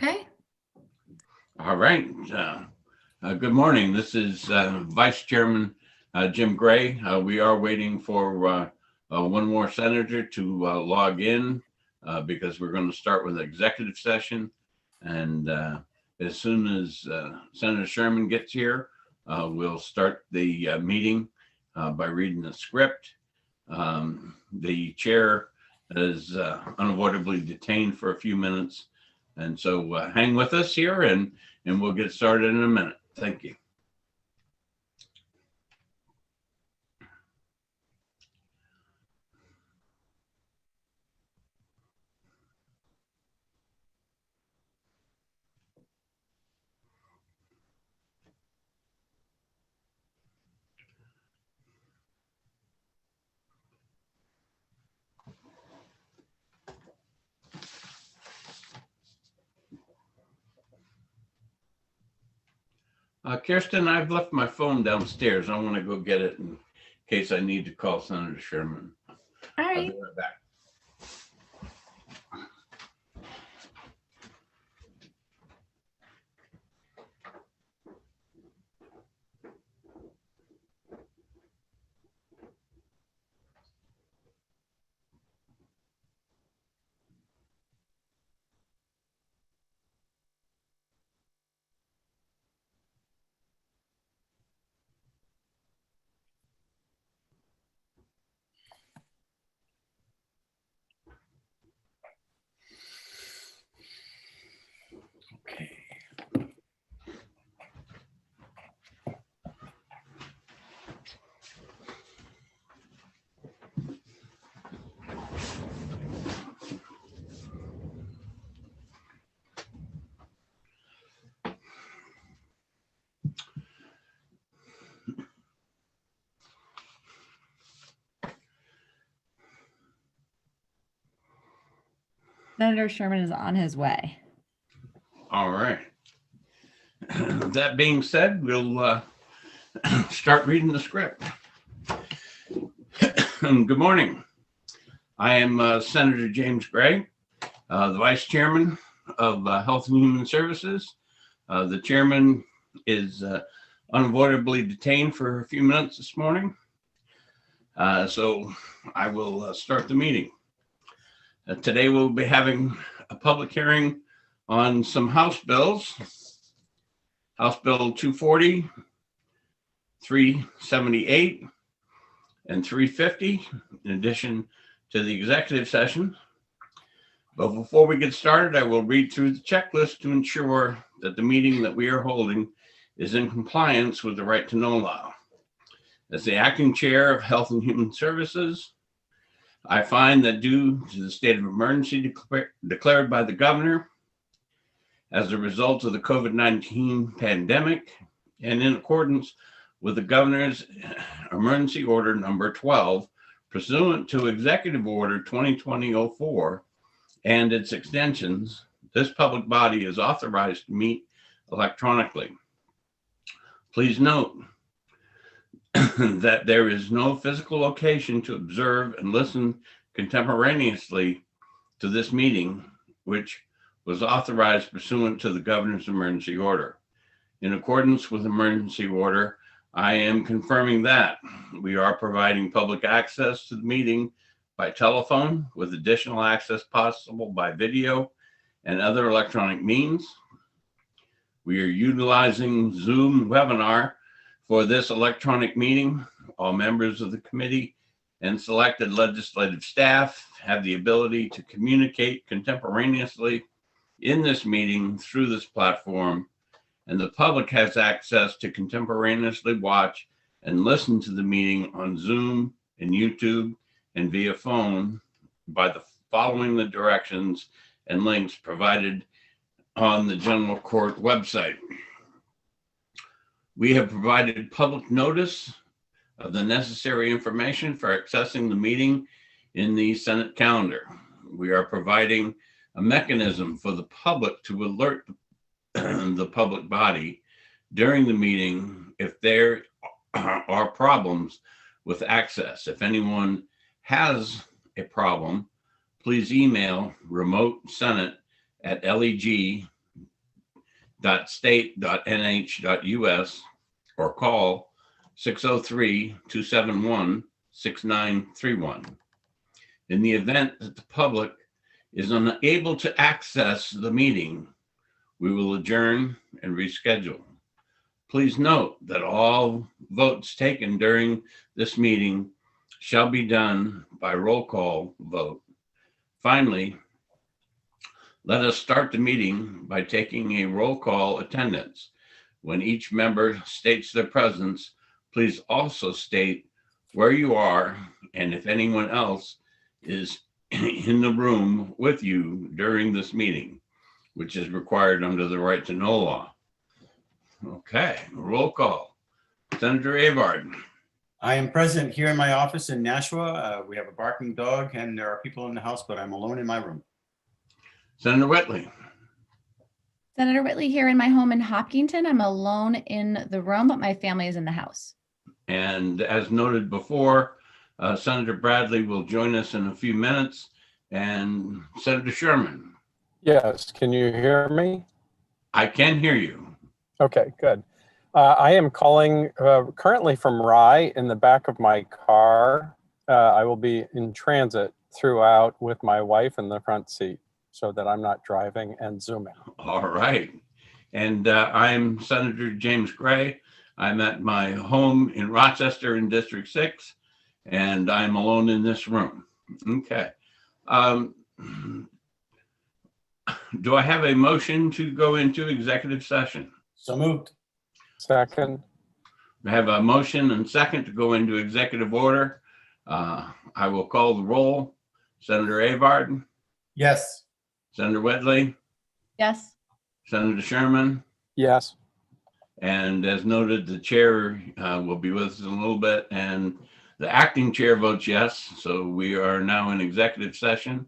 Okay. All right. Good morning. This is Vice Chairman Jim Gray. We are waiting for one more senator to log in because we're going to start with executive session. And as soon as Senator Sherman gets here, we'll start the meeting by reading the script. The chair is unavoidably detained for a few minutes. And so hang with us here and we'll get started in a minute. Thank you. Kirsten, I've left my phone downstairs. I want to go get it in case I need to call Senator Sherman. All I'll right. be right back. Okay. Senator Sherman is on his way. All right. That being said, we'll start reading the script. Good morning. I am Senator James Gray, the Vice Chairman of Health and Human Services. The Chairman is unavoidably detained for a few minutes this morning. So I will start the meeting. Today we'll be having a public hearing on some House bills. House Bill 240, 378, and 350, in addition to the executive session. But before we get started, I will read through the checklist to ensure that the meeting that we are holding is in compliance with the right to know law. As the acting chair of Health and Human Services, I find that due to the state of emergency declared by the governor as a result of the COVID-19 pandemic and in accordance with the governor's emergency order number 12, pursuant to Executive Order 2020-04 and its extensions, this public body is authorized to meet electronically. Please note that there is no physical location to observe and listen contemporaneously to this meeting, which was authorized pursuant to the governor's emergency order. In accordance with emergency order, I am confirming that we are providing public access to the meeting by telephone with additional access possible by video and other electronic means. We are utilizing Zoom webinar for this electronic meeting. All members of the committee and selected legislative staff have the ability to communicate contemporaneously in this meeting through this platform, and the public has access to contemporaneously watch and listen to the meeting on Zoom and YouTube and via phone by following the directions and links provided on the General Court website. We have provided public notice of the necessary information for accessing the meeting in the Senate calendar. We are providing a mechanism for the public to alert the public body during the meeting if there are problems with access. If anyone has a problem, please email remote senate@leg.gov www.state.nh.us or call 603-271-6931. In the event that the public is unable to access the meeting, we will adjourn and reschedule. Please note that all votes taken during this meeting shall be done by roll call vote. Finally, let us start the meeting by taking a roll call attendance. When each member states their presence, please also state where you are and if anyone else is in the room with you during this meeting, which is required under the right to know law. Okay, roll call. Senator Avard. I am present here in my office in Nashua. We have a barking dog and there are people in the house, but I'm alone in my room. Senator Whitley. Senator Whitley here in my home in Hopkinton. I'm alone in the room, but my family is in the house. And as noted before, Senator Bradley will join us in a few minutes. And Senator Sherman. Yes, can you hear me? I can hear you. Okay, good. I am calling currently from Rye in the back of my car. I will be in transit throughout with my wife in the front seat so that I'm not driving and zooming. All right. And I'm Senator James Gray. I'm at my home in Rochester in District 6, and I'm alone in this room. Okay. Do I have a motion to go into executive session? So moved. Second, I have a motion and second to go into executive order. I will call the roll. Senator Avard, Yes. Senator Whitley, Yes. Senator Sherman, yes. and as noted, the chair will be with us in a little bit, and the acting chair votes yes. So we are now in executive session.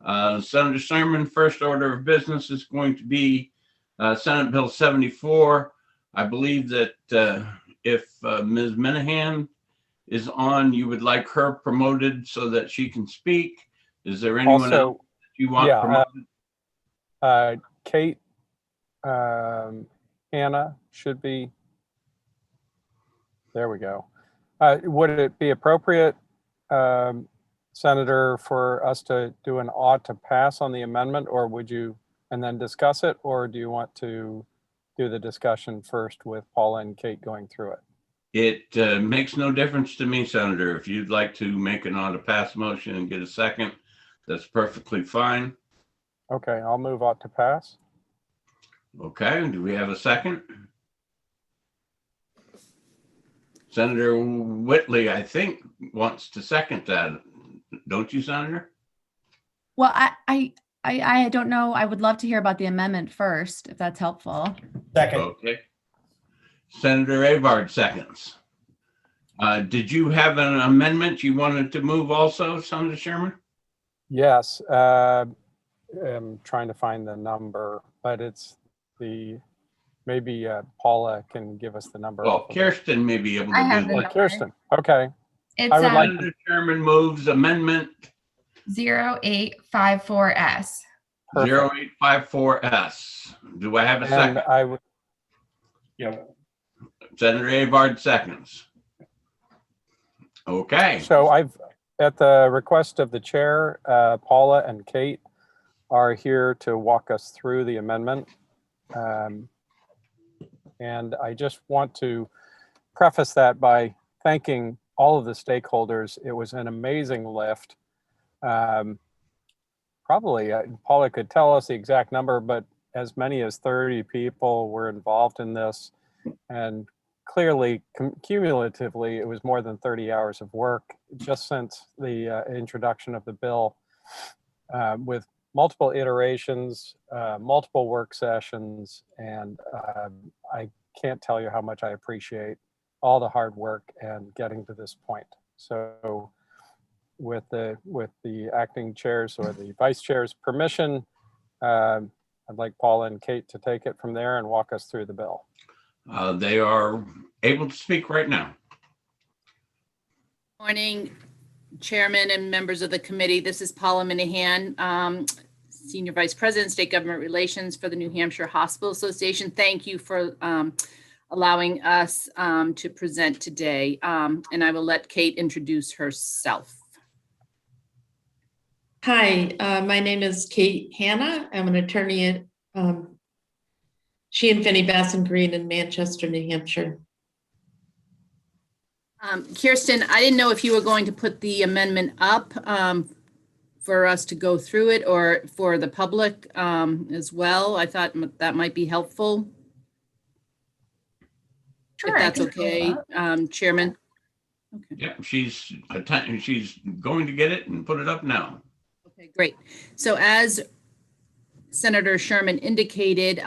Senator Sherman, first order of business is going to be Senate Bill 74. I believe that if Ms. Minahan is on, you would like her promoted so that she can speak. Is there anyone else Also, that you want promoted? Kate, Hannah should be, there we go. Would it be appropriate, Senator, for us to do an ought to pass on the amendment, or would you, and then discuss it, or do you want to do the discussion first with Paula and Kate going through it? It makes no difference to me, Senator. If you'd like to make an ought to pass motion and get a second, that's perfectly fine. Okay, I'll move ought to pass. Okay, do we have a second? Senator Whitley, I think, wants to second that. Don't you, Senator? Well, I don't know. I would love to hear about the amendment first, if that's helpful. Second. Okay. Senator Avard seconds. Did you have an amendment you wanted to move also, Senator Sherman? Yes, I'm trying to find the number, but it's the, maybe Paula can give us the number. Well, Kirsten may be able to I have do the that. Or Kirsten, okay. It's I would like Senator Sherman moves amendment 0854S. Perfect. 0854S. Do I have a And second? I would, Yeah. Senator Avard seconds. Okay. so I've, at the request of the chair, Paula and Kate are here to walk us through the amendment. And I just want to preface that by thanking all of the stakeholders. It was an amazing lift. Probably Paula could tell us the exact number, but as many as 30 people were involved in this. And clearly, cumulatively, it was more than 30 hours of work just since the introduction of the bill, with multiple iterations, multiple work sessions, and I can't tell you how much I appreciate all the hard work and getting to this point. So with the acting chairs or the vice chair's permission, I'd like Paula and Kate to take it from there and walk us through the bill. They are able to speak right now. Morning, Chairman and members of the committee. This is Paula Minahan. Senior Vice President, State Government Relations for the New Hampshire Hospital Association. Thank you for allowing us to present today. And I will let Kate introduce herself. Hi, my name is Kate Hanna. I'm an attorney at Sheehan Finney Bass and Green in Manchester, New Hampshire. Kirsten, I didn't know if you were going to put the amendment up for us to go through it or for the public as well. I thought that might be helpful. Sure, If I that's can pull it okay, up. Chairman. Okay. Yeah, she's going to get it and put it up now. Okay, great. So as Senator Sherman indicated,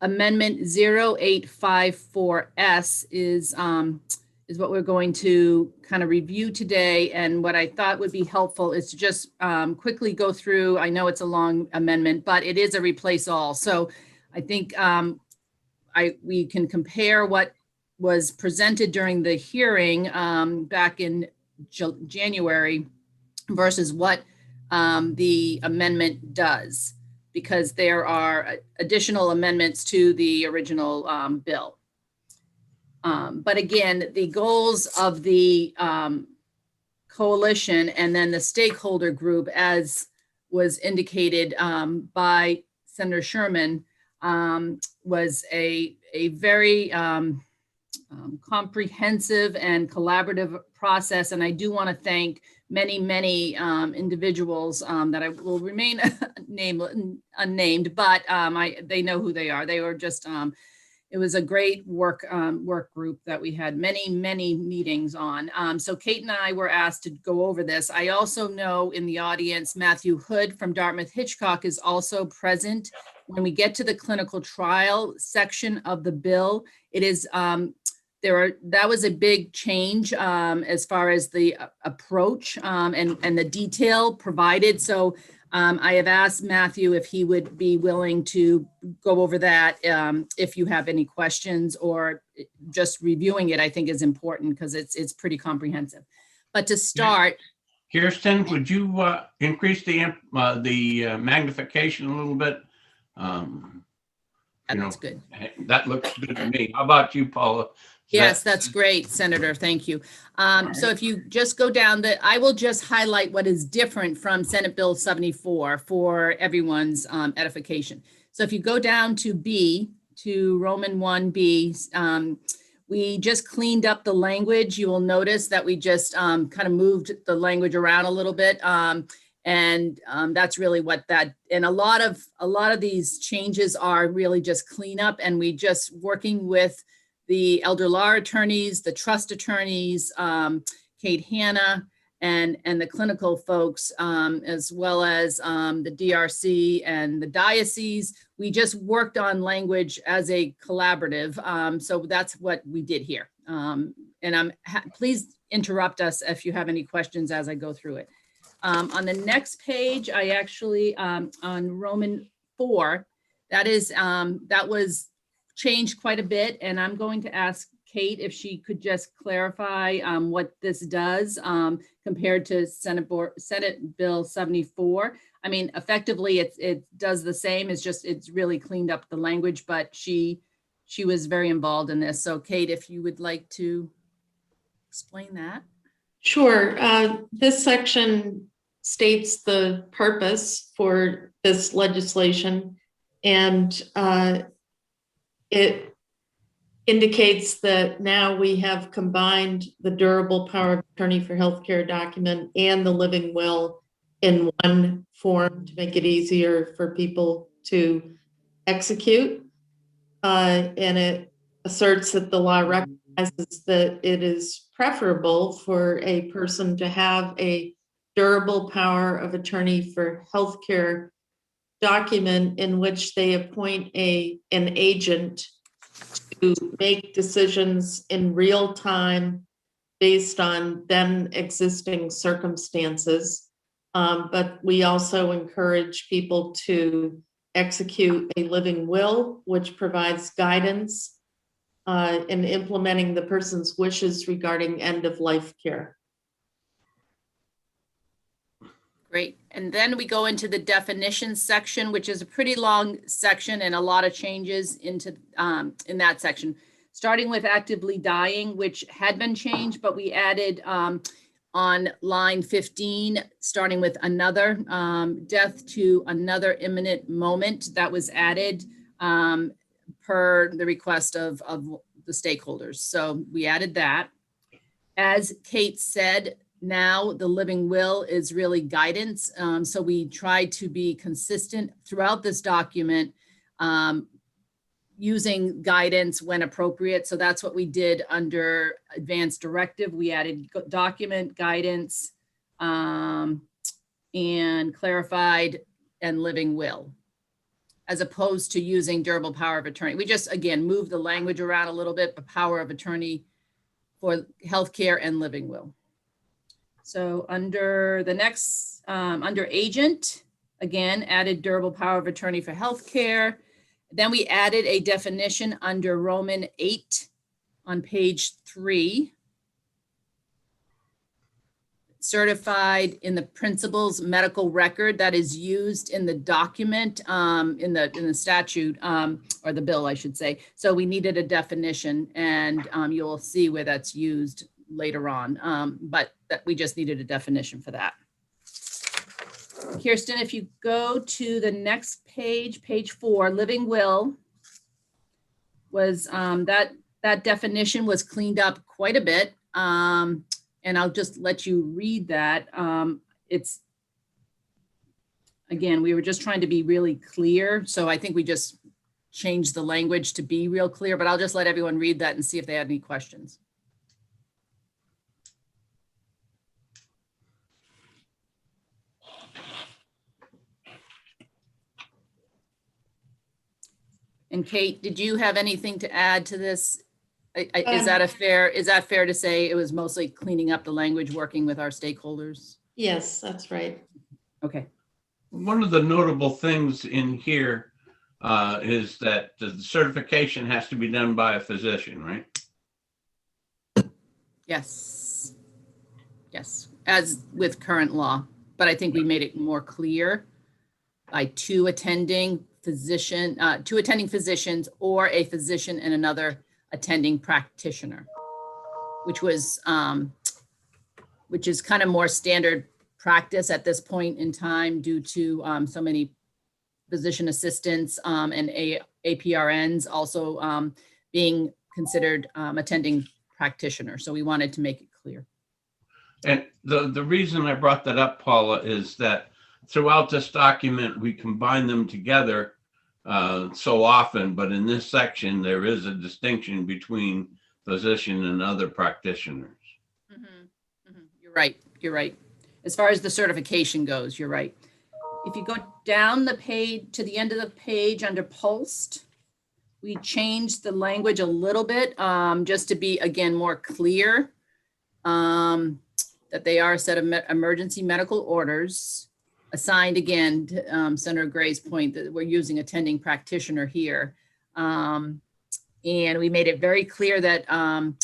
Amendment 0854S is what we're going to kind of review today. And what I thought would be helpful is to just quickly go through. I know it's a long amendment, but it is a replace all. So I think we can compare what was presented during the hearing back in January versus what the amendment does, because there are additional amendments to the original bill. But again, the goals of the coalition and then the stakeholder group, as was indicated by Senator Sherman, was a very comprehensive and collaborative process. And I do want to thank many individuals that I will remain unnamed, but they know who they are. They were just, it was a great work group that we had many meetings on. So Kate and I were asked to go over this. I also know in the audience, Matthew Hood from Dartmouth Hitchcock is also present. When we get to the clinical trial section of the bill, it is, that was a big change as far as the approach and the detail provided. So I have asked Matthew if he would be willing to go over that if you have any questions, or just reviewing it, I think is important because it's pretty comprehensive. But to start, Kirsten, would you increase the magnification a little bit? that's good. That looks good to me. How about you, Paula? Yes, that's great, Senator. Thank you. So if you just go down I will just highlight what is different from Senate Bill 74 for everyone's edification. So if you go down to B, to Roman 1B, we just cleaned up the language. You will notice that we just kind of moved the language around a little bit. And that's really what that, and a lot of these changes are really just cleanup, and we just working with the elder law attorneys, the trust attorneys, Kate Hanna, and the clinical folks, as well as the DRC and the diocese. We just worked on language as a collaborative. So that's what we did here. And please interrupt us if you have any questions as I go through it. On the next page, I actually, on Roman 4, that was changed quite a bit, and I'm going to ask Kate if she could just clarify what this does compared to Senate Bill 74. I mean, effectively, it does the same. It's really cleaned up the language, but she was very involved in this. So, Kate, if you would like to explain that. Sure. This section states the purpose for this legislation, and it indicates that now we have combined the durable power of attorney for healthcare document and the living will in one form to make it easier for people to execute. And it asserts that the law recognizes that it is preferable for a person to have a durable power of attorney for healthcare document in which they appoint an agent to make decisions in real time based on then existing circumstances. But we also encourage people to execute a living will, which provides guidance in implementing the person's wishes regarding end of life care. Great. And then we go into the definitions section, which is a pretty long section and a lot of changes into in that section. Starting with actively dying, which had been changed, but we added on line 15, starting with another death to another imminent moment. That was added per the request of the stakeholders. So we added that. As Kate said, now the living will is really guidance. So we try to be consistent throughout this document, using guidance when appropriate. So that's what we did under advanced directive. We added document, guidance, and clarified and living will, as opposed to using durable power of attorney. We just, again, moved the language around a little bit, but power of attorney for healthcare and living will. So under the next, under agent, again, added durable power of attorney for healthcare. Then we added a definition under Roman 8 on page 3. Certified in the principal's medical record that is used in the document, in the statute, or the bill, I should say. So we needed a definition, and you'll see where that's used later on, but that we just needed a definition for that. Kirsten, if you go to the next page, page 4, living will was that definition was cleaned up quite a bit. And I'll just let you read that. It's, again, we were just trying to be really clear. So I think we just changed the language to be real clear, but I'll just let everyone read that and see if they had any questions. And Kate, did you have anything to add to this? Is that fair to say it was mostly cleaning up the language, working with our stakeholders? Yes, that's right. Okay. One of the notable things in here is that the certification has to be done by a physician, right? Yes. Yes, as with current law, but I think we made it more clear by two attending physicians or a physician and another attending practitioner, which is kind of more standard practice at this point in time due to so many physician assistants and APRNs also being considered attending practitioner. So we wanted to make it clear. And the reason I brought that up, Paula, is that throughout this document, we combine them together so often, but in this section, there is a distinction between physician and other practitioners. Mm-hmm. Mm-hmm. You're right. As far as the certification goes, you're right. If you go down the page to the end of the page under POLST, we changed the language a little bit just to be, again, more clear that they are a set of emergency medical orders assigned, again, to Senator Gray's point that we're using attending practitioner here. And we made it very clear that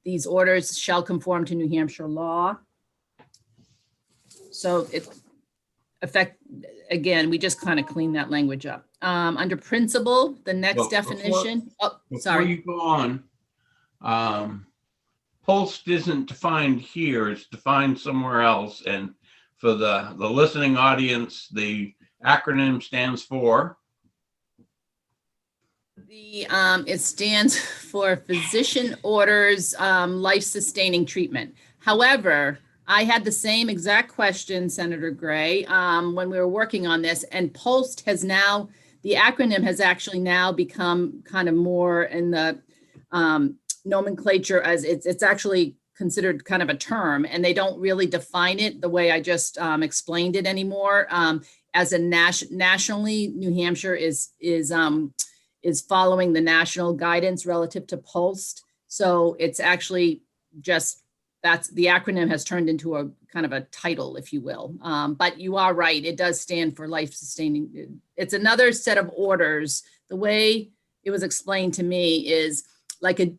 these orders shall conform to New Hampshire law. So again, we just kind of cleaned that language up. Under principle, the next definition. Before you go on, POLST isn't defined here, it's defined somewhere else. And for the listening audience, the acronym stands for? It stands for Physician Orders Life-Sustaining Treatment. However, I had the same exact question, Senator Gray, when we were working on this, and POLST has now, the acronym has actually now become kind of more in the nomenclature as it's actually considered kind of a term, and they don't really define it the way I just explained it anymore. As a nationally, New Hampshire is following the national guidance relative to POLST. So it's actually just, that's the acronym has turned into a kind of a title, if you will. But you are right, it does stand for life sustaining. It's another set of orders. The way it was explained to me is like a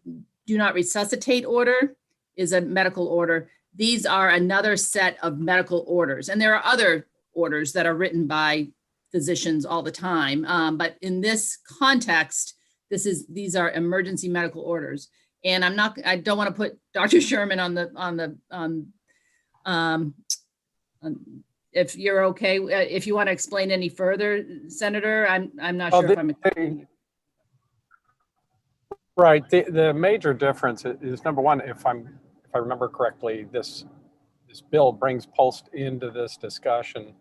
do not resuscitate order is a medical order. these are another set of medical orders. And there are other orders that are written by physicians all the time. But in this context, these are emergency medical orders. And I don't want to put Dr. Sherman if you're okay, if you want to explain any further, Senator, I'm not sure if I'm. Right. The major difference is, number one, if I remember correctly, this bill brings PULST into this discussion.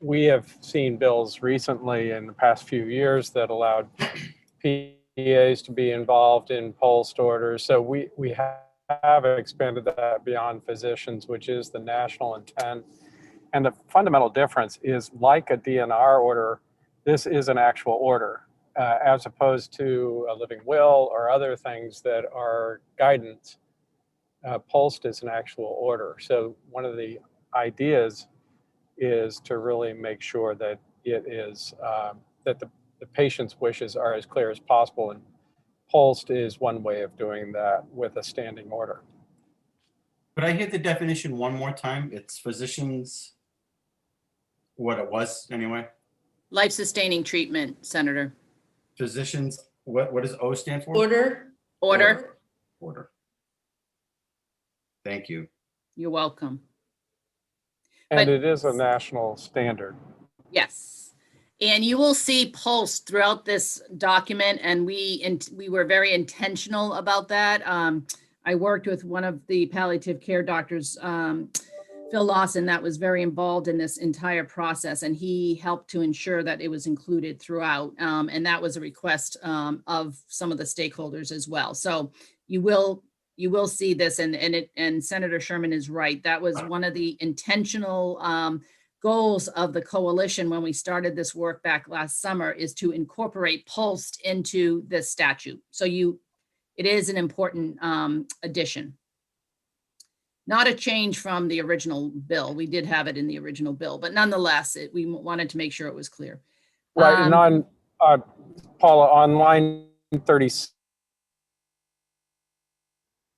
We have seen bills recently in the past few years that allowed PAs to be involved in PULST orders. So we have expanded that beyond physicians, which is the national intent. And the fundamental difference is, like a DNR order, this is an actual order, as opposed to a living will or other things that are guidance. PULST is an actual order. So one of the ideas is to really make sure that it is, that the patient's wishes are as clear as possible. And PULST is one way of doing that with a standing order. Could I hear the definition one more time? It's physicians, what it was anyway? Life-sustaining treatment, Senator. Physicians, what does O stand for? Order. Order. Thank you. You're welcome. And But- it is a national standard. Yes. And you will see PULST throughout this document, and we were very intentional about that. I worked with one of the palliative care doctors, Phil Lawson, that was very involved in this entire process, and he helped to ensure that it was included throughout. And that was a request of some of the stakeholders as well. So you will see this, and Senator Sherman is right. That was one of the intentional goals of the coalition when we started this work back last summer, is to incorporate PULST into this statute. So it is an important addition. Not a change from the original bill. We did have it in the original bill, but nonetheless, we wanted to make sure it was clear. Right, and on, Paula, on line 36,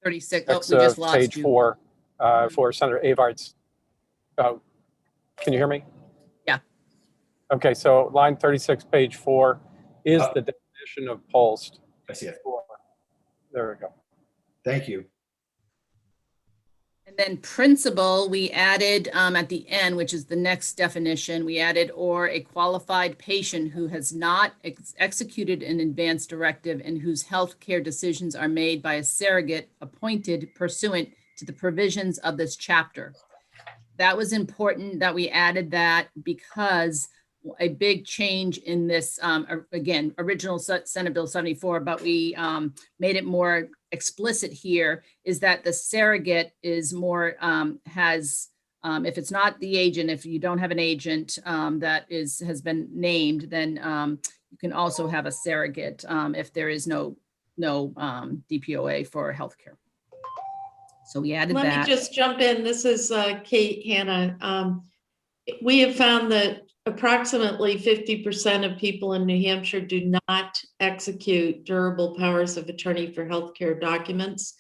36, oh, we just lost page you. 4, for Senator Avart's, can you hear me? Yeah. Okay, so line 36, page 4 is the definition of PULST. I see it. There we go. Thank you. And then principal, we added at the end, which is the next definition, we added or a qualified patient who has not executed an advance directive and whose healthcare decisions are made by a surrogate appointed pursuant to the provisions of this chapter. That was important that we added that, because a big change in this, again, original Senate Bill 74, but we made it more explicit here, is that the surrogate is more, if it's not the agent, if you don't have an agent that has been named, then you can also have a surrogate if there is no DPOA for healthcare. So we added that. Let me just jump in. This is Kate Hanna. We have found that approximately 50% of people in New Hampshire do not execute durable powers of attorney for healthcare documents.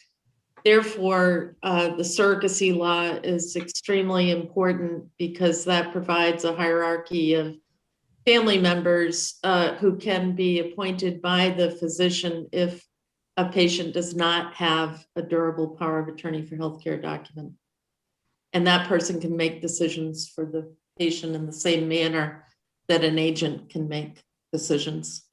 Therefore, the surrogacy law is extremely important, because that provides a hierarchy of family members who can be appointed by the physician if a patient does not have a durable power of attorney for healthcare document. And that person can make decisions for the patient in the same manner that an agent can make decisions.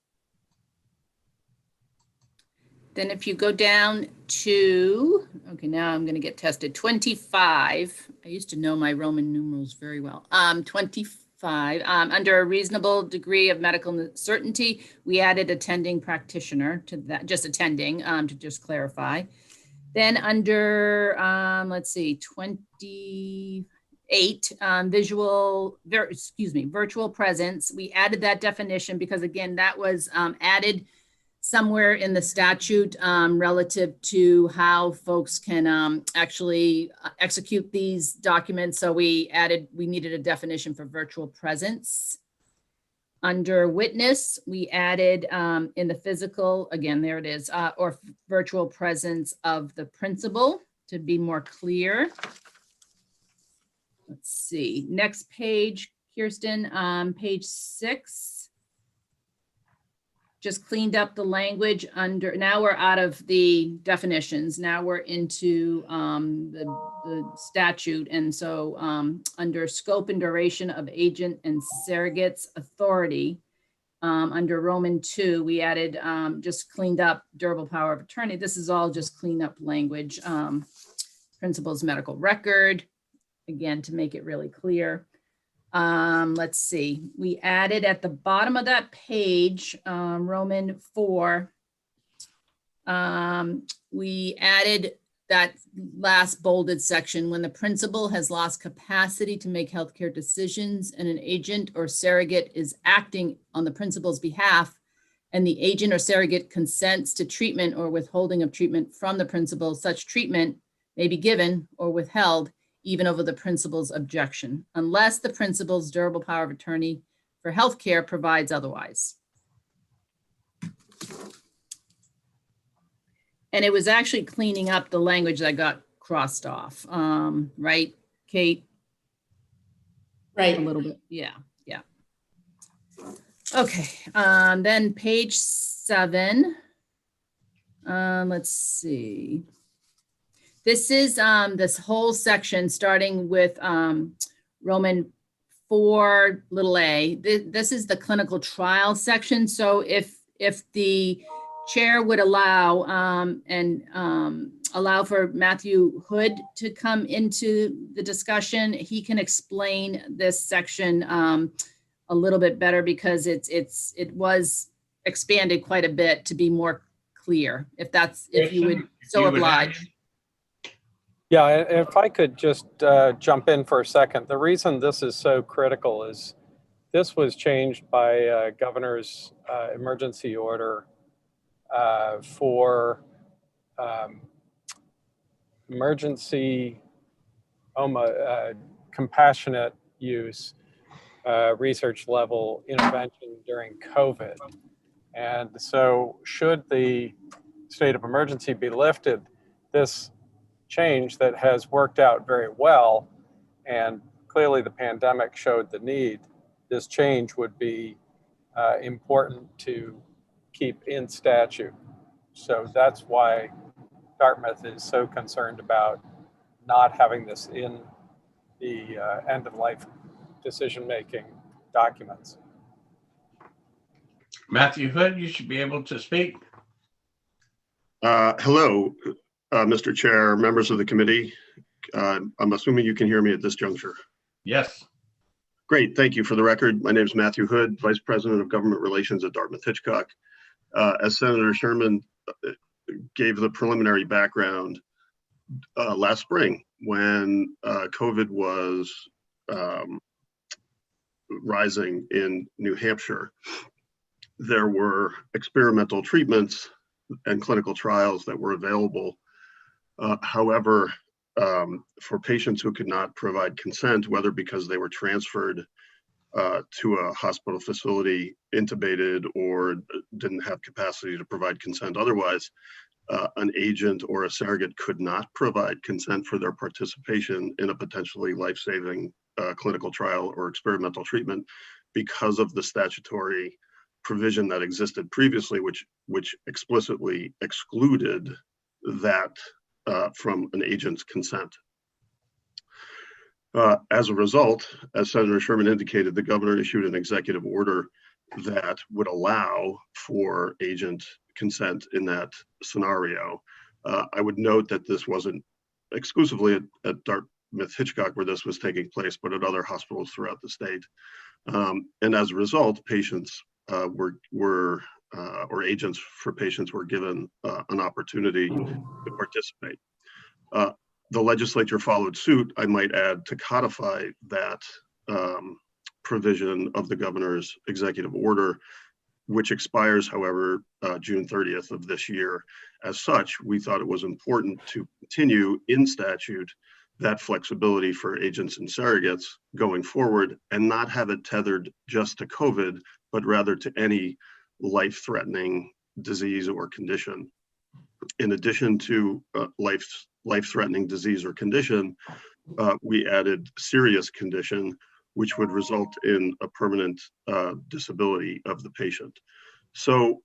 Then if you go down to, okay, now I'm going to get tested, 25. I used to know my Roman numerals very well. 25, under a reasonable degree of medical certainty, we added attending practitioner to that, just attending, to just clarify. Then under, let's see, 28, virtual presence, we added that definition because, again, that was added somewhere in the statute relative to how folks can actually execute these documents. So we needed a definition for virtual presence. Under witness, we added in the physical, again, there it is, or virtual presence of the principal. to be more clear. Let's see, next page, Kirsten, page 6. Just cleaned up the language under, now we're out of the definitions. Now we're into the statute. And so under scope and duration of agent and surrogate's authority, under Roman 2, we added, just cleaned up durable power of attorney. This is all just clean up language. Principal's medical record, again, to make it really clear. Let's see, we added at the bottom of that page, Roman 4, we added that last bolded section, when the principal has lost capacity to make healthcare decisions and an agent or surrogate is acting on the principal's behalf, and the agent or surrogate consents to treatment or withholding of treatment from the principal, such treatment may be given or withheld even over the principal's objection, unless the principal's durable power of attorney for healthcare provides otherwise. And it was actually cleaning up the language that got crossed off, right, Kate? Right. A little bit, yeah. Okay, then page 7. Let's see. This is this whole section starting with Roman 4 little a. This is the clinical trial section. So if the chair would allow allow for Matthew Hood to come into the discussion, he can explain this section a little bit better, because it was expanded quite a bit to be more clear, if you would so oblige. Yeah, if I could just jump in for a second. The reason this is so critical is this was changed by governor's emergency order for emergency compassionate use research level intervention during COVID. And so should the state of emergency be lifted, this change that has worked out very well, and clearly the pandemic showed the need, this change would be important to keep in statute. So that's why Dartmouth is so concerned about not having this in the end of life decision-making documents. Matthew Hood, you should be able to speak. Hello, Mr. Chair, members of the committee. I'm assuming you can hear me at this juncture. Yes. Great, thank you. For the record, my name is Matthew Hood, Vice President of Government Relations at Dartmouth-Hitchcock. As Senator Sherman gave the preliminary background last spring when COVID was rising in New Hampshire, there were experimental treatments and clinical trials that were available. However, for patients who could not provide consent, whether because they were transferred to a hospital facility, intubated, or didn't have capacity to provide consent otherwise, an agent or a surrogate could not provide consent for their participation in a potentially life-saving clinical trial or experimental treatment because of the statutory provision that existed previously, which explicitly excluded that from an agent's consent. As a result, as Senator Sherman indicated, the governor issued an executive order that would allow for agent consent in that scenario. I would note that this wasn't exclusively at Dartmouth-Hitchcock where this was taking place, but at other hospitals throughout the state. And as a result, patients or agents for patients were given an opportunity to participate. The legislature followed suit, I might add, to codify that provision of the governor's executive order, which expires, however, June 30th of this year. As such, we thought it was important to continue in statute that flexibility for agents and surrogates going forward and not have it tethered just to COVID, but rather to any life-threatening disease or condition. In addition to life-threatening disease or condition, we added serious condition, which would result in a permanent disability of the patient. So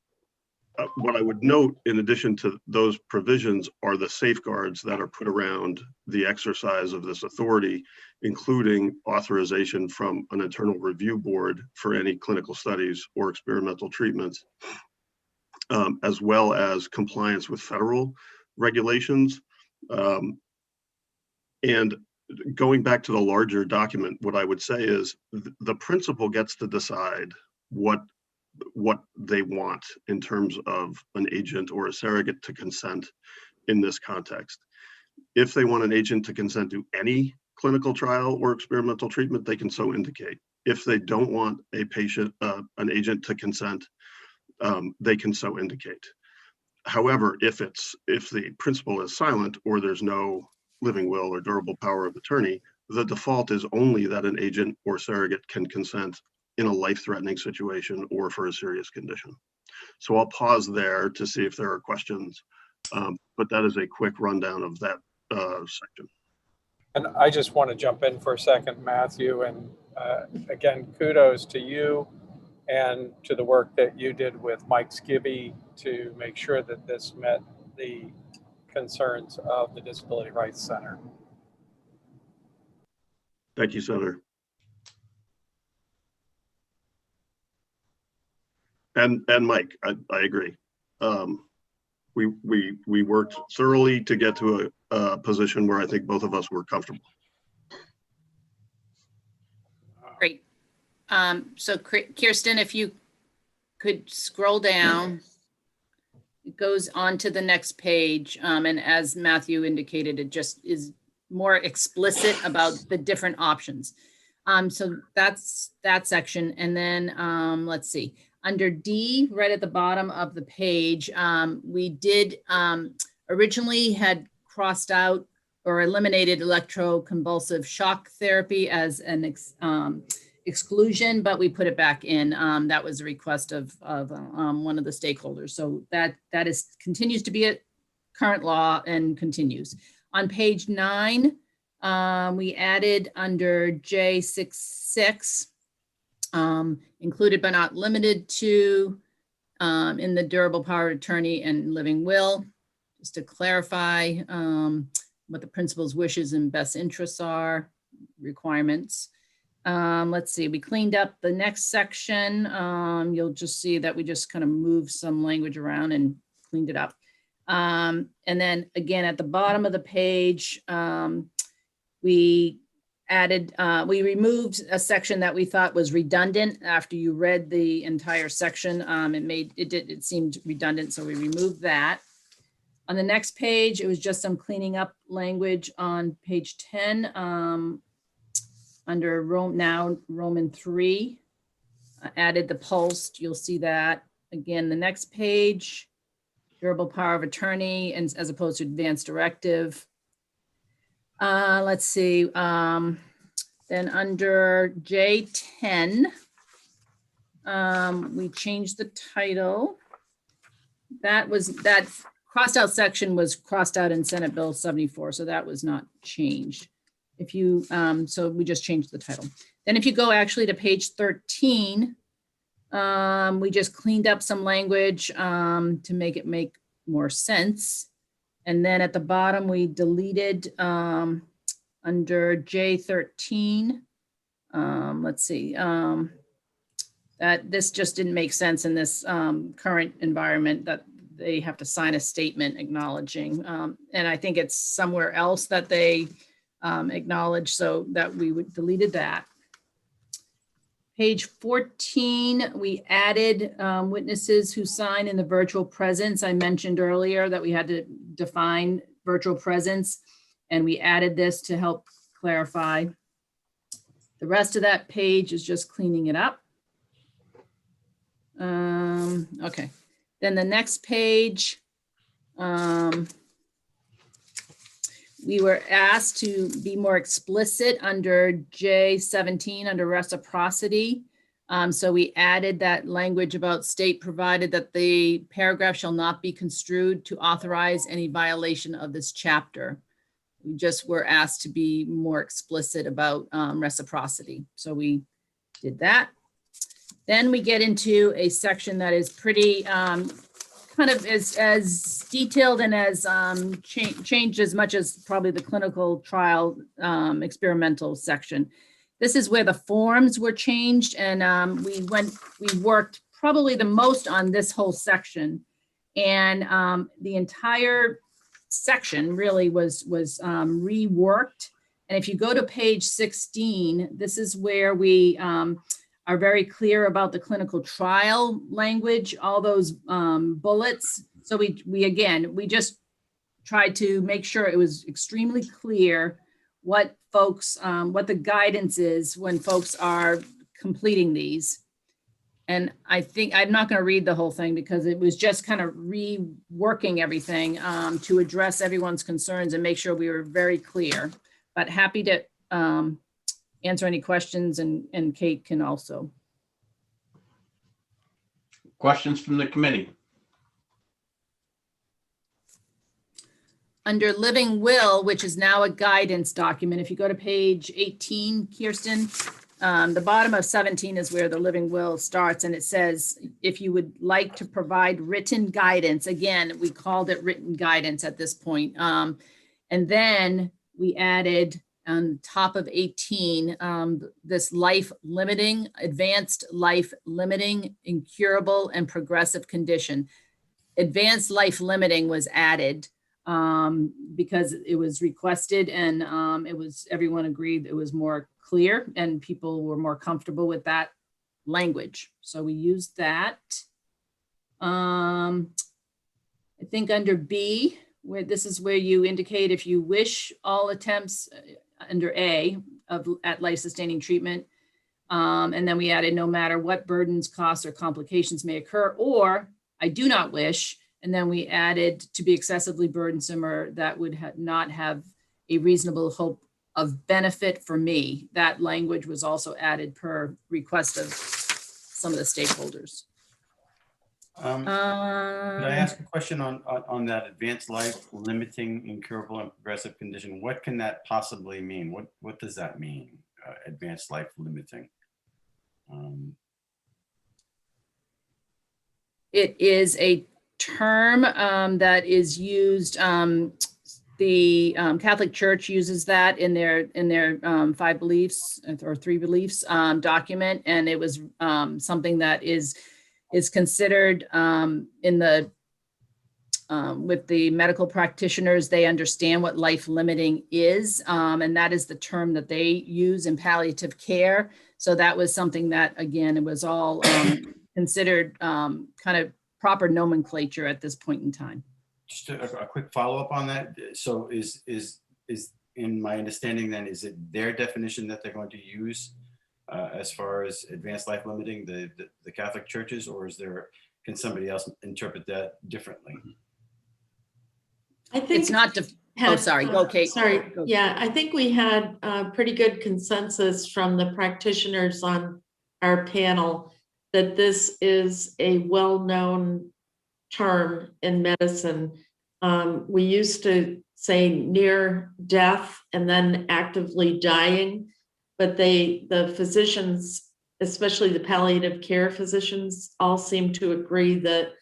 what I would note, in addition to those provisions, are the safeguards that are put around the exercise of this authority, including authorization from an internal review board for any clinical studies or experimental treatments, as well as compliance with federal regulations. And going back to the larger document, what I would say is the principal gets to decide what they want in terms of an agent or a surrogate to consent in this context. If they want an agent to consent to any clinical trial or experimental treatment, they can so indicate. If they don't want a patient, an agent to consent, they can so indicate. However, if the principal is silent or there's no living will or durable power of attorney, the default is only that an agent or surrogate can consent in a life-threatening situation or for a serious condition. So I'll pause there to see if there are questions, but that is a quick rundown of that section. And I just want to jump in for a second, Matthew, and again, kudos to you and to the work that you did with Mike Skibby to make sure that this met the concerns of the Disability Rights Center. Thank you, Senator. And Mike, I agree. We worked thoroughly to get to a position where I think both of us were comfortable. Great. So Kirsten, if you could scroll down, it goes on to the next page. And as Matthew indicated, it just is more explicit about the different options. So that's that section. And then let's see. Under D, right at the bottom of the page, we did originally had crossed out or eliminated electroconvulsive shock therapy as an exclusion, but we put it back in. That was a request of one of the stakeholders. So that continues to be a current law and continues. On page 9, we added under J66, included but not limited to, in the durable power of attorney and living will, just to clarify what the principal's wishes and best interests are, requirements. Let's see, we cleaned up the next section. You'll just see that we just kind of moved some language around and cleaned it up. And then again, at the bottom of the page, we removed a section that we thought was redundant. After you read the entire section, it seemed redundant, so we removed that. On the next page, it was just some cleaning up language on page 10, under Roman 3, added the pulsed. You'll see that again. The next page, durable power of attorney, and as opposed to advanced directive. Let's see. Then under J10, we changed the title. That crossed out section was crossed out in Senate Bill 74, so that was not changed. If you, so we just changed the title. Then if you go actually to page 13, we just cleaned up some language to make it make more sense. And then at the bottom, we deleted under J13, let's see, that this just didn't make sense in this current environment that they have to sign a statement acknowledging. And I think it's somewhere else that they acknowledge, so that we deleted that. Page 14, we added witnesses who sign in the virtual presence. I mentioned earlier that we had to define virtual presence, and we added this to help clarify. The rest of that page is just cleaning it up. Okay, then the next page, we were asked to be more explicit under J17 under reciprocity. So we added that language about state provided that the paragraph shall not be construed to authorize any violation of this chapter. We just were asked to be more explicit about reciprocity. So we did that. Then we get into a section that is pretty kind of as detailed and as changed as much as probably the clinical trial experimental section. This is where the forms were changed, and we worked probably the most on this whole section. And the entire section really was reworked. And if you go to page 16, this is where we are very clear about the clinical trial language, all those bullets. So we just tried to make sure it was extremely clear what folks, what the guidance is when folks are completing these. And I think, I'm not going to read the whole thing because it was just kind of reworking everything to address everyone's concerns and make sure we were very clear. But happy to answer any questions, and Kate can also. Questions from the committee? Under living will, which is now a guidance document, if you go to page 18, Kirsten, the bottom of 17 is where the living will starts, and it says, if you would like to provide written guidance, again, we called it written guidance at this point. And then we added on top of 18, this life limiting, advanced life limiting, incurable and progressive condition. Advanced life limiting was added because it was requested, and everyone agreed it was more clear and people were more comfortable with that language. So we used that. I think under B, where this is where you indicate if you wish all attempts under A at life-sustaining treatment. And then we added no matter what burdens, costs, or complications may occur, or I do not wish. And then we added to be excessively burdensome or that would not have a reasonable hope of benefit for me. That language was also added per request of some of the stakeholders. Could I ask a question on that advanced life limiting, incurable, and progressive condition? What can that possibly mean? What does that mean? Advanced life limiting. It is a term that is used. The Catholic Church uses that in their 5 beliefs or 3 beliefs document, and it was something that is considered in the with the medical practitioners. They understand what life limiting is, and that is the term that they use in palliative care. So that was something that, again, it was all considered kind of proper nomenclature at this point in time. Just a quick follow-up on that. So is in my understanding then, is it their definition that they're going to use as far as advanced life limiting, the Catholic churches, or can somebody else interpret that differently? I think It's not, oh, sorry, go Kate. Sorry, Go. yeah, I think we had pretty good consensus from the practitioners on our panel that this is a well-known term in medicine. We used to say near death and then actively dying, but the physicians, especially the palliative care physicians, all seem to agree that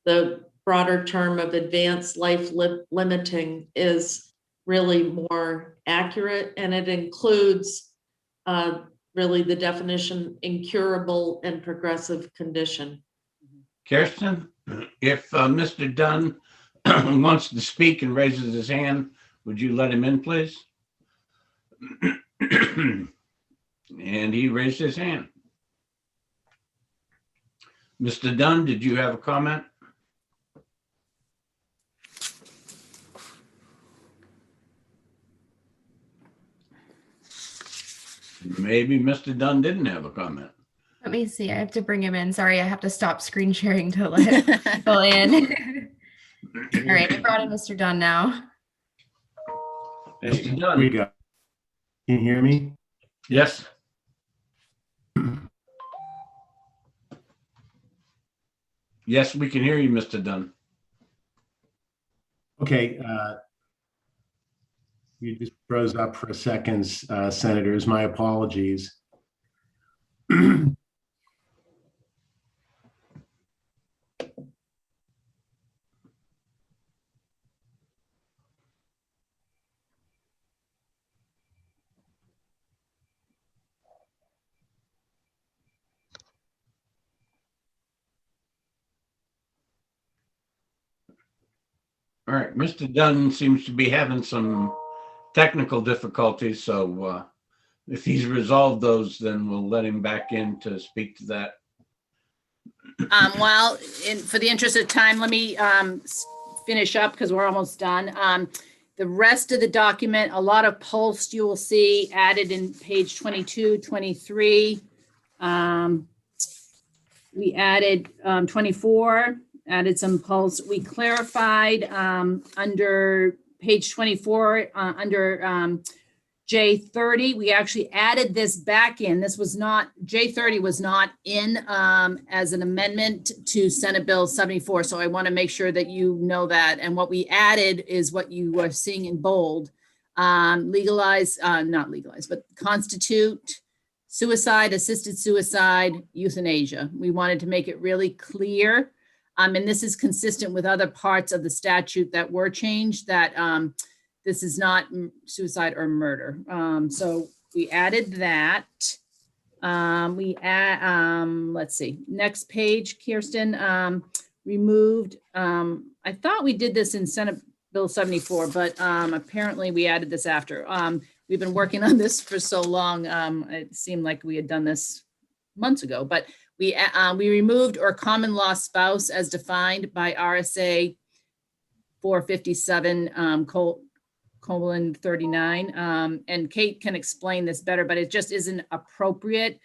the broader term of advanced life limiting is really more accurate, and it includes really the definition incurable and progressive condition. Kirsten, if Mr. Dunn wants to speak and raises his hand, would you let him in, please? And he raised his hand. Mr. Dunn, did you have a comment? Maybe Mr. Dunn didn't have a comment. Let me see. I have to bring him in. Sorry, I have to stop screen sharing to let people in. All right, I brought in Mr. Dunn now. Mr. Dunn. We go. Can you hear me? Yes. Yes, we can hear you, Mr. Dunn. Okay. You just froze up for a second, Senators. My apologies. All right, Mr. Dunn seems to be having some technical difficulties, so if he's resolved those, then we'll let him back in to speak to that. For the interest of time, let me finish up because we're almost done. The rest of the document, a lot of posts you will see added in page 22, 23. We added 24, added some posts. We clarified under page 24, under J30, we actually added this back in. This was not, J30 was not in as an amendment to Senate Bill 74. So I want to make sure that you know that. And what we added is what you are seeing in bold. Legalize, not legalize, but constitute suicide, assisted suicide, euthanasia. We wanted to make it really clear. And this is consistent with other parts of the statute that were changed, that this is not suicide or murder. So we added that. Let's see, next page, Kirsten, removed, I thought we did this in Senate Bill 74, but apparently we added this after. We've been working on this for so long. It seemed like we had done this months ago, but we removed or common law spouse as defined by RSA 457, colon 39. And Kate can explain this better, but it just isn't appropriate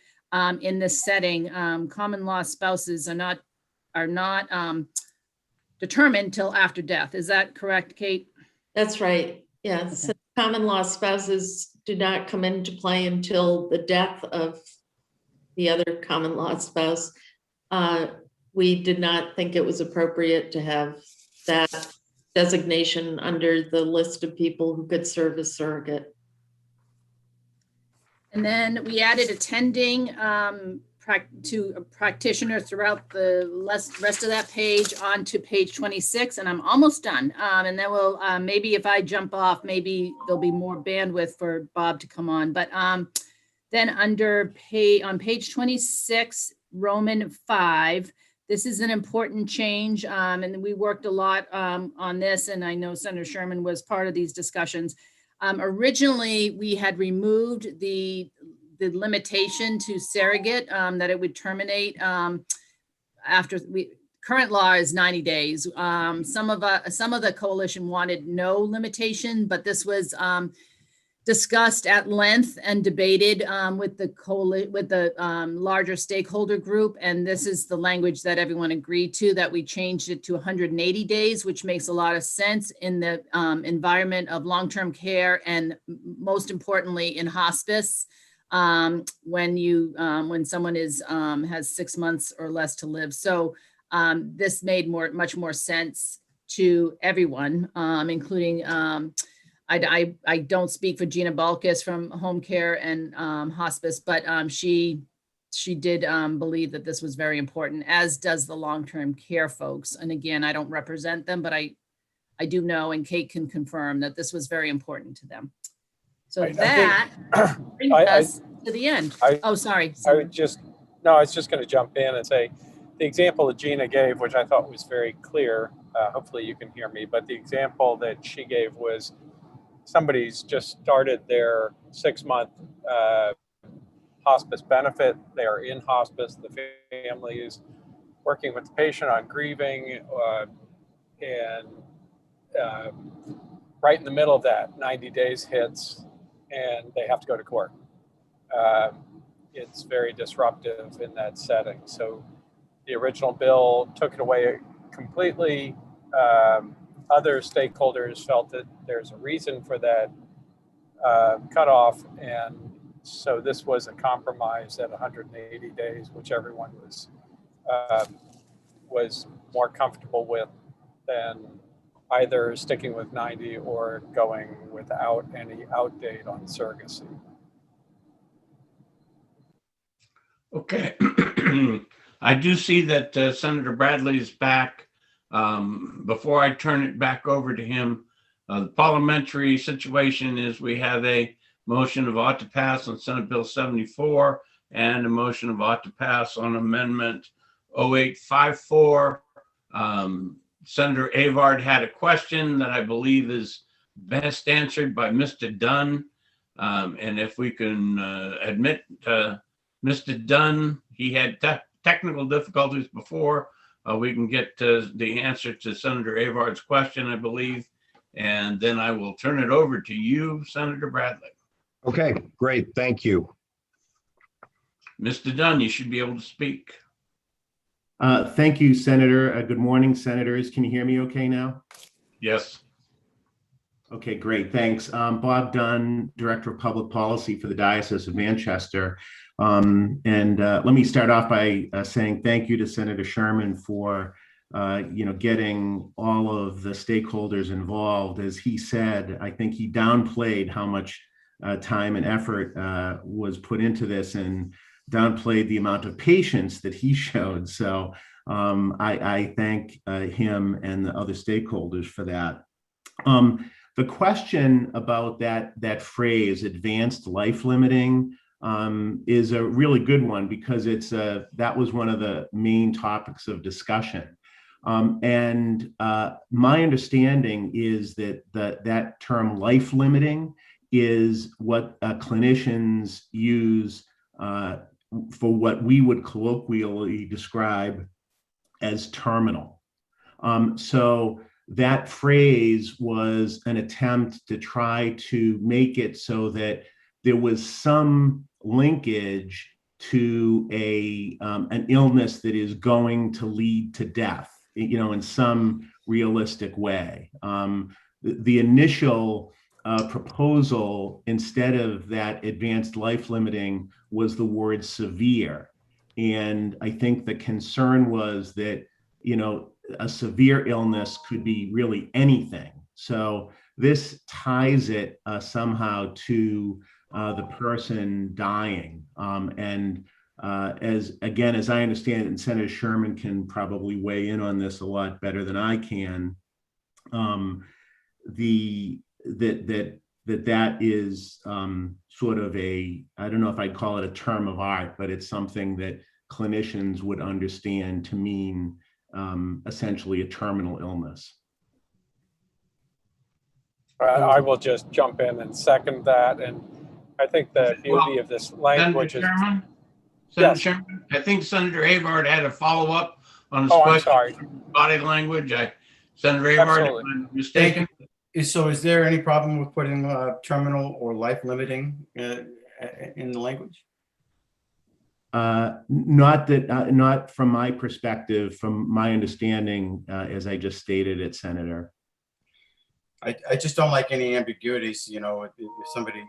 in this setting. Common law spouses are not determined till after death. Is that correct, Kate? That's right. Yes. Okay. Common law spouses do not come into play until the death of the other common law spouse. We did not think it was appropriate to have that designation under the list of people who could serve as surrogate. And then we added attending to a practitioner throughout the rest of that page onto page 26, and I'm almost done. And then we'll, maybe if I jump off, maybe there'll be more bandwidth for Bob to come on. But then on page 26, Roman 5, this is an important change. And we worked a lot on this, and I know Senator Sherman was part of these discussions. Originally, we had removed the limitation to surrogate, that it would terminate after current law is 90 days. Some of the coalition wanted no limitation, but this was discussed at length and debated with the larger stakeholder group. And this is the language that everyone agreed to, that we changed it to 180 days, which makes a lot of sense in the environment of long-term care, and most importantly in hospice. When someone has 6 months or less to live. So this made much more sense to everyone, including, I don't speak for Gina Balkis from home care and hospice, but she did believe that this was very important, as does the long-term care folks. And again, I don't represent them, but I do know, and Kate can confirm, that this was very important to them. So that brings us to the end. Sorry. I was just going to jump in and say the example that Gina gave, which I thought was very clear. Hopefully you can hear me, but the example that she gave was somebody's just started their 6-month hospice benefit. They are in hospice. The family is working with the patient on grieving, and right in the middle of that, 90 days hits, and they have to go to court. It's very disruptive in that setting. So the original bill took it away completely. Other stakeholders felt that there's a reason for that cutoff. And so this was a compromise at 180 days, which everyone was more comfortable with than either sticking with 90 or going without any outdate on surrogacy. Okay. I do see that Senator Bradley is back. Before I turn it back over to him, the parliamentary situation is we have a motion of ought to pass on Senate Bill 74 and a motion of ought to pass on Amendment 0854. Senator Avard had a question that I believe is best answered by Mr. Dunn. And if we can admit Mr. Dunn, he had technical difficulties before. We can get the answer to Senator Avard's question, I believe. And then I will turn it over to you, Senator Bradley. Okay, great. Thank you. Mr. Dunn, you should be able to speak. Thank you, Senator. Good morning, Senators. Can you hear me okay now? Yes. Okay, great. Thanks. Bob Dunn, Director of Public Policy for the Diocese of Manchester. Let me start off by saying thank you to Senator Sherman for getting all of the stakeholders involved. As he said, I think he downplayed how much time and effort was put into this and downplayed the amount of patience that he showed. So I thank him and the other stakeholders for that. The question about that phrase, advanced life limiting, is a really good one because that was one of the main topics of discussion. My understanding is that term life limiting is what clinicians use for what we would colloquially describe as terminal. So that phrase was an attempt to try to make it so that there was some linkage to an illness that is going to lead to death, in some realistic way. The initial proposal, instead of that advanced life limiting, was the word severe. And I think the concern was that, a severe illness could be really anything. So this ties it somehow to the person dying. As I understand it, and Senator Sherman can probably weigh in on this a lot better than I can, that is sort of I don't know if I'd call it a term of art, but it's something that clinicians would understand to mean essentially a terminal illness. I will just jump in and second that. And I think the beauty of this language is... Senator Sherman, I think Senator Avard had a follow-up on his question. Body language. Senator Avard, if I'm mistaken. So is there any problem with putting terminal or life limiting in the language? Not from my perspective, from my understanding, as I just stated it, Senator. I just don't like any ambiguities, if somebody,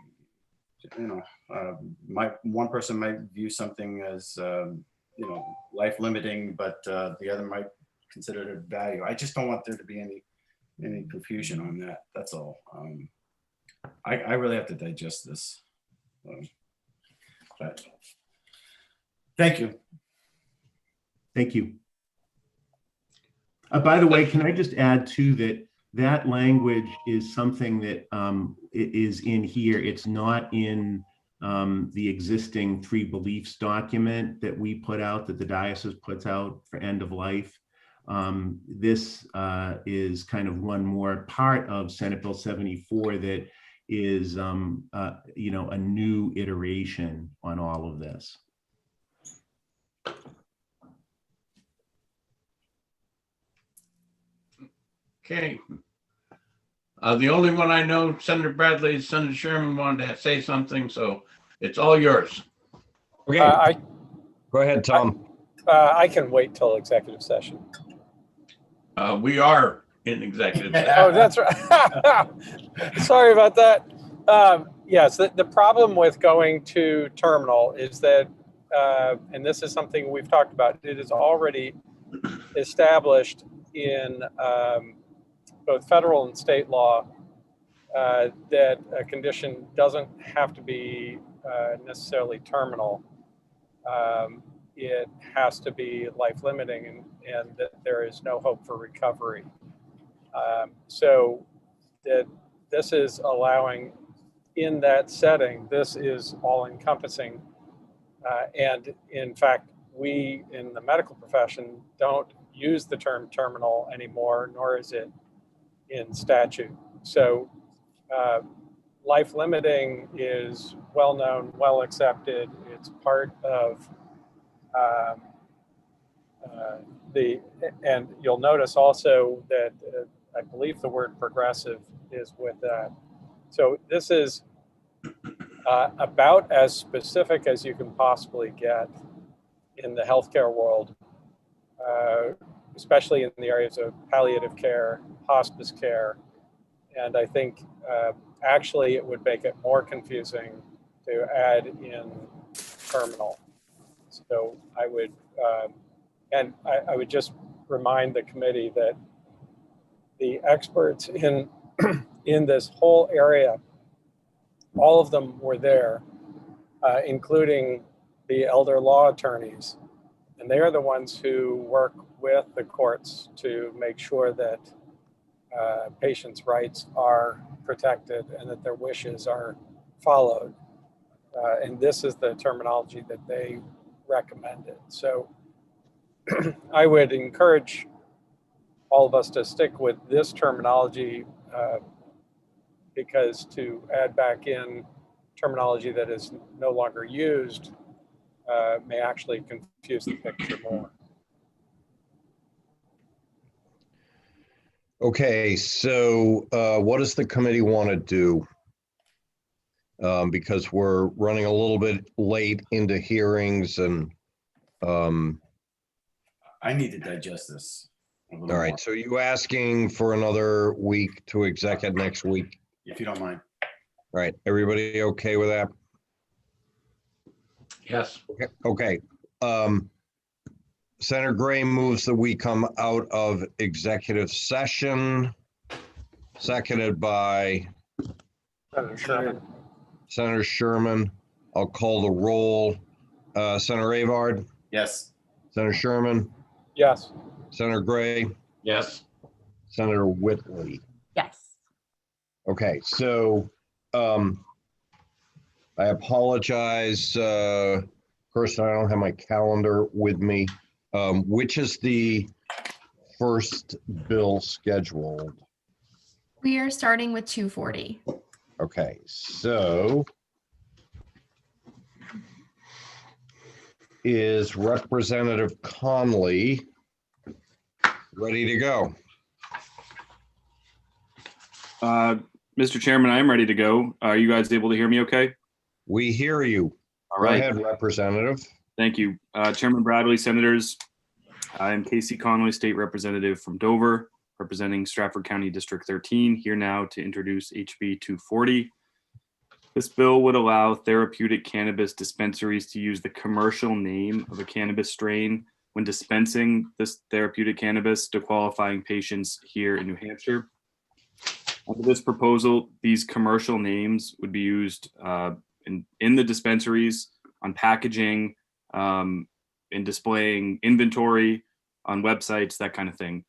one person might view something as, life limiting, but the other might consider it a value. I just don't want there to be any confusion on that. That's all. I really have to digest this. But thank you. Thank you. By the way, can I just add too that language is something that is in here. It's not in the existing 3 beliefs document that we put out, that the diocese puts out for end of life. This is kind of one more part of Senate Bill 74 that is, a new iteration on all of this. Okay. The only one I know, Senator Bradley, Senator Sherman wanted to say something, so it's all yours. Okay. Go ahead, Tom. I can wait till executive session. We are in executive session. Oh, that's right. Sorry about that. Yes, the problem with going to terminal is that, and this is something we've talked about, it is already established in both federal and state law that a condition doesn't have to be necessarily terminal. It has to be life limiting, and that there is no hope for recovery. So that this is allowing, in that setting, this is all encompassing. And in fact, we in the medical profession don't use the term terminal anymore, nor is it in statute. So life limiting is well known, well accepted. It's part of and you'll notice also that I believe the word progressive is with that. So this is about as specific as you can possibly get in the healthcare world, especially in the areas of palliative care, hospice care. And I think actually it would make it more confusing to add in terminal. So I would, I would just remind the committee that the experts in this whole area, all of them were there, including the elder law attorneys. And they are the ones who work with the courts to make sure that patients' rights are protected and that their wishes are followed. And this is the terminology that they recommended. So I would encourage all of us to stick with this terminology because to add back in terminology that is no longer used may actually confuse the picture more. Okay, so what does the committee want to do? Because we're running a little bit late into hearings and I need to digest this a little all right, more, so you asking for another week to exec it next week? if you don't mind. All right, everybody okay with that? Yes. Okay. Senator Gray moves that we come out of executive session, seconded by Senator Sherman. Senator Sherman. I'll call the roll. Senator Avard, Yes. Senator Sherman, Yes. Senator Gray, Yes. Senator Whitley. Yes. Okay, so I apologize. First, I don't have my calendar with me. Which is the first bill scheduled? We are starting with 240. Okay, so is Representative Conley ready to go? Mr. Chairman, I am ready to go. Are you guys able to hear me okay? We hear you. All Go right. ahead, Representative. Thank you. Chairman Bradley, Senators, I am Casey Conley, State Representative from Dover, representing Stratford County District 13, here now to introduce HB 240. This bill would allow therapeutic cannabis dispensaries to use the commercial name of a cannabis strain when dispensing this therapeutic cannabis to qualifying patients here in New Hampshire. Under this proposal, these commercial names would be used in the dispensaries, on packaging, in displaying inventory, on websites, that kind of thing.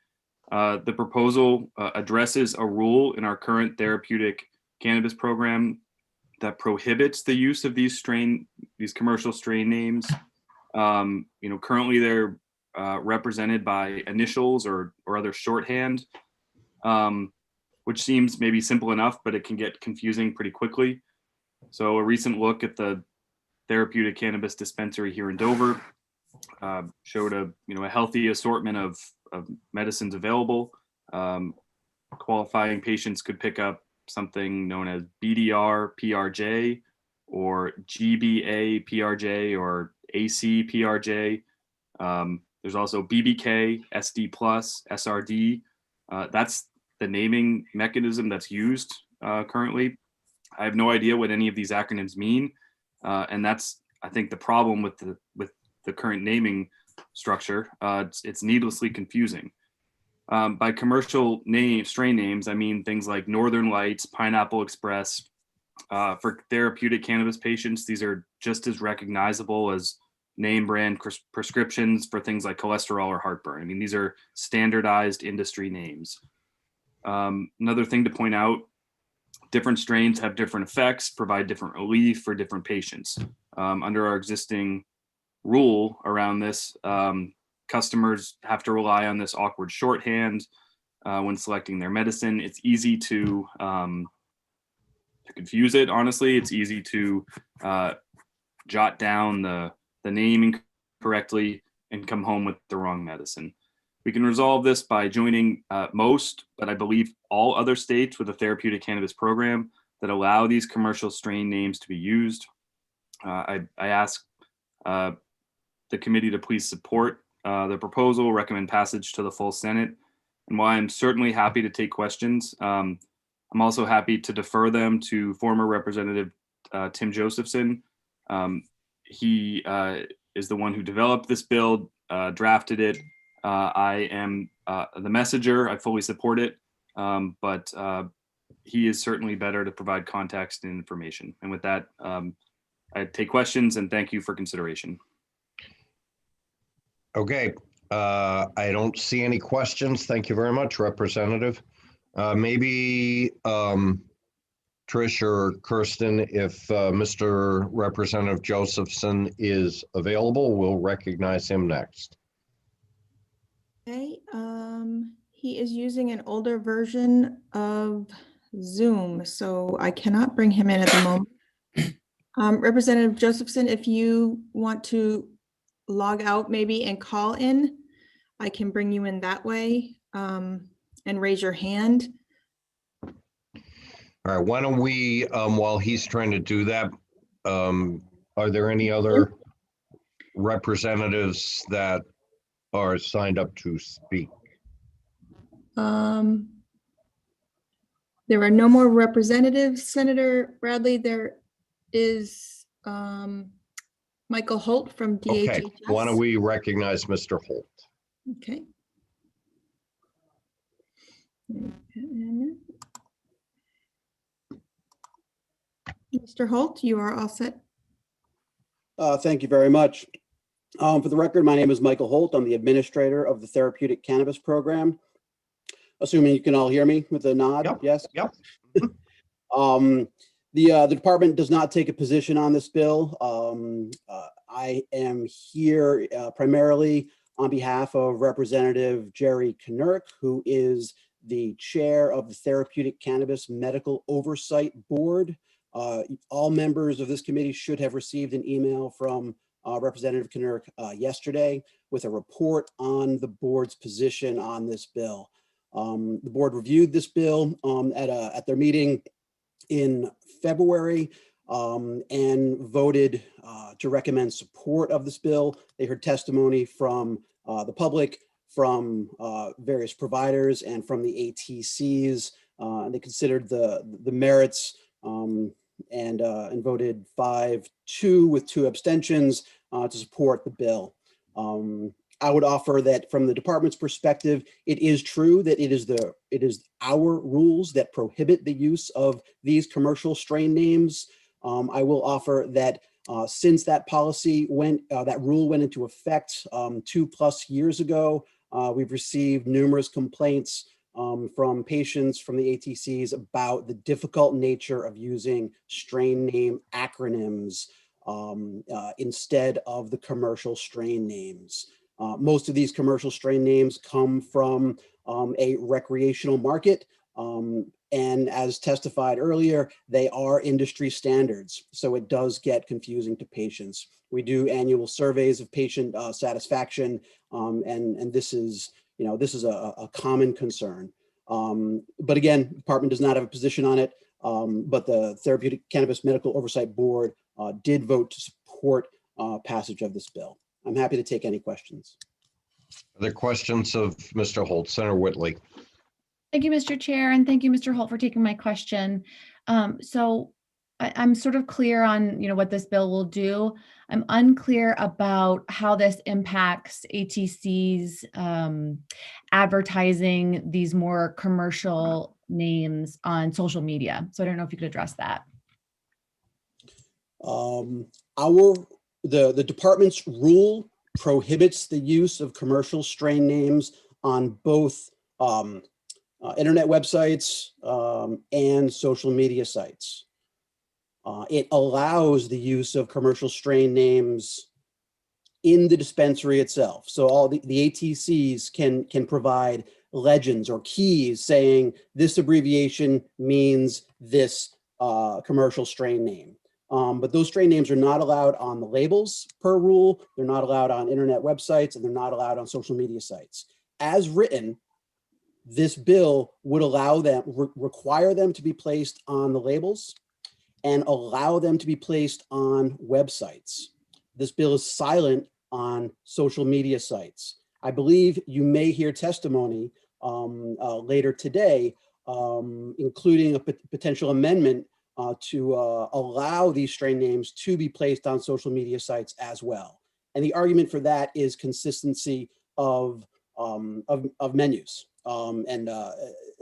The proposal addresses a rule in our current therapeutic cannabis program that prohibits the use of these commercial strain names. Currently they're represented by initials or other shorthand, which seems maybe simple enough, but it can get confusing pretty quickly. So a recent look at the therapeutic cannabis dispensary here in Dover showed a healthy assortment of medicines available. Qualifying patients could pick up something known as BDR PRJ or GBA PRJ or AC PRJ. There's also BBK, SD plus, SRD. That's the naming mechanism that's used currently. I have no idea what any of these acronyms mean. And that's, I think, the problem with the current naming structure. It's needlessly confusing. By commercial strain names, I mean things like Northern Lights, Pineapple Express. For therapeutic cannabis patients, these are just as recognizable as name brand prescriptions for things like cholesterol or heartburn. I mean, these are standardized industry names. Another thing to point out, different strains have different effects, provide different relief for different patients. Under our existing rule around this, customers have to rely on this awkward shorthand when selecting their medicine. It's easy to confuse it, honestly. It's easy to jot down the name incorrectly and come home with the wrong medicine. We can resolve this by joining most, but I believe all other states with a therapeutic cannabis program that allow these commercial strain names to be used. I ask the committee to please support the proposal, recommend passage to the full Senate. And while I'm certainly happy to take questions, I'm also happy to defer them to former Representative Tim Josephson. He is the one who developed this bill, drafted it. I am the messenger. I fully support it, but he is certainly better to provide context and information. And with that, I take questions and thank you for consideration. Okay, I don't see any questions. Thank you very much, Representative. Maybe Trish or Kirsten, if Mr. Representative Josephson is available, we'll recognize him next. Okay, he is using an older version of Zoom, so I cannot bring him in at the moment. Representative Josephson, if you want to log out maybe and call in, I can bring you in that way, and raise your hand. All right, why don't we, while he's trying to do that, are there any other representatives that are signed up to speak? There are no more representatives, Senator Bradley. There is Michael Holt from DHHS. Okay, why don't we recognize Mr. Holt? Okay. Mr. Holt, you are all set. Thank you very much. For the record, my name is Michael Holt. I'm the administrator of the Therapeutic Cannabis Program. Assuming you can all hear me with a nod, Yep. yes? Yep. The department does not take a position on this bill. I am here primarily on behalf of Representative Jerry Knirk, who is the chair of the Therapeutic Cannabis Medical Oversight Board. All members of this committee should have received an email from Representative Knirk yesterday with a report on the board's position on this bill. The board reviewed this bill at their meeting in February and voted to recommend support of this bill. They heard testimony from the public, from various providers, and from the ATCs. They considered the merits and voted 5-2 with 2 abstentions to support the bill. I would offer that from the department's perspective, it is true that it is our rules that prohibit the use of these commercial strain names. I will offer that since that policy that rule went into effect 2+ years ago, we've received numerous complaints from patients from the ATCs about the difficult nature of using strain name acronyms instead of the commercial strain names. Most of these commercial strain names come from a recreational market. And as testified earlier, they are industry standards. So it does get confusing to patients. We do annual surveys of patient satisfaction. And this is a common concern. But again, the department does not have a position on it. But the Therapeutic Cannabis Medical Oversight Board did vote to support passage of this bill. I'm happy to take any questions. Are there questions of Mr. Holt? Senator Whitley. Thank you, Mr. Chair, and thank you, Mr. Holt, for taking my question. So I'm sort of clear on, what this bill will do. I'm unclear about how this impacts ATC's advertising these more commercial names on social media. So I don't know if you could address that. The department's rule prohibits the use of commercial strain names on both internet websites and social media sites. It allows the use of commercial strain names in the dispensary itself. So all the ATCs can provide legends or keys saying this abbreviation means this commercial strain name. But those strain names are not allowed on the labels per rule. They're not allowed on internet websites, and they're not allowed on social media sites. As written, this bill would allow them, require them to be placed on the labels and allow them to be placed on websites. This bill is silent on social media sites. I believe you may hear testimony later today, including a potential amendment to allow these strain names to be placed on social media sites as well. And the argument for that is consistency of menus and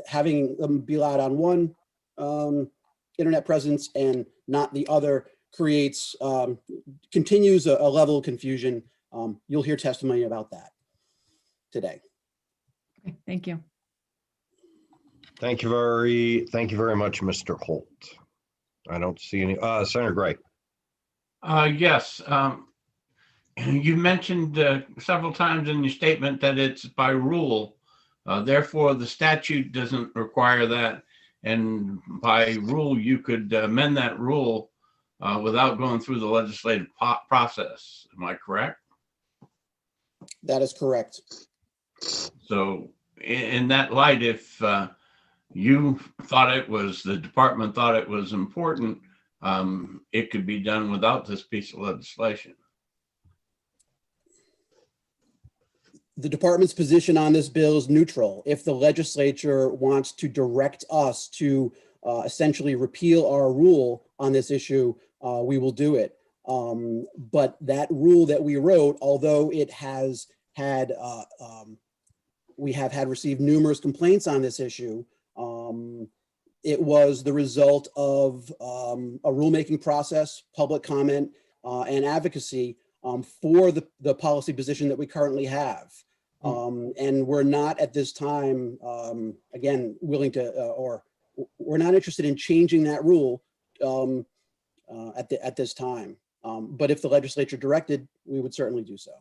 having them be allowed on one internet presence and not the other creates, continues a level of confusion. You'll hear testimony about that today. Okay, thank you. Thank you very much, Mr. Holt. I don't see any, Senator Gray. Yes. You mentioned several times in your statement that it's by rule. Therefore, the statute doesn't require that. And by rule, you could amend that rule without going through the legislative process. Am I correct? That is correct. So in that light, if you thought it was, the department thought it was important, it could be done without this piece of legislation. The department's position on this bill is neutral. If the legislature wants to direct us to essentially repeal our rule on this issue, we will do it. But that rule that we wrote, although it has had, we have had received numerous complaints on this issue, it was the result of a rulemaking process, public comment, and advocacy for the policy position that we currently have. And we're not at this time, again, willing to, or we're not interested in changing that rule at this time. But if the legislature directed, we would certainly do so.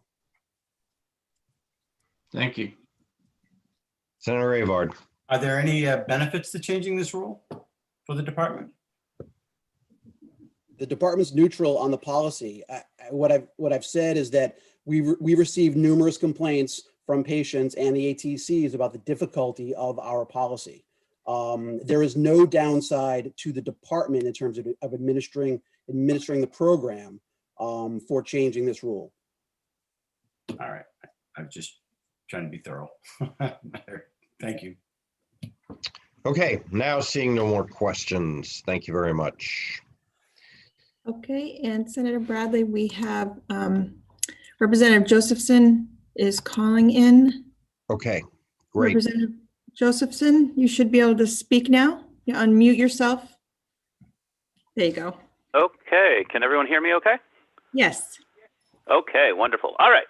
Thank you. Senator Avard. Are there any benefits to changing this rule for the department? The department's neutral on the policy. What I've said is that we received numerous complaints from patients and the ATCs about the difficulty of our policy. There is no downside to the department in terms of administering the program for changing this rule. All right, I'm just trying to be thorough. Thank you. Okay, now seeing no more questions. Thank you very much. Okay, and Senator Bradley, we have Representative Josephson is calling in. Okay, great. Representative Josephson, you should be able to speak now. You unmute yourself. There you go. Okay, can everyone hear me okay? Yes. Okay, wonderful. All right.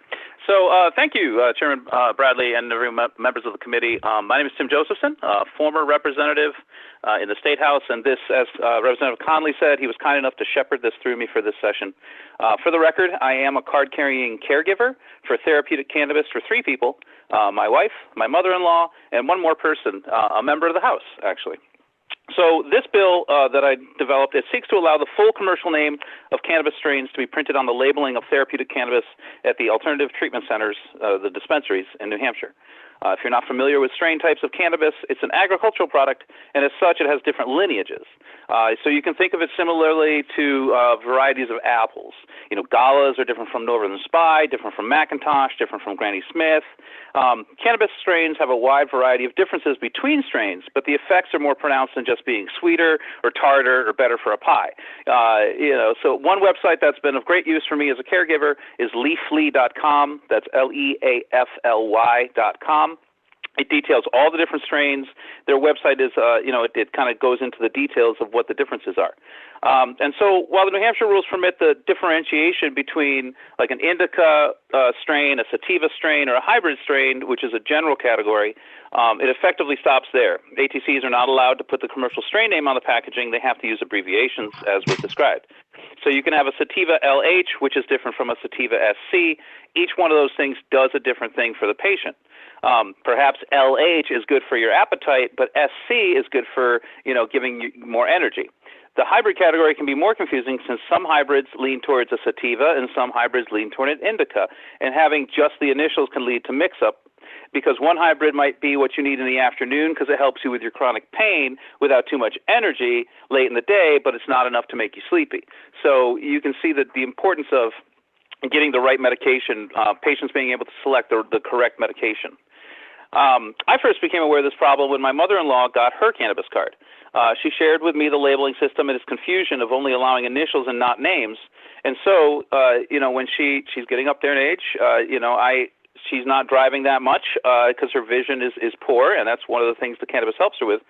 So thank you, Chairman Bradley and members of the committee. My name is Tim Josephson, former representative in the State House. And this, as Representative Conley said, he was kind enough to shepherd this through me for this session. For the record, I am a card-carrying caregiver for therapeutic cannabis for 3 people, my wife, my mother-in-law, and one more person, a member of the House, actually. So this bill that I developed, it seeks to allow the full commercial name of cannabis strains to be printed on the labeling of therapeutic cannabis at the alternative treatment centers, the dispensaries in New Hampshire. If you're not familiar with strain types of cannabis, it's an agricultural product, and as such, it has different lineages. So you can think of it similarly to varieties of apples. You know, Galas are different from Northern Spy, different from McIntosh, different from Granny Smith. Cannabis strains have a wide variety of differences between strains, but the effects are more pronounced than just being sweeter or tartar or better for a pie. So one website that's been of great use for me as a caregiver is leafly.com. That's LEAFLY.com. It details all the different strains. Their website is, it kind of goes into the details of what the differences are. And so while the New Hampshire rules permit the differentiation between like an indica strain, a sativa strain, or a hybrid strain, which is a general category, it effectively stops there. ATCs are not allowed to put the commercial strain name on the packaging. They have to use abbreviations as was described. So you can have a sativa LH, which is different from a sativa SC. Each one of those things does a different thing for the patient. Perhaps LH is good for your appetite, but SC is good for, giving you more energy. The hybrid category can be more confusing since some hybrids lean towards a sativa and some hybrids lean toward an indica, and having just the initials can lead to mix-up because one hybrid might be what you need in the afternoon because it helps you with your chronic pain without too much energy late in the day, but it's not enough to make you sleepy. So you can see that the importance of getting the right medication, patients being able to select the correct medication. I first became aware of this problem when my mother-in-law got her cannabis card. She shared with me the labeling system and its confusion of only allowing initials and not names. And so, when she's getting up there in age, she's not driving that much because her vision is poor, and that's one of the things the cannabis helps her with.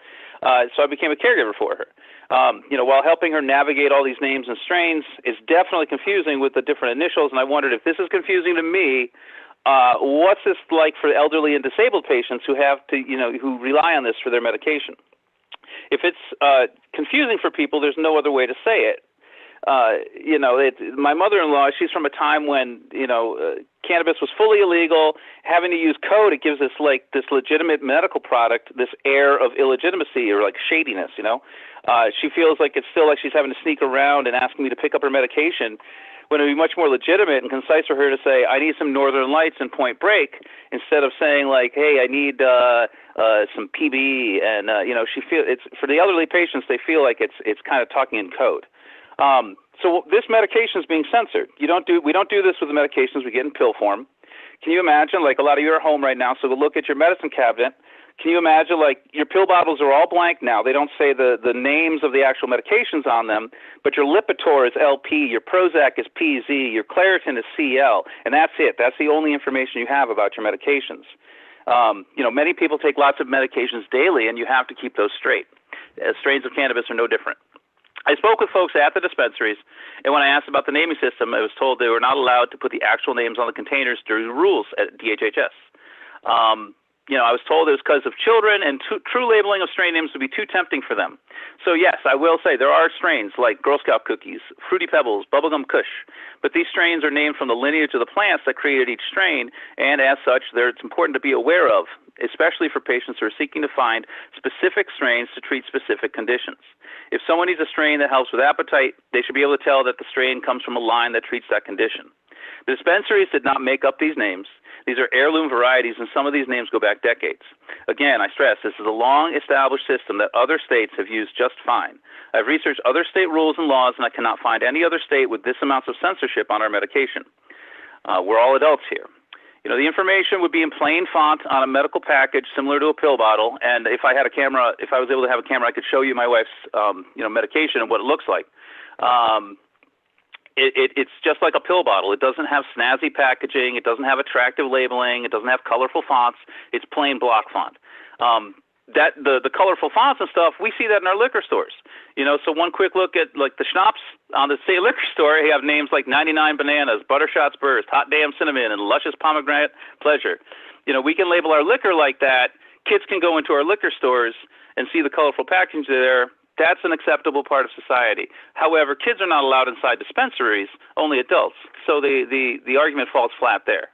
So I became a caregiver for her. While helping her navigate all these names and strains, it's definitely confusing with the different initials, and I wondered if this is confusing to me, what's this like for elderly and disabled patients who have to, who rely on this for their medication? If it's confusing for people, there's no other way to say it. My mother-in-law, she's from a time when, cannabis was fully illegal. Having to use code, it gives us like this legitimate medical product, this air of illegitimacy or like shadiness, She feels like it's still like she's having to sneak around and asking me to pick up her medication, when it would be much more legitimate and concise for her to say, I need some Northern Lights and Point Break, instead of saying like, hey, I need some PB. And, she feels it's for the elderly patients, they feel like it's kind of talking in code. So this medication is being censored. We don't do this with the medications we get in pill form. Can you imagine, like a lot of you are at home right now, so go look at your medicine cabinet. Can you imagine, like, your pill bottles are all blank now. They don't say the names of the actual medications on them, but your Lipitor is LP, your Prozac is PZ, your Claritin is CL, and that's it. That's the only information you have about your medications. Many people take lots of medications daily, and you have to keep those straight. Strains of cannabis are no different. I spoke with folks at the dispensaries, and when I asked about the naming system, I was told they were not allowed to put the actual names on the containers during the rules at DHHS. I was told it was because of children, and true labeling of strain names would be too tempting for them. So yes, I will say there are strains like Girl Scout cookies, Fruity Pebbles, Bubblegum Kush, but these strains are named from the lineage of the plants that created each strain, and as such, it's important to be aware of, especially for patients who are seeking to find specific strains to treat specific conditions. If someone needs a strain that helps with appetite, they should be able to tell that the strain comes from a line that treats that condition. The dispensaries did not make up these names. These are heirloom varieties, and some of these names go back decades. Again, I stress this is a long-established system that other states have used just fine. I've researched other state rules and laws, and I cannot find any other state with this amount of censorship on our medication. We're all adults here. The information would be in plain font on a medical package similar to a pill bottle, and if I was able to have a camera, I could show you my wife's, medication and what it looks like. It's just like a pill bottle. It doesn't have snazzy packaging. It doesn't have attractive labeling. It doesn't have colorful fonts. It's plain block font. The colorful fonts and stuff, we see that in our liquor stores. So one quick look at like the schnapps on the state liquor store, you have names like 99 Bananas, Buttershots Burst, Hot Damn Cinnamon, and Luscious Pomegranate Pleasure. We can label our liquor like that. Kids can go into our liquor stores and see the colorful packaging there. That's an acceptable part of society. However, kids are not allowed inside dispensaries, only adults. So the argument falls flat there.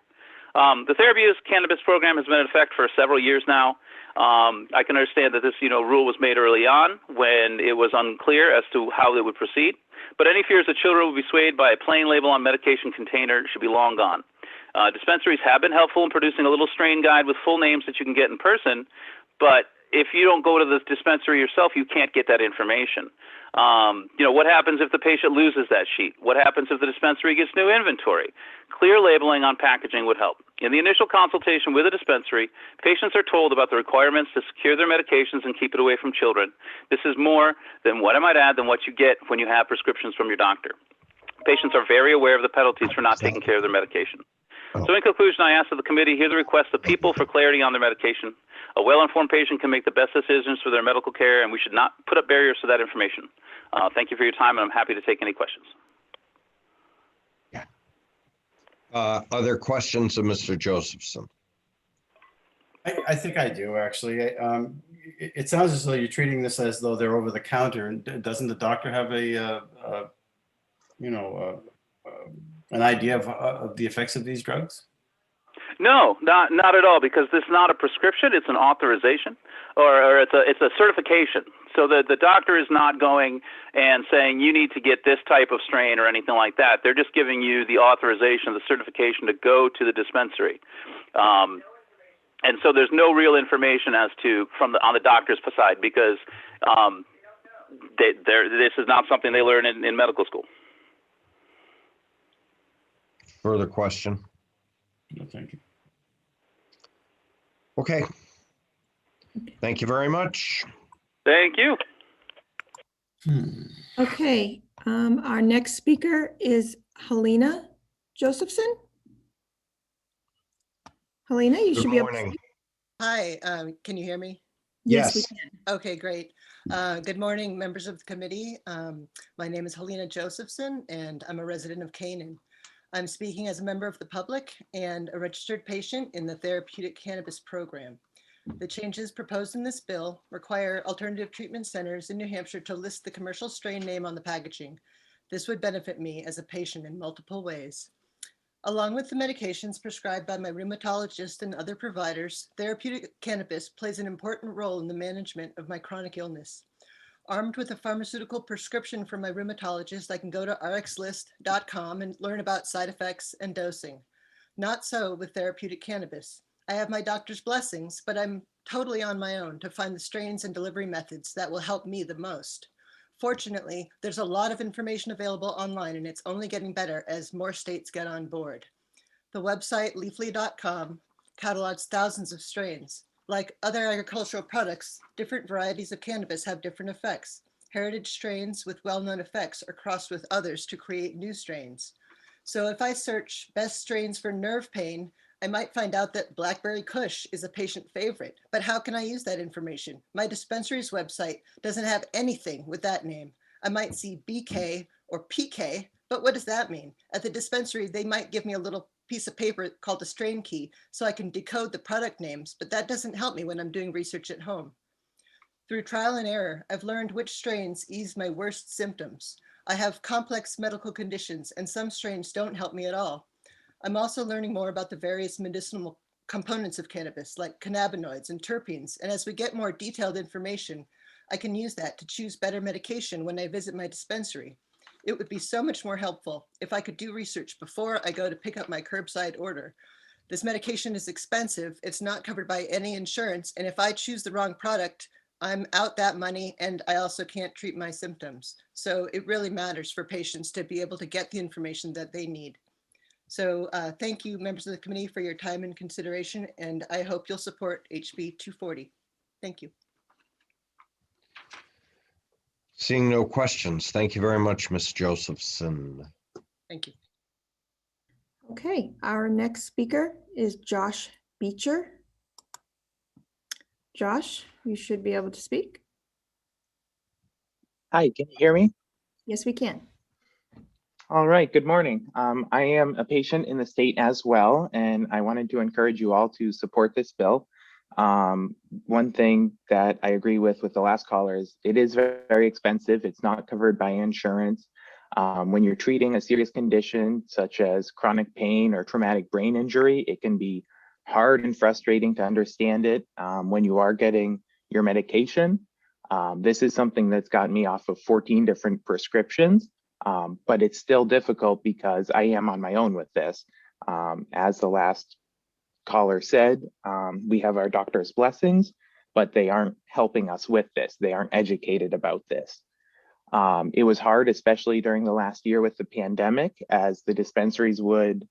The Therapeutics Cannabis Program has been in effect for several years now. I can understand that this rule was made early on when it was unclear as to how they would proceed. But any fears that children will be swayed by a plain label on medication container should be long gone. Dispensaries have been helpful in producing a little strain guide with full names that you can get in person, but if you don't go to the dispensary yourself, you can't get that information. What happens if the patient loses that sheet? What happens if the dispensary gets new inventory? Clear labeling on packaging would help. In the initial consultation with a dispensary, patients are told about the requirements to secure their medications and keep it away from children. This is more than, what I might add, than what you get when you have prescriptions from your doctor. Patients are very aware of the penalties for not taking care of their medication. So in conclusion, I ask that the committee hear the request of people for clarity on their medication. A well-informed patient can make the best decisions for their medical care, and we should not put up barriers to that information. Thank you for your time, and I'm happy to take any questions. Other questions of Mr. Josephson? I think I do, actually. It sounds as though you're treating this as though they're over the counter. And doesn't the doctor have an idea of the effects of these drugs? No, not at all, because this is not a prescription; it's an authorization, or it's a certification. So the doctor is not going and saying you need to get this type of strain or anything like that. They're just giving you the authorization, the certification to go to the dispensary. And so there's no real information as to on the doctor's side, because this is not something they learn in medical school. Further question? No, thank you. Okay. Thank you very much. Thank you. Okay, our next speaker is Helena Josephson. Helena, you Good should be able to morning. speak. Hi, can you hear me? Yes, we Yes. can. Okay, great. Good morning, members of the committee. My name is Helena Josephson, and I'm a resident of Canaan. I'm speaking as a member of the public and a registered patient in the therapeutic cannabis program. The changes proposed in this bill require alternative treatment centers in New Hampshire to list the commercial strain name on the packaging. This would benefit me as a patient in multiple ways. Along with the medications prescribed by my rheumatologist and other providers, therapeutic cannabis plays an important role in the management of my chronic illness. Armed with a pharmaceutical prescription from my rheumatologist, I can go to rxlist.com and learn about side effects and dosing. Not so with therapeutic cannabis. I have my doctor's blessings, but I'm totally on my own to find the strains and delivery methods that will help me the most. Fortunately, there's a lot of information available online, and it's only getting better as more states get on board. The website leafly.com catalogs thousands of strains. Like other agricultural products, different varieties of cannabis have different effects. Heritage strains with well-known effects are crossed with others to create new strains. So if I search best strains for nerve pain, I might find out that Blackberry Kush is a patient favorite, but how can I use that information? My dispensary's website doesn't have anything with that name. I might see BK or PK, but what does that mean? At the dispensary, they might give me a little piece of paper called a strain key so I can decode the product names, but that doesn't help me when I'm doing research at home. Through trial and error, I've learned which strains ease my worst symptoms. I have complex medical conditions, and some strains don't help me at all. I'm also learning more about the various medicinal components of cannabis, like cannabinoids and terpenes. And as we get more detailed information, I can use that to choose better medication when I visit my dispensary. It would be so much more helpful if I could do research before I go to pick up my curbside order. This medication is expensive. It's not covered by any insurance. And if I choose the wrong product, I'm out that money, and I also can't treat my symptoms. So it really matters for patients to be able to get the information that they need. So thank you, members of the committee, for your time and consideration, and I hope you'll support HB 240. Thank you. Seeing no questions, thank you very much, Ms. Josephson. Thank you. Okay, our next speaker is Josh Beecher. Josh, you should be able to speak. Hi, can you hear me? Yes, we can. All right, good morning. I am a patient in the state as well, and I wanted to encourage you all to support this bill. One thing that I agree with the last caller is it is very, very expensive. It's not covered by insurance. When you're treating a serious condition such as chronic pain or traumatic brain injury, it can be hard and frustrating to understand it when you are getting your medication. This is something that's gotten me off of 14 different prescriptions. But it's still difficult because I am on my own with this. As the last caller said, we have our doctor's blessings, but they aren't helping us with this. They aren't educated about this. It was hard, especially during the last year with the pandemic, as the dispensaries would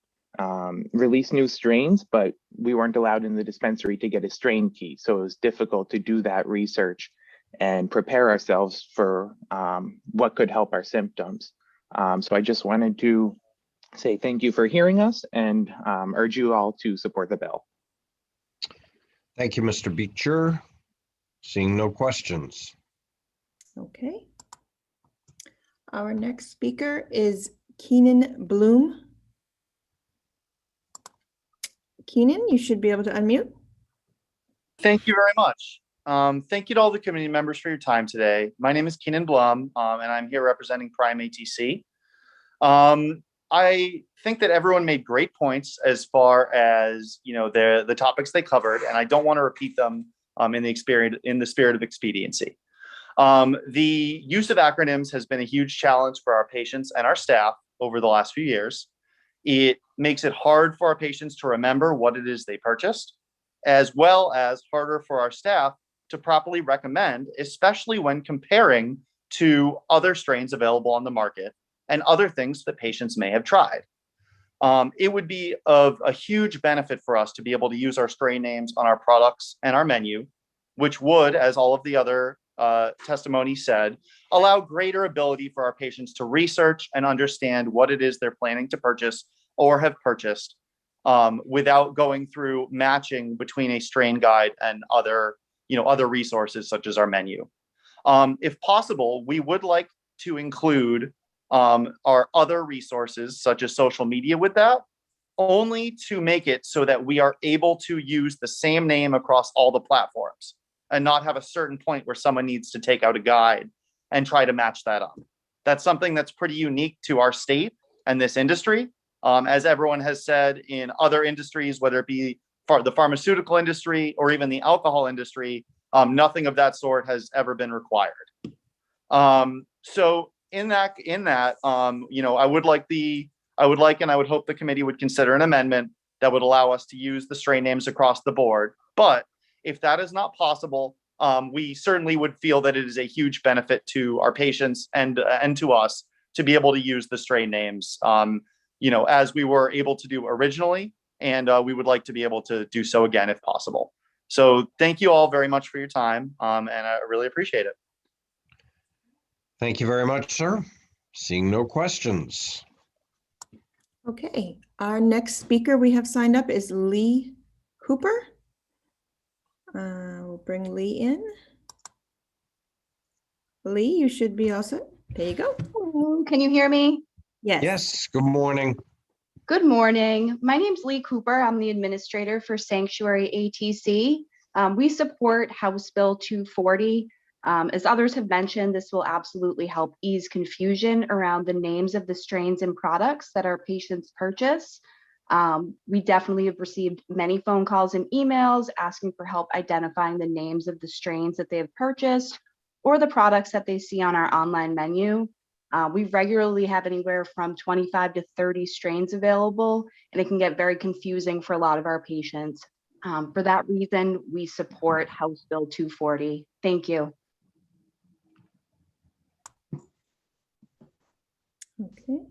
release new strains, but we weren't allowed in the dispensary to get a strain key. So it was difficult to do that research and prepare ourselves for what could help our symptoms. So I just wanted to say thank you for hearing us and urge you all to support the bill. Thank you, Mr. Beecher. Seeing no questions. Okay. Our next speaker is Keenan Bloom. Keenan, you should be able to unmute. Thank you very much. Thank you to all the committee members for your time today. My name is Keenan Blum, and I'm here representing Prime ATC. I think that everyone made great points as far as the topics they covered, and I don't want to repeat them in the spirit of expediency. The use of acronyms has been a huge challenge for our patients and our staff over the last few years. It makes it hard for our patients to remember what it is they purchased, as well as harder for our staff to properly recommend, especially when comparing to other strains available on the market and other things that patients may have tried. It would be of a huge benefit for us to be able to use our strain names on our products and our menu, which would, as all of the other testimony said, allow greater ability for our patients to research and understand what it is they're planning to purchase or have purchased without going through matching between a strain guide and other resources such as our menu. If possible, we would like to include our other resources such as social media with that, only to make it so that we are able to use the same name across all the platforms and not have a certain point where someone needs to take out a guide and try to match that up. That's something that's pretty unique to our state and this industry. As everyone has said, in other industries, whether it be the pharmaceutical industry or even the alcohol industry, nothing of that sort has ever been required. So in that, I would like and I would hope the committee would consider an amendment that would allow us to use the strain names across the board. But if that is not possible, we certainly would feel that it is a huge benefit to our patients and to us to be able to use the strain names, as we were able to do originally, and we would like to be able to do so again if possible. So thank you all very much for your time, and I really appreciate it. Thank you very much, sir. Seeing no questions. Okay, our next speaker we have signed up is Lee Cooper. We'll bring Lee in. Lee, you should be all set. There you go. Hello, can you hear me? Yes. Yes, good morning. Good morning. My name's Lee Cooper. I'm the administrator for Sanctuary ATC. We support House Bill 240. As others have mentioned, this will absolutely help ease confusion around the names of the strains and products that our patients purchase. We definitely have received many phone calls and emails asking for help identifying the names of the strains that they have purchased or the products that they see on our online menu. We regularly have anywhere from 25 to 30 strains available, and it can get very confusing for a lot of our patients. For that reason, we support House Bill 240. Thank you. Okay.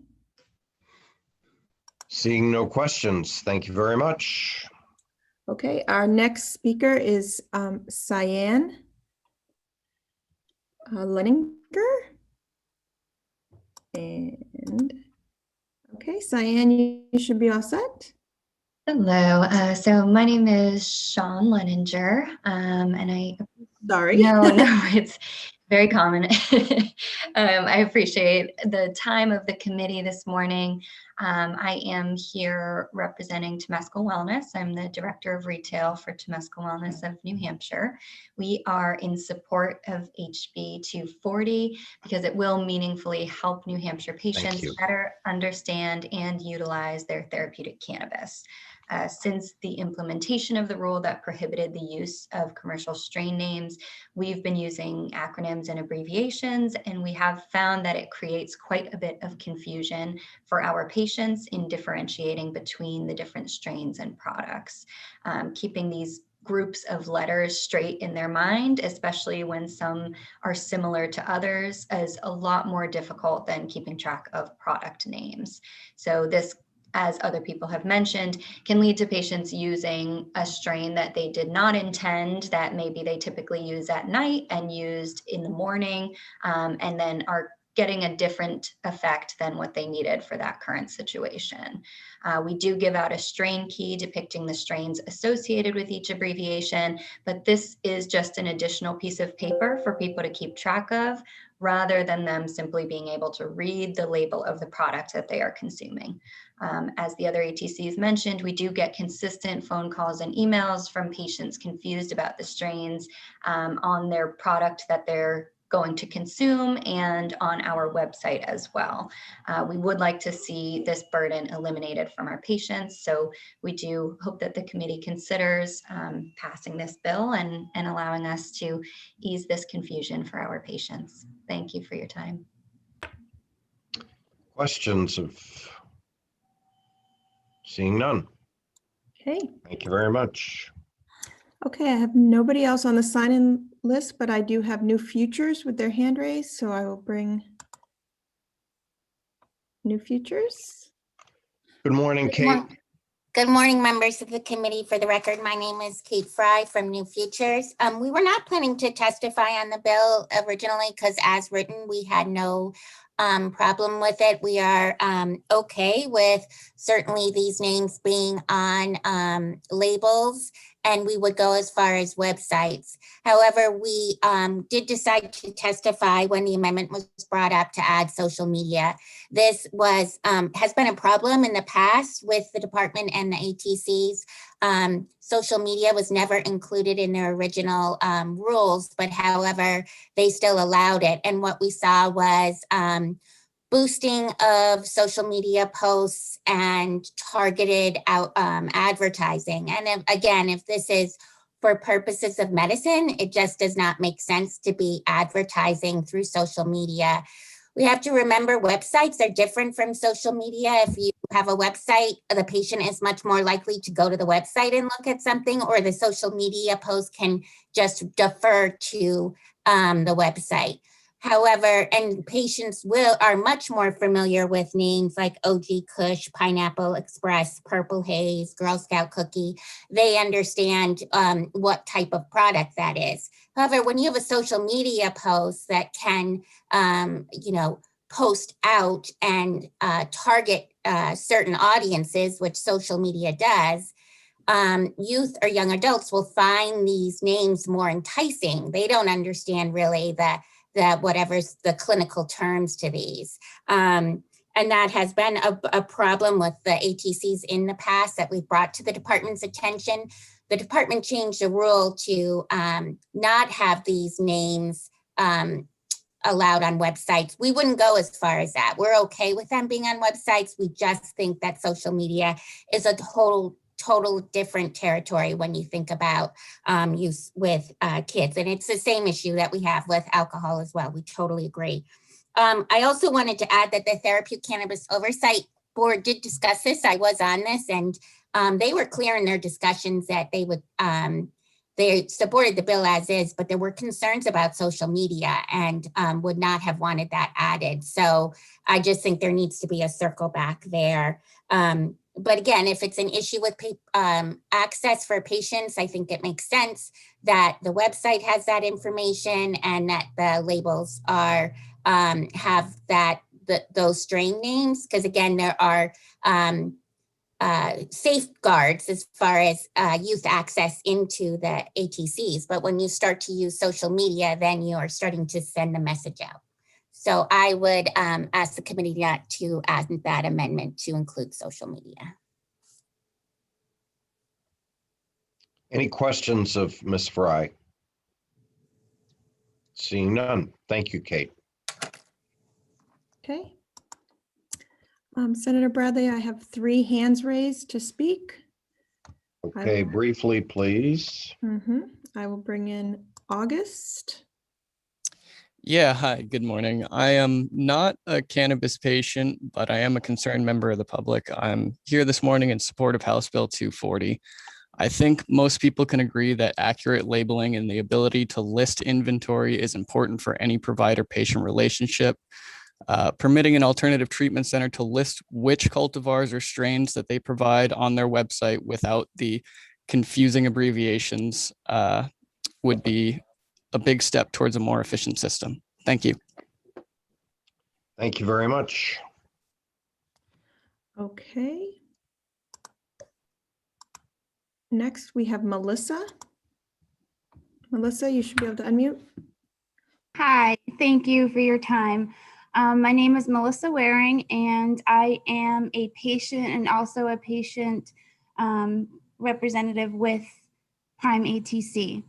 Seeing no questions. Thank you very much. Okay, our next speaker is Cyan Leninger. And okay, Cyan, you should be all set. Hello, so my name is Sean Leninger, and I sorry. No, it's very common. I appreciate the time of the committee this morning. I am here representing Temescal Wellness. I'm the Director of Retail for Temescal Wellness of New Hampshire. We are in support of HB 240 because it will meaningfully help New Hampshire patients better understand and utilize their therapeutic cannabis. Since the implementation of the rule that prohibited the use of commercial strain names, we've been using acronyms and abbreviations, and we have found that it creates quite a bit of confusion for our patients in differentiating between the different strains and products. Keeping these groups of letters straight in their mind, especially when some are similar to others, is a lot more difficult than keeping track of product names. So this, as other people have mentioned, can lead to patients using a strain that they did not intend, that maybe they typically use at night and used in the morning, and then are getting a different effect than what they needed for that current situation. We do give out a strain key depicting the strains associated with each abbreviation, but this is just an additional piece of paper for people to keep track of, rather than them simply being able to read the label of the product that they are consuming. As the other ATCs mentioned, we do get consistent phone calls and emails from patients confused about the strains on their product that they're going to consume and on our website as well. We would like to see this burden eliminated from our patients, so we do hope that the committee considers passing this bill and allowing us to ease this confusion for our patients. Thank you for your time. Questions of seeing none. Okay. Thank you very much. Okay, I have nobody else on the sign-in list, but I do have New Futures with their hand raised, so I will bring New Futures. Good morning, Kate. Good morning, members of the committee. For the record, my name is Kate Fry from New Futures. We were not planning to testify on the bill originally because as written, we had no problem with it. We are okay with certainly these names being on labels, and we would go as far as websites. However, we did decide to testify when the amendment was brought up to add social media. This was has been a problem in the past with the department and the ATCs. Social media was never included in their original rules, but however, they still allowed it. And what we saw was boosting of social media posts and targeted out advertising. And if this is for purposes of medicine, it just does not make sense to be advertising through social media. We have to remember websites are different from social media. If you have a website, the patient is much more likely to go to the website and look at something, or the social media post can just defer to the website. However, and patients are much more familiar with names like OG Kush, Pineapple Express, Purple Haze, Girl Scout Cookie. They understand what type of product that is. However, when you have a social media post that can, post out and target certain audiences, which social media does, youth or young adults will find these names more enticing. They don't understand really that whatever's the clinical terms to these. And that has been a problem with the ATCs in the past that we've brought to the department's attention. The department changed the rule to not have these names allowed on websites. We wouldn't go as far as that. We're okay with them being on websites. We just think that social media is a total different territory when you think about use with kids. And it's the same issue that we have with alcohol as well. We totally agree. I also wanted to add that the Therapeutic Cannabis Oversight Board did discuss this. I was on this, and they were clear in their discussions that they would, they supported the bill as is, but there were concerns about social media and would not have wanted that added. So I just think there needs to be a circle back there. But again, if it's an issue with access for patients, I think it makes sense that the website has that information and that the labels are have those strain names. Because again, there are safeguards as far as youth access into the ATCs. But when you start to use social media, then you are starting to send the message out. So I would ask the committee not to add that amendment to include social media. Any questions of Ms. Fry? Seeing none. Thank you, Kate. Okay. Senator Bradley, I have 3 hands raised to speak. Okay, briefly, please. I will bring in August. Yeah, hi, good morning. I am not a cannabis patient, but I am a concerned member of the public. I'm here this morning in support of House Bill 240. I think most people can agree that accurate labeling and the ability to list inventory is important for any provider-patient relationship. Permitting an alternative treatment center to list which cultivars or strains that they provide on their website without the confusing abbreviations would be a big step towards a more efficient system. Thank you. Thank you very much. Okay. Next, we have Melissa. Melissa, you should be able to unmute. Hi, thank you for your time. My name is Melissa Waring, and I am a patient and also a patient representative with Prime ATC.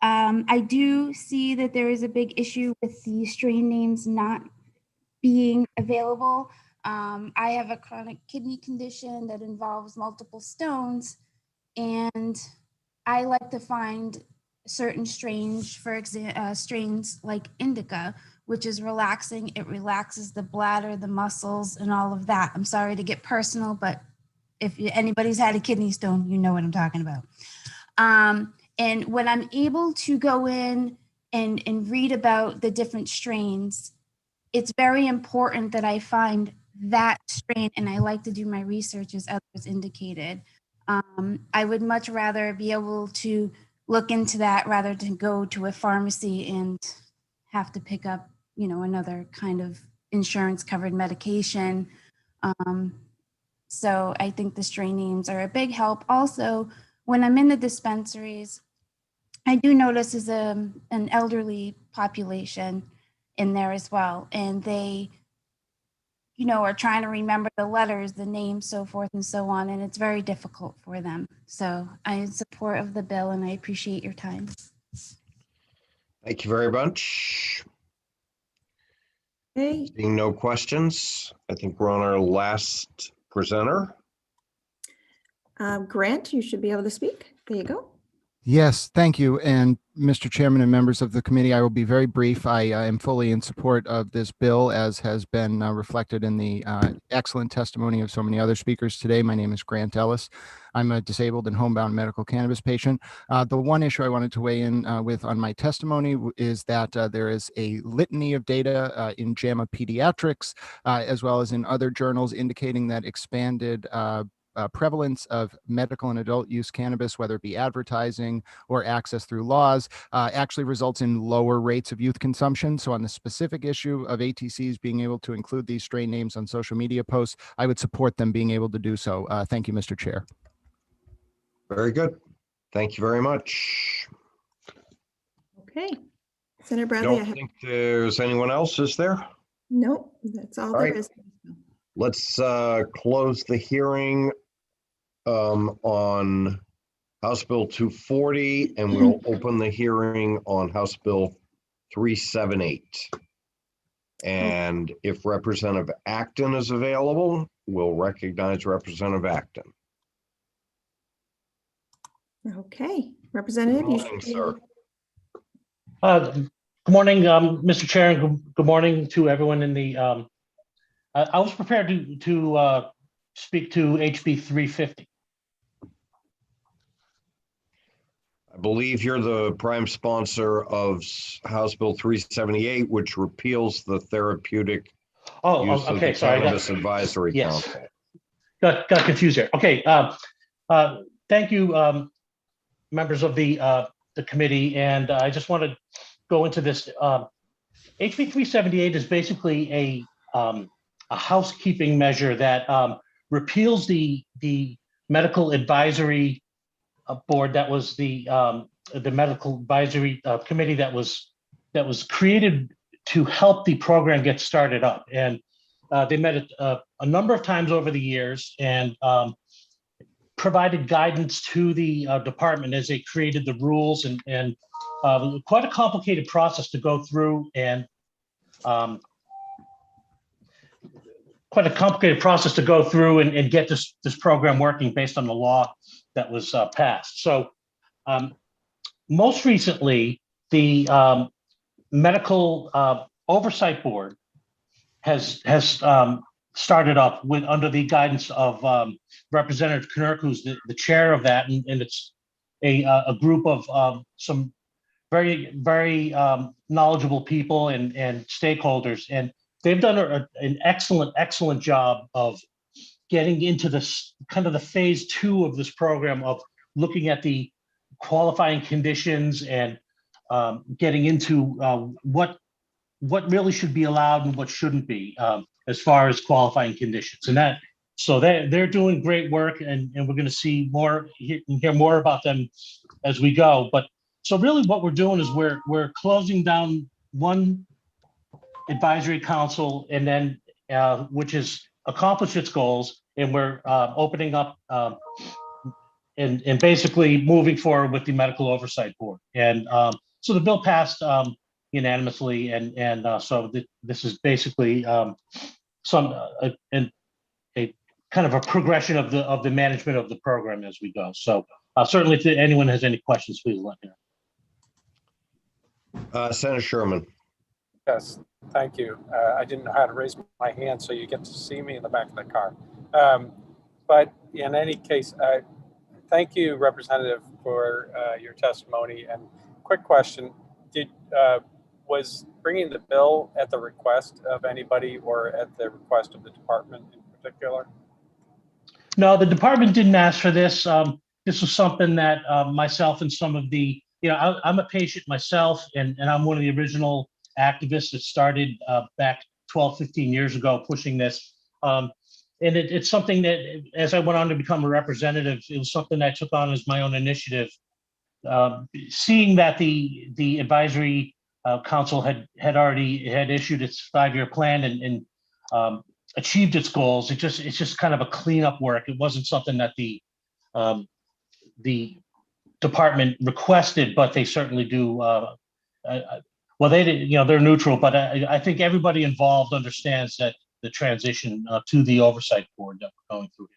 I do see that there is a big issue with the strain names not being available. I have a chronic kidney condition that involves multiple stones, and I like to find certain strains, for example, strains like indica, which is relaxing. It relaxes the bladder, the muscles, and all of that. I'm sorry to get personal, but if anybody's had a kidney stone, you know what I'm talking about. And when I'm able to go in and read about the different strains, it's very important that I find that strain, and I like to do my research as others indicated. I would much rather be able to look into that rather than go to a pharmacy and have to pick up, you know, another kind of insurance covered medication. So I think the strain names are a big help. Also, when I'm in the dispensaries, I do notice is an elderly population in there as well. And they, you know, are trying to remember the letters, the names, so forth and so on. And it's very difficult for them. So I'm in support of the bill and I appreciate your time. Thank you very much. Okay. Seeing no questions, I think we're on our last presenter. Grant, you should be able to speak. There you go. Yes, thank you. And Mr. Chairman and members of the committee, I will be very brief. I am fully in support of this bill, as has been reflected in the excellent testimony of so many other speakers today. My name is Grant Ellis. I'm a disabled and homebound medical cannabis patient. The one issue I wanted to weigh in with on my testimony is that there is a litany of data in JAMA Pediatrics, as well as in other journals, indicating that expanded prevalence of medical and adult use cannabis, whether it be advertising or access through laws, actually results in lower rates of youth consumption. So on the specific issue of ATCs being able to include these strain names on social media posts, I would support them being able to do so. Thank you, Mr. Chair. Very good. Thank you very much. Okay. Senator I Bradley, don't think there's anyone else, is there? Nope, that's all All there right. is. Let's close the hearing on House Bill 240, and we'll open the hearing on House Bill 378. And if Representative Acton is available, we'll recognize Representative Acton. Okay, Representative. Good You morning, should be sir. Good morning, Mr. Chair, and good morning to everyone in the. I was prepared to speak to HB 350. I believe you're the prime sponsor of House Bill 378, which repeals the therapeutic use of okay, the sorry. Cannabis Advisory Yes. Council. Got confused there. Okay, thank you, members of the committee, and I just want to go into this. HB 378 is basically a housekeeping measure that repeals the medical advisory board that was the medical advisory committee that was created to help the program get started up. And they met a number of times over the years and provided guidance to the department as they created the rules and quite a complicated process to go through and get this program working based on the law that was passed. So most recently, the Medical Oversight Board has started up with under the guidance of Representative Knirk, who's the chair of that, and it's a group of some very knowledgeable people and stakeholders, and they've done an excellent job of getting into this kind of the phase 2 of this program of looking at the qualifying conditions and getting into what really should be allowed and what shouldn't be as far as qualifying conditions. And that, so they're doing great work, and we're going to see more, hear more about them as we go. But so really what we're doing is we're closing down one advisory council, and then which has accomplished its goals, and we're opening up and basically moving forward with the Medical Oversight Board. And so the bill passed unanimously, and so this is basically a kind of a progression of the management of the program as we go. So certainly, if anyone has any questions, please let me know. Senator Sherman. Yes, thank you. I didn't know how to raise my hand, so you get to see me in the back of the car. But in any case, thank you, Representative, for your testimony. And quick question, was bringing the bill at the request of anybody or at the request of the department in particular? No, the department didn't ask for this. This was something that myself and some of the, I'm a patient myself, and I'm one of the original activists that started back 12, 15 years ago pushing this. And it's something that, as I went on to become a representative, it was something I took on as my own initiative. Seeing that the advisory council had issued its 5-year plan and achieved its goals, it's just kind of a cleanup work. It wasn't something that the department requested, but they certainly do. Well, they did, they're neutral, but I think everybody involved understands that the transition to the oversight board that we're going through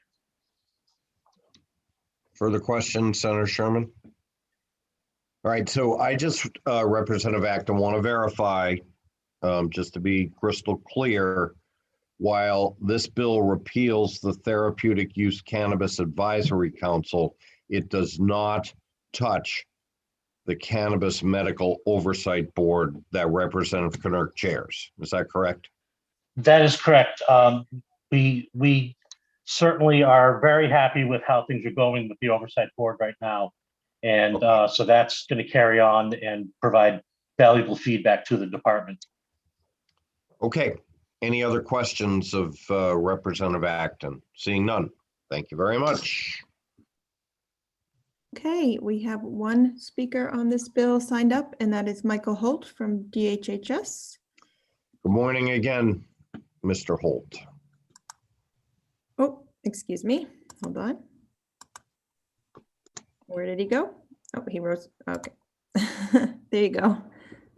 here. Further questions, Senator Sherman? All right, so I just, Representative Acton, want to verify, just to be crystal clear, while this bill repeals the Therapeutic Use Cannabis Advisory Council, it does not touch the Cannabis Medical Oversight Board that Representative Knirk chairs. Is that correct? That is correct. We certainly are very happy with how things are going with the Oversight Board right now. And so that's going to carry on and provide valuable feedback to the department. Okay. Any other questions of Representative Acton? Seeing none. Thank you very much. Okay, we have one speaker on this bill signed up, and that is Michael Holt from DHHS. Good morning again, Mr. Holt. Oh, excuse me. Hold on. Where did he go? Oh, he rose. Okay. There you go.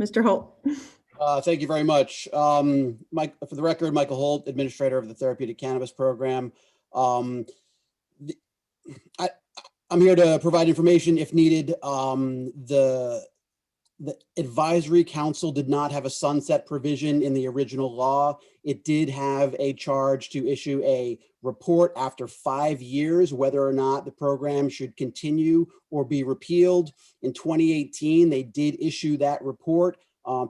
Mr. Holt. Thank you very much. Mike, for the record, Michael Holt, administrator of the Therapeutic Cannabis Program. I'm here to provide information if needed. The advisory council did not have a sunset provision in the original law. It did have a charge to issue a report after 5 years, whether or not the program should continue or be repealed. In 2018, they did issue that report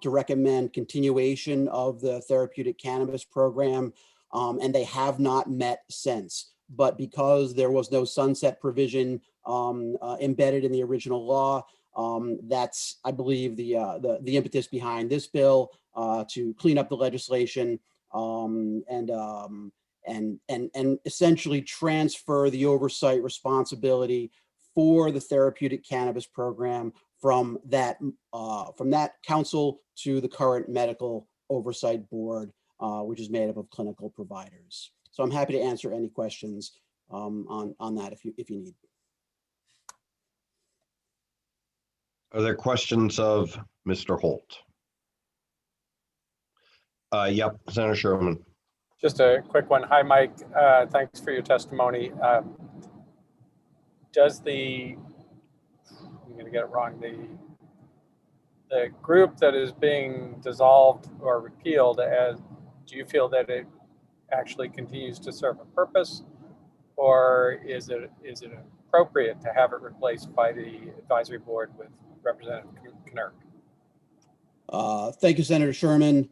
to recommend continuation of the therapeutic cannabis program, and they have not met since. But because there was no sunset provision embedded in the original law, that's, I believe, the impetus behind this bill to clean up the legislation and essentially transfer the oversight responsibility for the therapeutic cannabis program from that council to the current Medical Oversight Board, which is made up of clinical providers. So I'm happy to answer any questions on that if you need. Are there questions of Mr. Holt? Yep, Senator Sherman. Just a quick one. Hi, Mike. Thanks for your testimony. does I'm going to get it wrong, the group that is being dissolved or repealed, do you feel that it actually continues to serve a purpose, or is it appropriate to have it replaced by the advisory board with Representative Knirk? Thank you, Senator Sherman.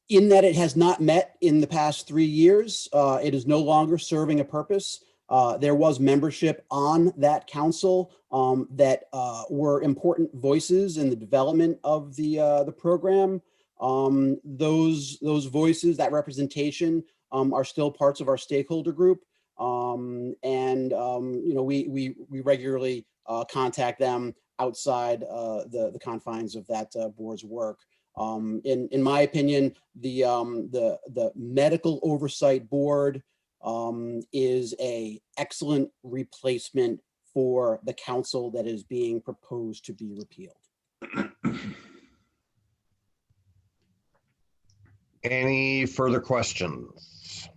In that it has not met in the past 3 years, it is no longer serving a purpose. There was membership on that council that were important voices in the development of the program. Those voices, that representation, are still parts of our stakeholder group, we regularly contact them outside the confines of that board's work. In my opinion, the medical oversight board is an excellent replacement for the council that is being proposed to be repealed. Any further questions?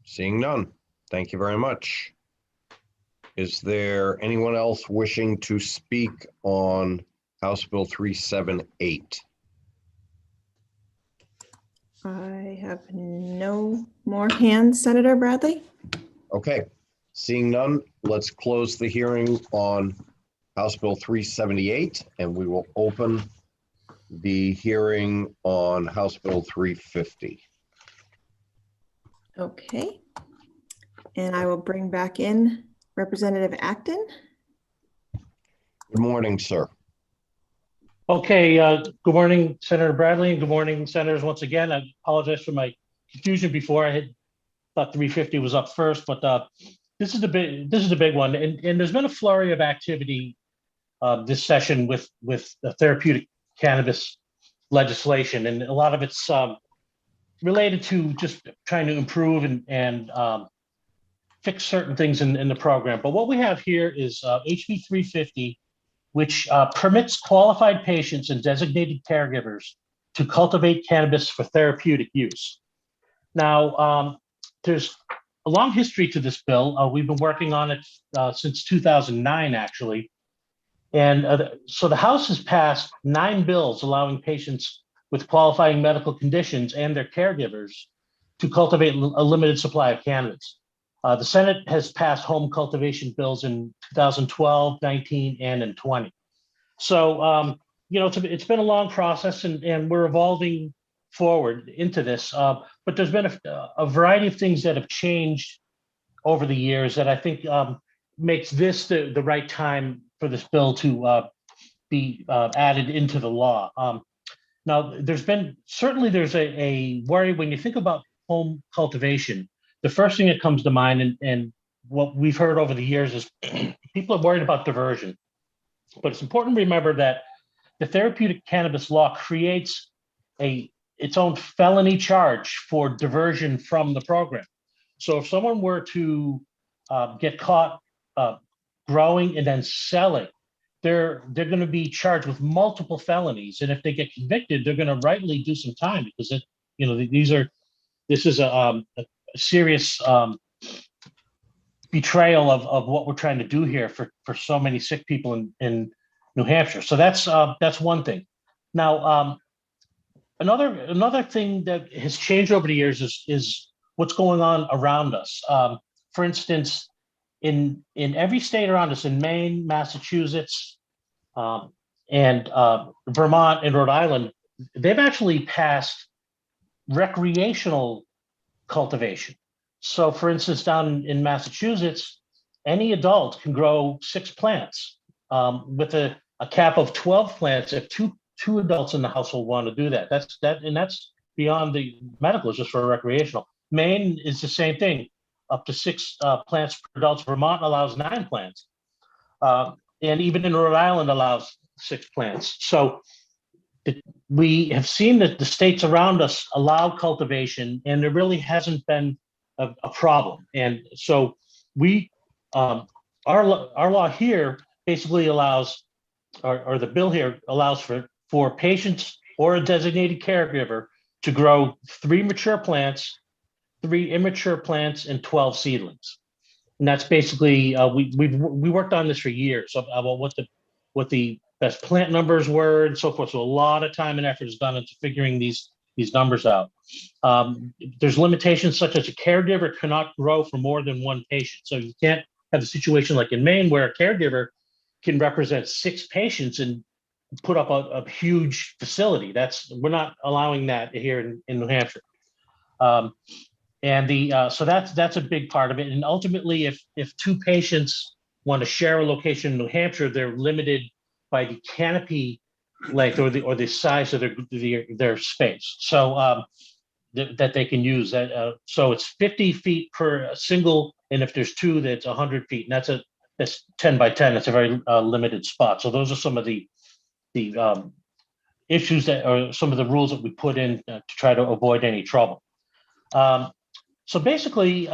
Seeing none. Thank you very much. Is there anyone else wishing to speak on House Bill 378? I have no more hands, Senator Bradley. Okay, seeing none, let's close the hearing on House Bill 378, and we will open the hearing on House Bill 350. Okay. And I will bring back in Representative Acton. Good morning, sir. Okay, good morning, Senator Bradley, and good morning, Senators. Once again, I apologize for my confusion before. I had thought 350 was up first, but this is the big one. And there's been a flurry of activity this session with the therapeutic cannabis legislation, and a lot of it's related to just trying to improve and fix certain things in the program. But what we have here is HB 350, which permits qualified patients and designated caregivers to cultivate cannabis for therapeutic use. Now, there's a long history to this bill. We've been working on it since 2009, actually. And so the House has passed 9 bills allowing patients with qualifying medical conditions and their caregivers to cultivate a limited supply of cannabis. The Senate has passed home cultivation bills in 2012, 19, and in 20. So, it's been a long process, and we're evolving forward into this. But there's been a variety of things that have changed over the years that I think makes this the right time for this bill to be added into the law. Now, there's a worry when you think about home cultivation. The first thing that comes to mind, and what we've heard over the years, is people are worried about diversion. But it's important to remember that the therapeutic cannabis law creates its own felony charge for diversion from the program. So if someone were to get caught growing and then selling, they're going to be charged with multiple felonies. And if they get convicted, they're going to rightly do some time, because this is a serious betrayal of what we're trying to do here for so many sick people in New Hampshire. So that's one thing. Now, another thing that has changed over the years is what's going on around us. For instance, in every state around us, in Maine, Massachusetts, and Vermont and Rhode Island, they've actually passed recreational cultivation. So for instance, down in Massachusetts, any adult can grow 6 plants with a cap of 12 plants if two adults in the household want to do that. That's beyond the medical, it's just for recreational. Maine is the same thing, up to 6 plants per adult. Vermont allows 9 plants. And even in Rhode Island allows 6 plants. So we have seen that the states around us allow cultivation, and there really hasn't been a problem. And so our law here basically allows, or the bill here allows for patients or a designated caregiver to grow 3 mature plants, 3 immature plants, and 12 seedlings. And that's basically, we worked on this for years about what the best plant numbers were and so forth. So a lot of time and effort is gone into figuring these numbers out. There's limitations such as a caregiver cannot grow for more than one patient. So you can't have a situation like in Maine where a caregiver can represent 6 patients and put up a huge facility. We're not allowing that here in New Hampshire. So that's a big part of it. And ultimately, if 2 patients want to share a location in New Hampshire, they're limited by the canopy length or the size of their space. So that they can use that. So it's 50 feet per single, and if there's 2, that's 100 feet, and that's 10 by 10. It's a very limited spot. So those are some of the issues that are some of the rules that we put in to try to avoid any trouble. So basically,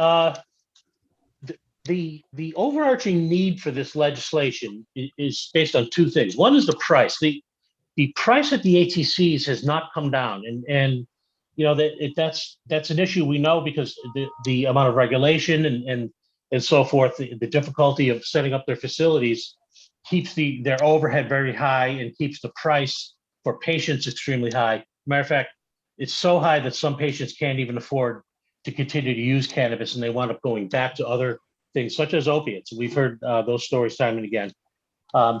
the overarching need for this legislation is based on 2 things. One is the price. The price at the ATCs has not come down, and you know that's an issue we know because the amount of regulation and so forth, the difficulty of setting up their facilities keeps their overhead very high and keeps the price for patients extremely high. Matter of fact, it's so high that some patients can't even afford to continue to use cannabis, and they wind up going back to other things such as opiates. We've heard those stories time and again. And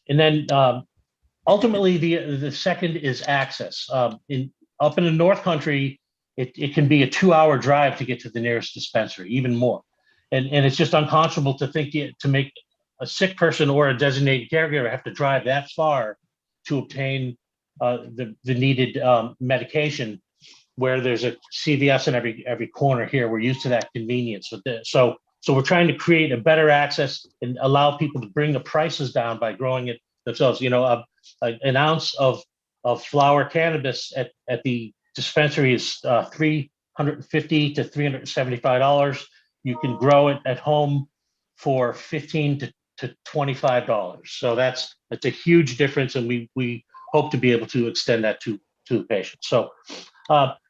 then ultimately, the second is access. Up in the North Country, it can be a 2-hour drive to get to the nearest dispensary, even more. And it's just unconscionable to think to make a sick person or a designated caregiver have to drive that far to obtain the needed medication, where there's a CVS in every corner here. We're used to that convenience. So we're trying to create a better access and allow people to bring the prices down by growing it themselves. You know, an ounce of flower cannabis at the dispensary is $350 to $375. You can grow it at home for $15 to $25. So that's a huge difference, and we hope to be able to extend that to the patient. So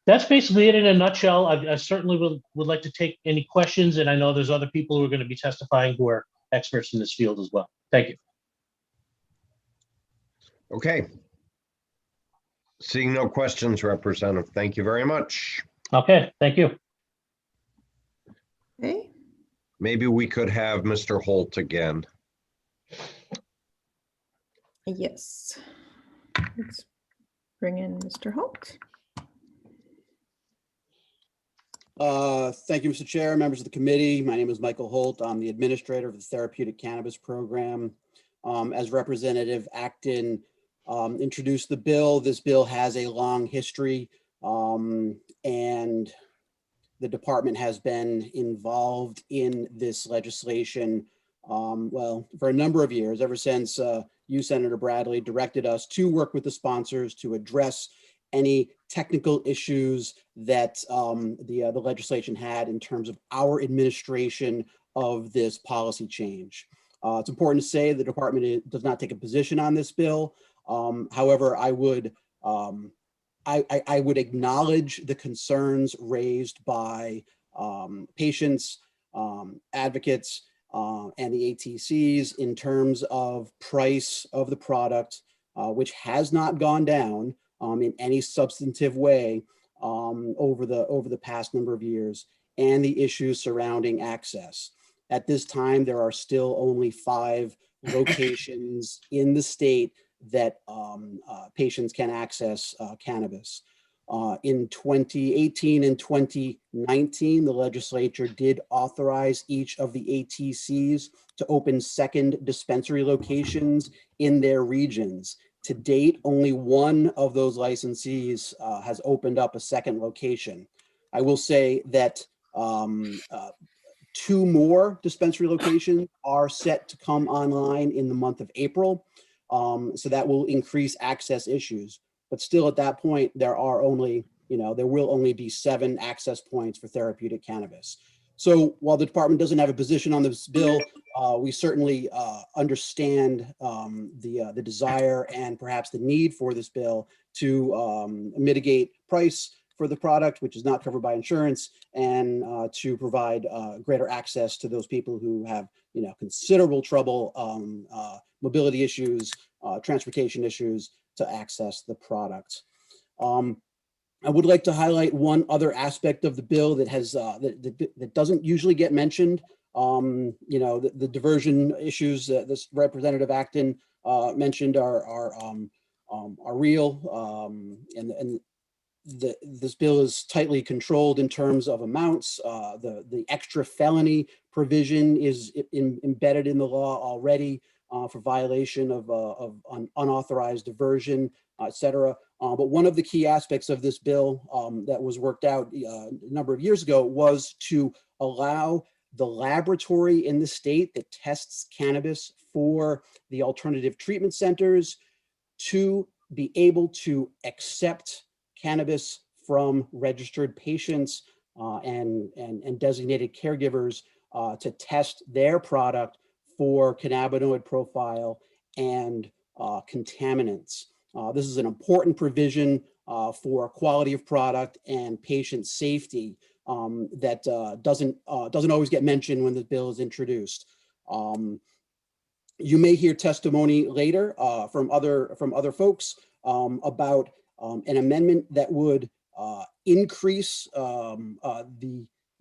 that's basically it in a nutshell. I certainly would like to take any questions, and I know there's other people who are going to be testifying who are experts in this field as well. Thank you. Okay. Seeing no questions, Representative, thank you very much. Okay, thank you. Okay. Maybe we could have Mr. Holt again. Yes. Let's bring in Mr. Holt. Thank you, Mr. Chair, members of the committee. My name is Michael Holt. I'm the administrator of the Therapeutic Cannabis Program. As Representative Acton introduced the bill, this bill has a long history, and the department has been involved in this legislation, well, for a number of years, ever since you, Senator Bradley, directed us to work with the sponsors to address any technical issues that the legislation had in terms of our administration of this policy change. It's important to say the department does not take a position on this bill. However, I would acknowledge the concerns raised by patients, advocates, and the ATCs in terms of price of the product, which has not gone down in any substantive way over the past number of years, and the issues surrounding access. At this time, there are still only 5 locations in the state that patients can access cannabis. In 2018 and 2019, the legislature did authorize each of the ATCs to open second dispensary locations in their regions. To date, only one of those licensees has opened up a second location. I will say that 2 more dispensary locations are set to come online in the month of April. So that will increase access issues. But still at that point, there will only be 7 access points for therapeutic cannabis. So while the department doesn't have a position on this bill, we certainly understand the desire and perhaps the need for this bill to mitigate price for the product, which is not covered by insurance, and to provide greater access to those people who have, considerable trouble, mobility issues, transportation issues, to access the product. I would like to highlight one other aspect of the bill that has that doesn't usually get mentioned. The diversion issues this Representative Acton mentioned are real, and this bill is tightly controlled in terms of amounts. The extra felony provision is embedded in the law already for violation of unauthorized diversion, et cetera. But one of the key aspects of this bill that was worked out a number of years ago was to allow the laboratory in the state that tests cannabis for the alternative treatment centers to be able to accept cannabis from registered patients and designated caregivers to test their product for cannabinoid profile and contaminants. This is an important provision for quality of product and patient safety that doesn't always get mentioned when the bill is introduced. You may hear testimony later from other folks about an amendment that would increase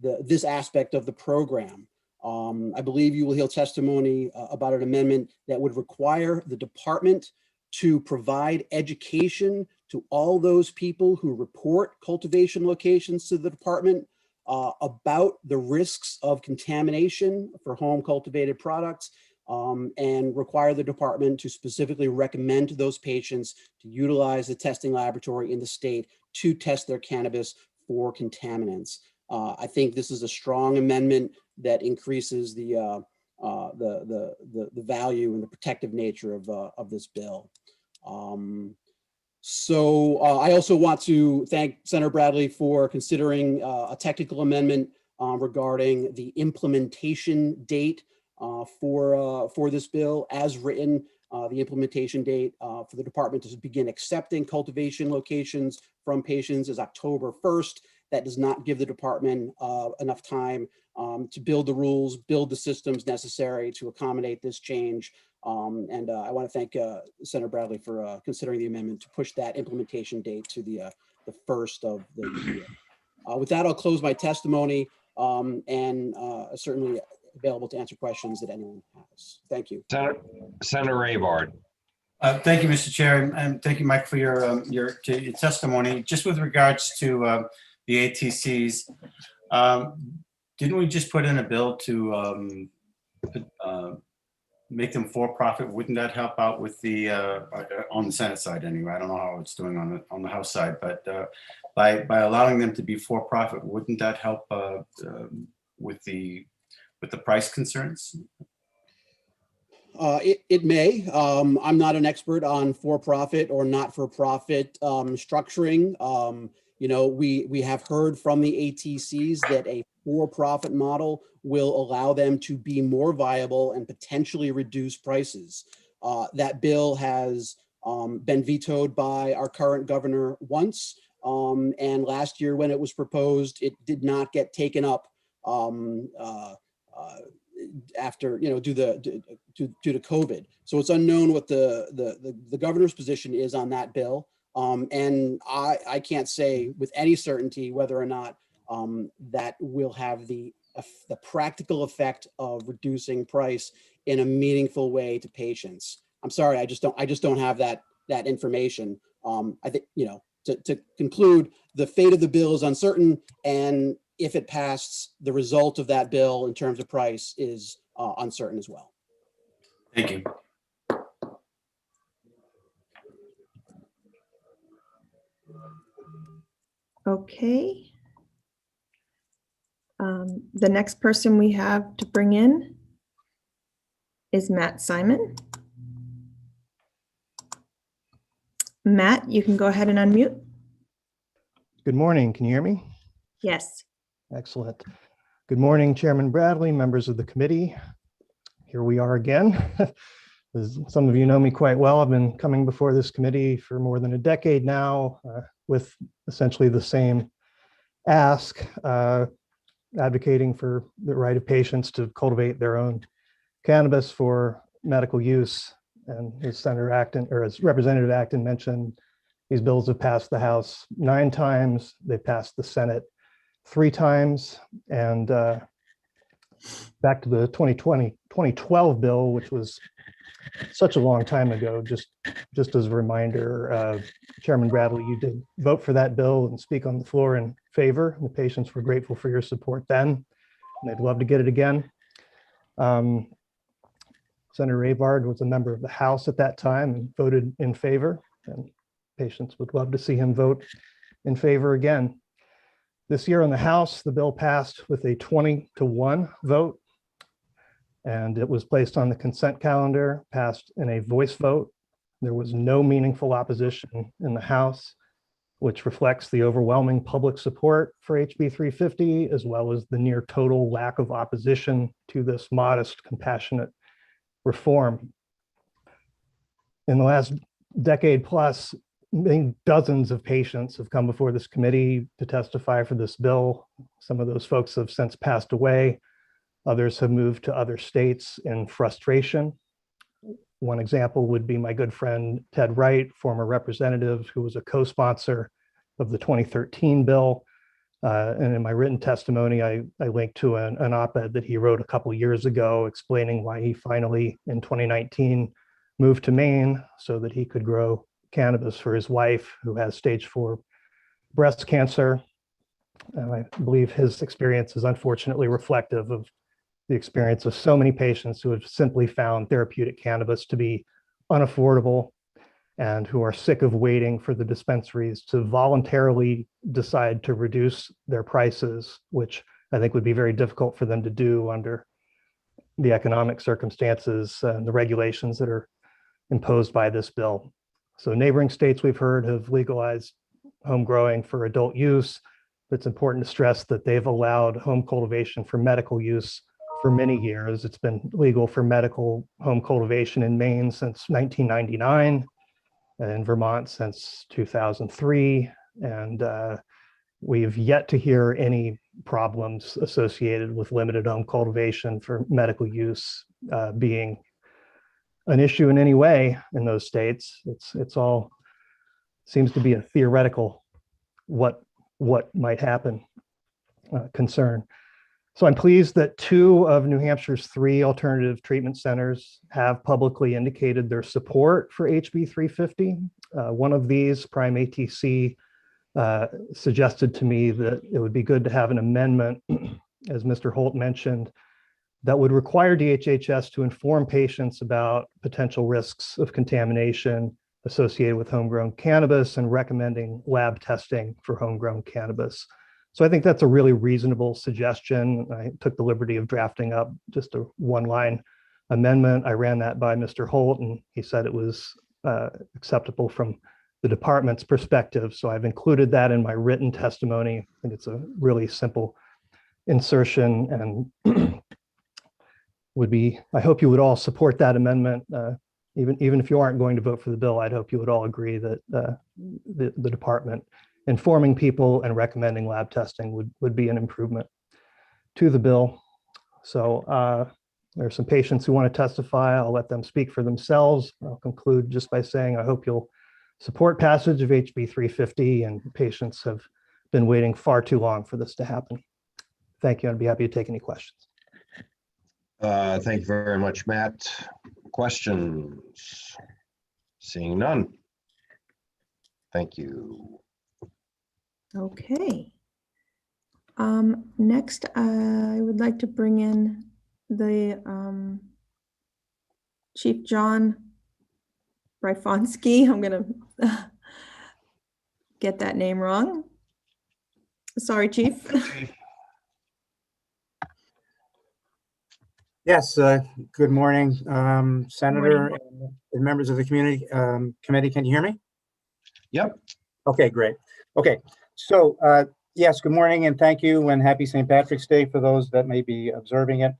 this aspect of the program. I believe you will hear testimony about an amendment that would require the department to provide education to all those people who report cultivation locations to the department about the risks of contamination for home cultivated products, and require the department to specifically recommend to those patients to utilize the testing laboratory in the state to test their cannabis for contaminants. I think this is a strong amendment that increases the value and the protective nature of this bill. I also want to thank Senator Bradley for considering a technical amendment regarding the implementation date for this bill. As written, the implementation date for the department to begin accepting cultivation locations from patients is October 1st. That does not give the department enough time to build the rules, build the systems necessary to accommodate this change. And I want to thank Senator Bradley for considering the amendment to push that implementation date to the 1st of the year. With that, I'll close my testimony and certainly available to answer questions that anyone has. Thank you. Senator Abard. Thank you, Mr. Chair, and thank you, Mike, for your testimony. Just with regards to the ATCs, didn't we just put in a bill to make them for-profit? Wouldn't that help out with the on the Senate side anyway? I don't know how it's doing on the House side, but by allowing them to be for-profit, wouldn't that help with the price concerns? It may. I'm not an expert on for-profit or not-for-profit structuring. We have heard from the ATCs that a for-profit model will allow them to be more viable and potentially reduce prices. That bill has been vetoed by our current governor once, and last year when it was proposed, it did not get taken up after, due to COVID. So it's unknown what the governor's position is on that bill. And I can't say with any certainty whether or not that will have the practical effect of reducing price in a meaningful way to patients. I'm sorry, I just don't have that information. I think, to conclude, the fate of the bill is uncertain, and if it passed, the result of that bill in terms of price is uncertain as well. Thank you. Okay. The next person we have to bring in is Matt Simon. Matt, you can go ahead and unmute. Good morning. Can you hear me? Yes. Excellent. Good morning, Chairman Bradley, members of the committee. Here we are again. As some of you know me quite well. I've been coming before this committee for more than a decade now with essentially the same ask, advocating for the right of patients to cultivate their own cannabis for medical use. And as Senator Acton, or as Representative Acton mentioned, these bills have passed the House 9 times. They passed the Senate 3 times. And back to the 2012 bill, which was such a long time ago, just as a reminder, Chairman Bradley, you did vote for that bill and speak on the floor in favor. The patients were grateful for your support then, and they'd love to get it again. Senator Avard was a member of the House at that time and voted in favor, and patients would love to see him vote in favor again. This year in the House, the bill passed with a 20-to-1 vote, and it was placed on the consent calendar, passed in a voice vote. There was no meaningful opposition in the House, which reflects the overwhelming public support for HB 350, as well as the near total lack of opposition to this modest, compassionate reform. In the last decade plus, dozens of patients have come before this committee to testify for this bill. Some of those folks have since passed away. Others have moved to other states in frustration. One example would be my good friend Ted Wright, former representative who was a co-sponsor of the 2013 bill. And in my written testimony, I linked to an op-ed that he wrote a couple years ago explaining why he finally, in 2019, moved to Maine so that he could grow cannabis for his wife, who has stage 4 breast cancer. And I believe his experience is unfortunately reflective of the experience of so many patients who have simply found therapeutic cannabis to be unaffordable and who are sick of waiting for the dispensaries to voluntarily decide to reduce their prices, which I think would be very difficult for them to do under the economic circumstances and the regulations that are imposed by this bill. So neighboring states, we've heard, have legalized home growing for adult use. It's important to stress that they've allowed home cultivation for medical use for many years. It's been legal for medical home cultivation in Maine since 1999, and in Vermont since 2003. And we've yet to hear any problems associated with limited home cultivation for medical use being an issue in any way in those states. It's all seems to be a theoretical what might happen concern. So I'm pleased that 2 of New Hampshire's 3 alternative treatment centers have publicly indicated their support for HB 350. One of these, Prime ATC, suggested to me that it would be good to have an amendment, as Mr. Holt mentioned, that would require DHHS to inform patients about potential risks of contamination associated with homegrown cannabis and recommending lab testing for homegrown cannabis. So I think that's a really reasonable suggestion. I took the liberty of drafting up just a 1-line amendment. I ran that by Mr. Holt, and he said it was acceptable from the department's perspective. So I've included that in my written testimony. I think it's a really simple insertion, and I hope you would all support that amendment. Even if you aren't going to vote for the bill, I'd hope you would all agree that the department informing people and recommending lab testing would be an improvement to the bill. So there are some patients who want to testify. I'll let them speak for themselves. I'll conclude just by saying I hope you'll support passage of HB 350, and patients have been waiting far too long for this to happen. Thank you. I'd be happy to take any questions. Thank you very much, Matt. Questions? Seeing none. Thank you. Okay. Next, I would like to bring in the Chief John Bryfonski. I'm going to get that name wrong. Sorry, Chief. Yes, good morning, Senator and members of the committee. Can you hear me? Yep. Okay, great. Okay, so yes, good morning and thank you, and happy St. Patrick's Day for those that may be observing it.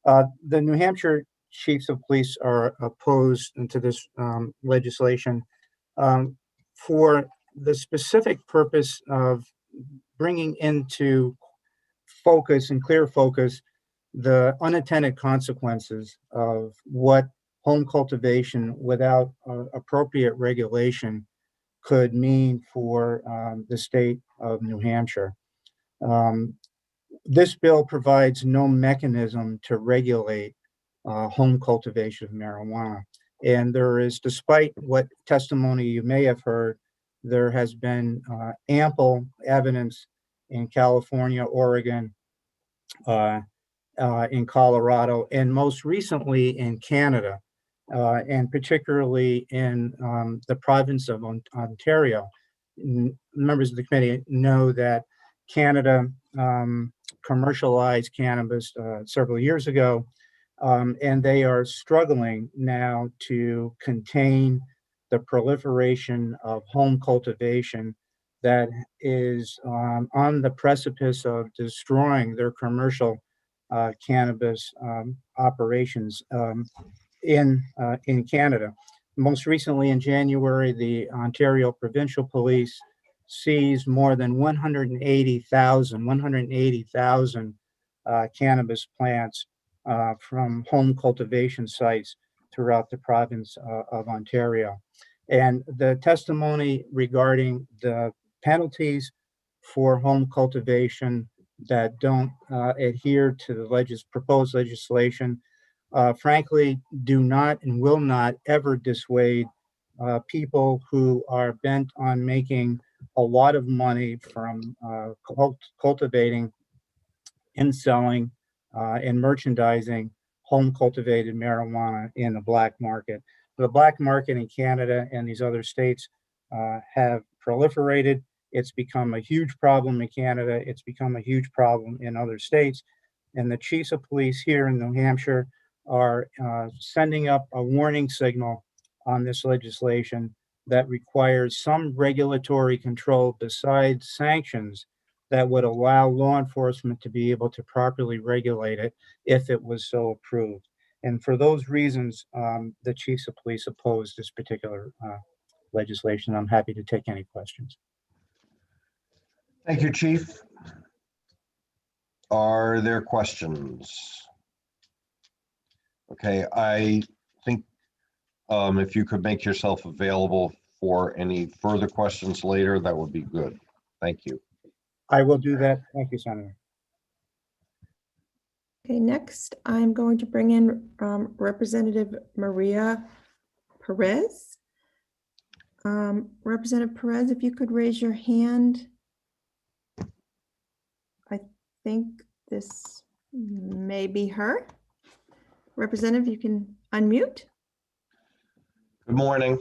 The New Hampshire Chiefs of Police are opposed to this legislation for the specific purpose of bringing into focus and clear focus the unintended consequences of what home cultivation without appropriate regulation could mean for the state of New Hampshire. This bill provides no mechanism to regulate home cultivation of marijuana. And there is, despite what testimony you may have heard, there has been ample evidence in California, Oregon, in Colorado, and most recently in Canada, and particularly in the province of Ontario. Members of the committee know that Canada commercialized cannabis several years ago, and they are struggling now to contain the proliferation of home cultivation that is on the precipice of destroying their commercial cannabis operations in Canada. Most recently in January, the Ontario Provincial Police seized more than 180,000 cannabis plants from home cultivation sites throughout the province of Ontario. And the testimony regarding the penalties for home cultivation that don't adhere to the proposed legislation, frankly, do not and will not ever dissuade people who are bent on making a lot of money from cultivating and selling and merchandising home cultivated marijuana in the black market. The black market in Canada and these other states have proliferated. It's become a huge problem in Canada. It's become a huge problem in other states. And the chiefs of police here in New Hampshire are sending up a warning signal on this legislation that requires some regulatory control besides sanctions that would allow law enforcement to be able to properly regulate it if it was so approved. And for those reasons, the chiefs of police oppose this particular legislation. I'm happy to take any questions. Thank you, Chief. Are there questions? Okay, I think if you could make yourself available for any further questions later, that would be good. Thank you. I will do that. Thank you, Senator. Okay, next I'm going to bring in Representative Maria Perez. Representative Perez, if you could raise your hand. I think this may be her. Representative, you can unmute. Good morning.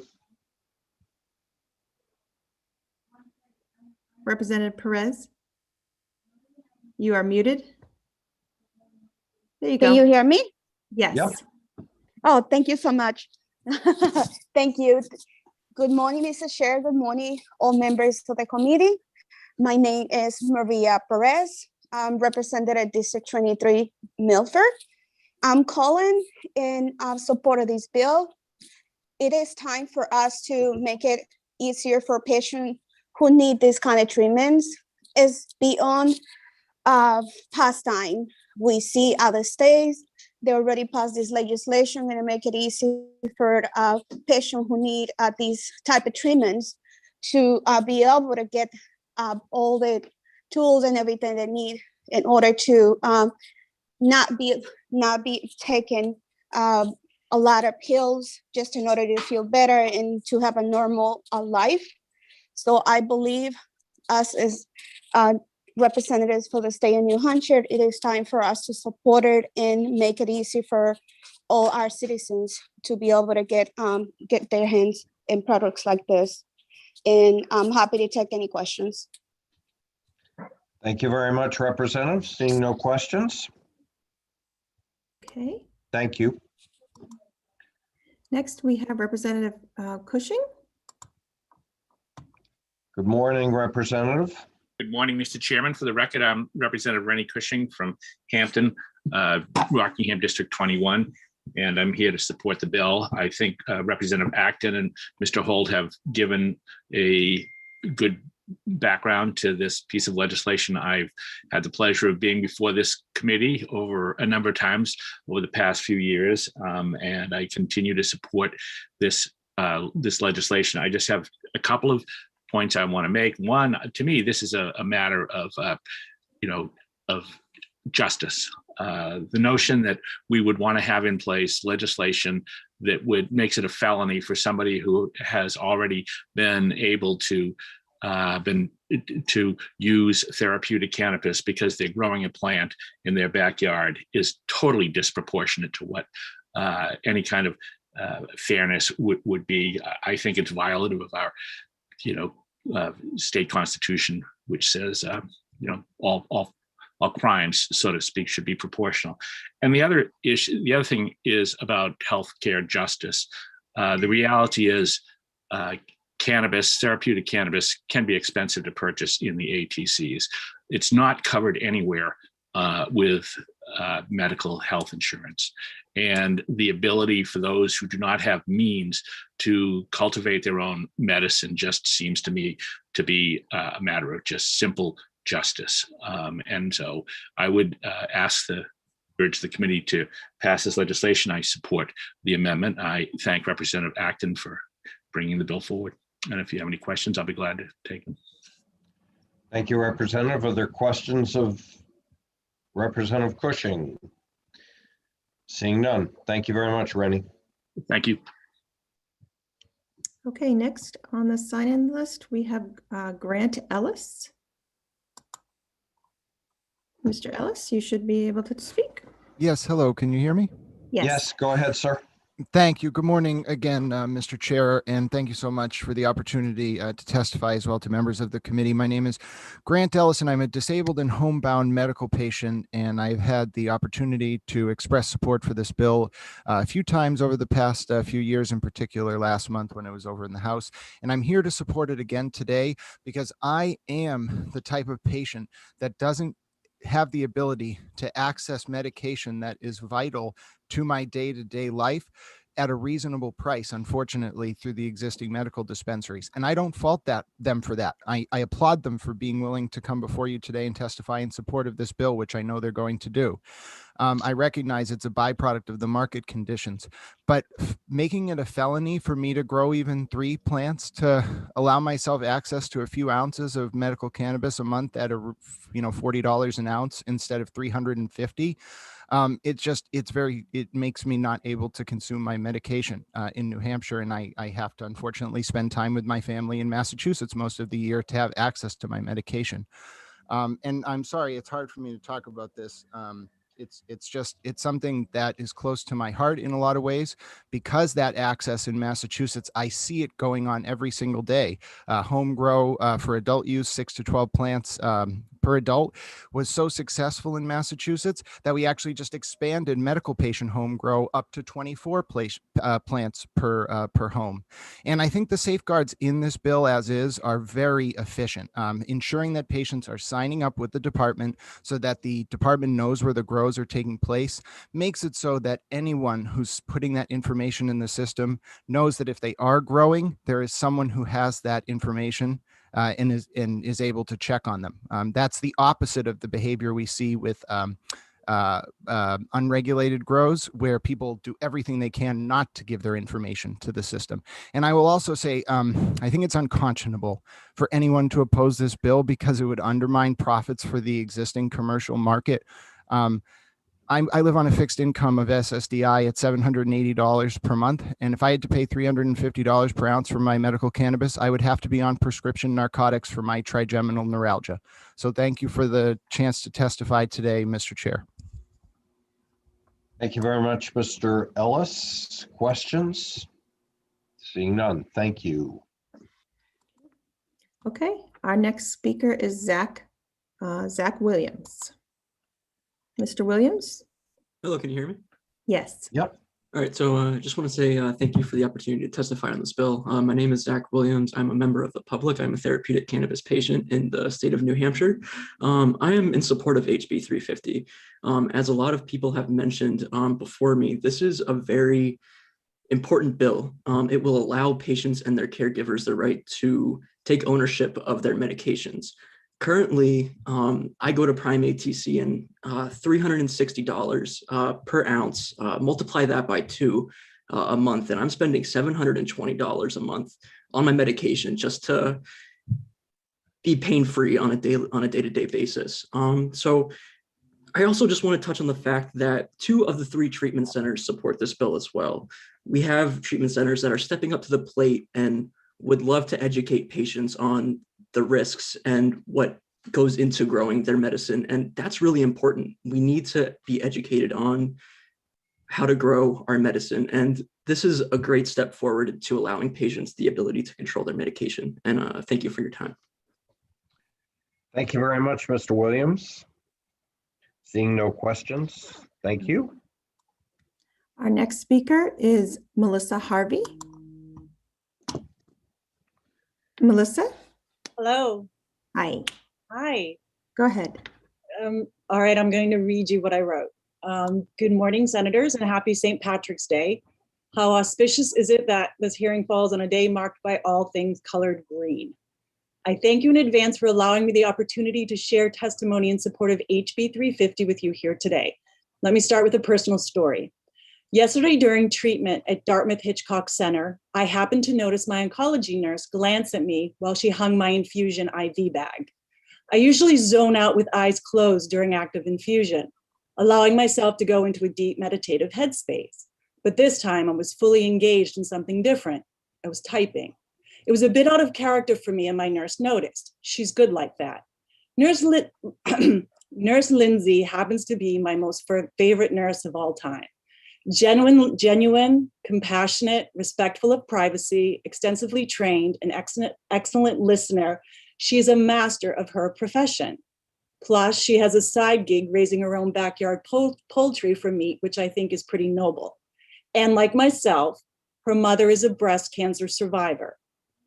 Representative Perez, you are muted. There you go. Can you hear me? Yes. Yep. Oh, thank you so much. Thank you. Good morning, Mr. Chair. Good morning, all members of the committee. My name is Maria Perez. I'm Representative District 23, Milford. I'm calling in support of this bill. It is time for us to make it easier for patients who need this kind of treatments. It's beyond pastime. We see other states, they already passed this legislation and make it easy for patients who need these type of treatments to be able to get all the tools and everything they need in order to not be taking a lot of pills just in order to feel better and to have a normal life. So I believe us as representatives for the state of New Hampshire, it is time for us to support it and make it easy for all our citizens to be able to get their hands in products like this. And I'm happy to take any questions. Thank you very much, Representative. Seeing no questions. Okay. Thank you. Next, we have Representative Cushing. Good morning, Representative. Good morning, Mr. Chairman. For the record, I'm Representative Rennie Cushing from Hampton, Rockingham District 21, and I'm here to support the bill. I think Representative Acton and Mr. Holt have given a good background to this piece of legislation. I've had the pleasure of being before this committee over a number of times over the past few years, and I continue to support this this legislation. I just have a couple of points I want to make. One, to me, this is a matter of of justice. The notion that we would want to have in place legislation that makes it a felony for somebody who has already been able to use therapeutic cannabis because they're growing a plant in their backyard is totally disproportionate to what any kind of fairness would be. I think it's violative of our, state constitution, which says, all crimes, so to speak, should be proportional. And the other thing is about healthcare justice. The reality is, therapeutic cannabis can be expensive to purchase in the ATCs. It's not covered anywhere with medical health insurance. And the ability for those who do not have means to cultivate their own medicine just seems to me to be a matter of just simple justice. And so I would urge the committee to pass this legislation. I support the amendment. I thank Representative Acton for bringing the bill forward. And if you have any questions, I'll be glad to take them. Thank you, Representative. Are there questions of Representative Cushing? Seeing none. Thank you very much, Rennie. Thank you. Okay, next on the sign-in list, we have Grant Ellis. Mr. Ellis, you should be able to speak. Yes, hello, can you hear me? Yes, go ahead, sir. Thank you. Good morning again, Mr. Chair, and thank you so much for the opportunity to testify as well to members of the committee. My name is Grant Ellis, and I'm a disabled and homebound medical patient, and I've had the opportunity to express support for this bill a few times over the past few years, in particular last month when it was over in the House. And I'm here to support it again today because I am the type of patient that doesn't have the ability to access medication that is vital to my day-to-day life at a reasonable price, unfortunately, through the existing medical dispensaries. And I don't fault them for that. I applaud them for being willing to come before you today and testify in support of this bill, which I know they're going to do. I recognize it's a byproduct of the market conditions, but making it a felony for me to grow even 3 plants to allow myself access to a few ounces of medical cannabis a month at $40 an ounce instead of $350. It makes me not able to consume my medication in New Hampshire. And I have to unfortunately spend time with my family in Massachusetts most of the year to have access to my medication. And I'm sorry, it's hard for me to talk about this. It's something that is close to my heart in a lot of ways, because that access in Massachusetts, I see it going on every single day. Home grow for adult use, 6 to 12 plants per adult was so successful in Massachusetts that we actually just expanded medical patient home grow up to 24 plants per home. And I think the safeguards in this bill as is are very efficient, ensuring that patients are signing up with the department so that the department knows where the grows are taking place, makes it so that anyone who's putting that information in the system knows that if they are growing, there is someone who has that information and is able to check on them. That's the opposite of the behavior we see with unregulated grows, where people do everything they can not to give their information to the system. And I will also say, I think it's unconscionable for anyone to oppose this bill because it would undermine profits for the existing commercial market. I live on a fixed income of SSDI at $780 per month. And if I had to pay $350 per ounce for my medical cannabis, I would have to be on prescription narcotics for my trigeminal neuralgia. So thank you for the chance to testify today, Mr. Chair. Thank you very much, Mr. Ellis. Questions? Seeing none, thank you. Okay, our next speaker is Zach Williams. Mr. Williams? Hello, can you hear me? Yes. Yep. All right, so I just want to say thank you for the opportunity to testify on this bill. My name is Zach Williams. I'm a member of the public. I'm a therapeutic cannabis patient in the state of New Hampshire. I am in support of HB 350. As a lot of people have mentioned before me, this is a very important bill. It will allow patients and their caregivers the right to take ownership of their medications. Currently, I go to Prime ATC and $360 per ounce, multiply that by 2 a month, and I'm spending $720 a month on my medication just to be pain-free on a day-to-day basis. So I also just want to touch on the fact that 2 of the 3 treatment centers support this bill as well. We have treatment centers that are stepping up to the plate and would love to educate patients on the risks and what goes into growing their medicine. And that's really important. We need to be educated on how to grow our medicine. And this is a great step forward to allowing patients the ability to control their medication. And thank you for your time. Thank you very much, Mr. Williams. Seeing no questions, thank you. Our next speaker is Melissa Harvey. Melissa? Hello. Hi. Hi. Go ahead. All right, I'm going to read you what I wrote. Good morning, Senators, and happy St. Patrick's Day. How auspicious is it that this hearing falls on a day marked by all things colored green? I thank you in advance for allowing me the opportunity to share testimony in support of HB 350 with you here today. Let me start with a personal story. Yesterday during treatment at Dartmouth Hitchcock Center, I happened to notice my oncology nurse glance at me while she hung my infusion IV bag. I usually zone out with eyes closed during active infusion, allowing myself to go into a deep meditative headspace. But this time I was fully engaged in something different. I was typing. It was a bit out of character for me, and my nurse noticed. She's good like that. Nurse Lindsay happens to be my most favorite nurse of all time. Genuine, compassionate, respectful of privacy, extensively trained, an excellent listener. She is a master of her profession. Plus, she has a side gig raising her own backyard poultry for meat, which I think is pretty noble. And like myself, her mother is a breast cancer survivor.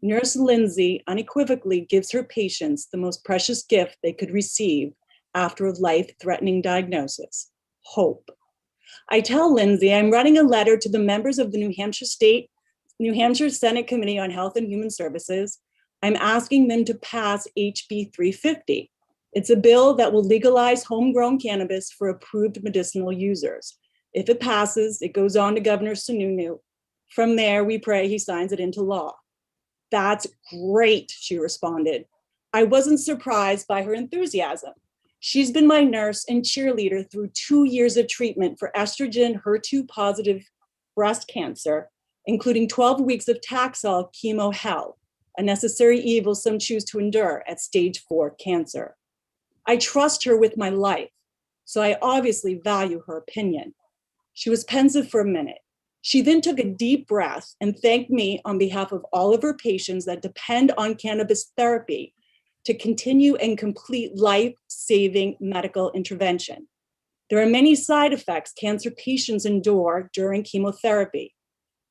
Nurse Lindsay unequivocally gives her patients the most precious gift they could receive after a life-threatening diagnosis: hope. I tell Lindsay I'm writing a letter to the members of the New Hampshire Senate Committee on Health and Human Services. I'm asking them to pass HB 350. It's a bill that will legalize homegrown cannabis for approved medicinal users. If it passes, it goes on to Governor Sununu. From there, we pray he signs it into law. That's great, she responded. I wasn't surprised by her enthusiasm. She's been my nurse and cheerleader through 2 years of treatment for estrogen HER2 positive breast cancer, including 12 weeks of Taxol chemo hell, a necessary evil some choose to endure at stage 4 cancer. I trust her with my life, so I obviously value her opinion. She was pensive for a minute. She then took a deep breath and thanked me on behalf of all of her patients that depend on cannabis therapy to continue and complete life-saving medical intervention. There are many side effects cancer patients endure during chemotherapy,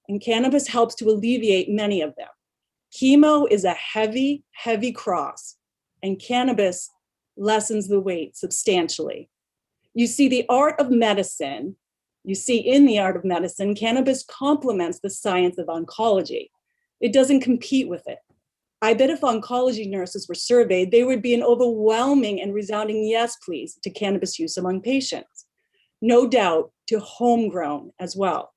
and cannabis helps to alleviate many of them. Chemo is a heavy, heavy cross, and cannabis lessens the weight substantially. You see, in the art of medicine, cannabis complements the science of oncology. It doesn't compete with it. I bet if oncology nurses were surveyed, they would be an overwhelming and resounding yes, please, to cannabis use among patients. No doubt to homegrown as well.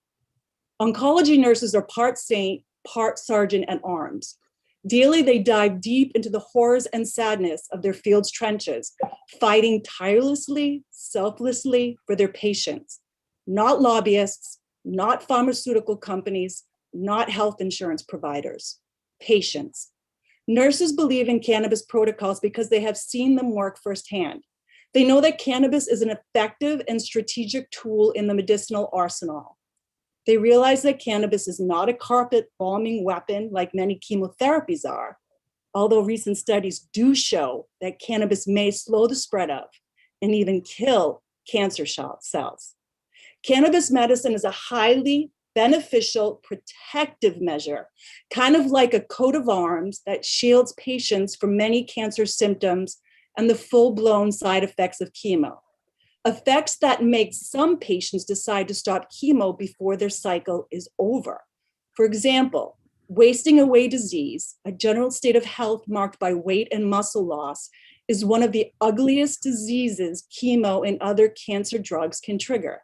Oncology nurses are part saint, part sergeant at arms. Daily, they dive deep into the horrors and sadness of their field's trenches, fighting tirelessly, selflessly for their patients. Not lobbyists, not pharmaceutical companies, not health insurance providers, patients. Nurses believe in cannabis protocols because they have seen them work firsthand. They know that cannabis is an effective and strategic tool in the medicinal arsenal. They realize that cannabis is not a carpet bombing weapon like many chemotherapies are, although recent studies do show that cannabis may slow the spread of and even kill cancer cells. Cannabis medicine is a highly beneficial protective measure, kind of like a coat of arms that shields patients from many cancer symptoms and the full-blown side effects of chemo. Effects that make some patients decide to stop chemo before their cycle is over. For example, Wasting away disease, a general state of health marked by weight and muscle loss, is one of the ugliest diseases chemo and other cancer drugs can trigger.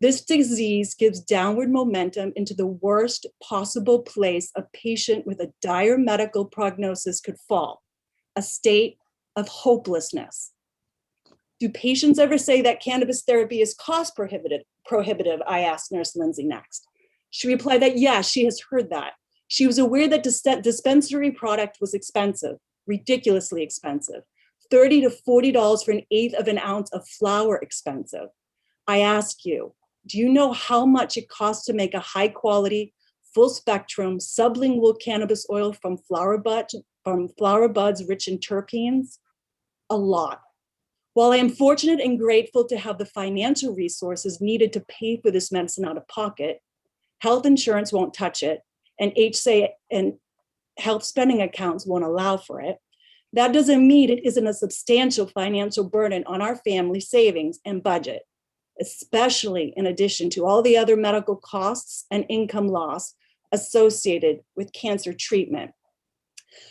This disease gives downward momentum into the worst possible place a patient with a dire medical prognosis could fall, a state of hopelessness. Do patients ever say that cannabis therapy is cost prohibitive? I asked Nurse Lindsay next. She replied that yes, she has heard that. She was aware that dispensary product was expensive, ridiculously expensive, $30 to $40 for an eighth of an ounce of flower expensive. I ask you, do you know how much it costs to make a high quality, full spectrum, sublingual cannabis oil from flower buds rich in terpenes? A lot. While I am fortunate and grateful to have the financial resources needed to pay for this medicine out of pocket, health insurance won't touch it, and HSA and health spending accounts won't allow for it. That doesn't mean it isn't a substantial financial burden on our family savings and budget, especially in addition to all the other medical costs and income loss associated with cancer treatment.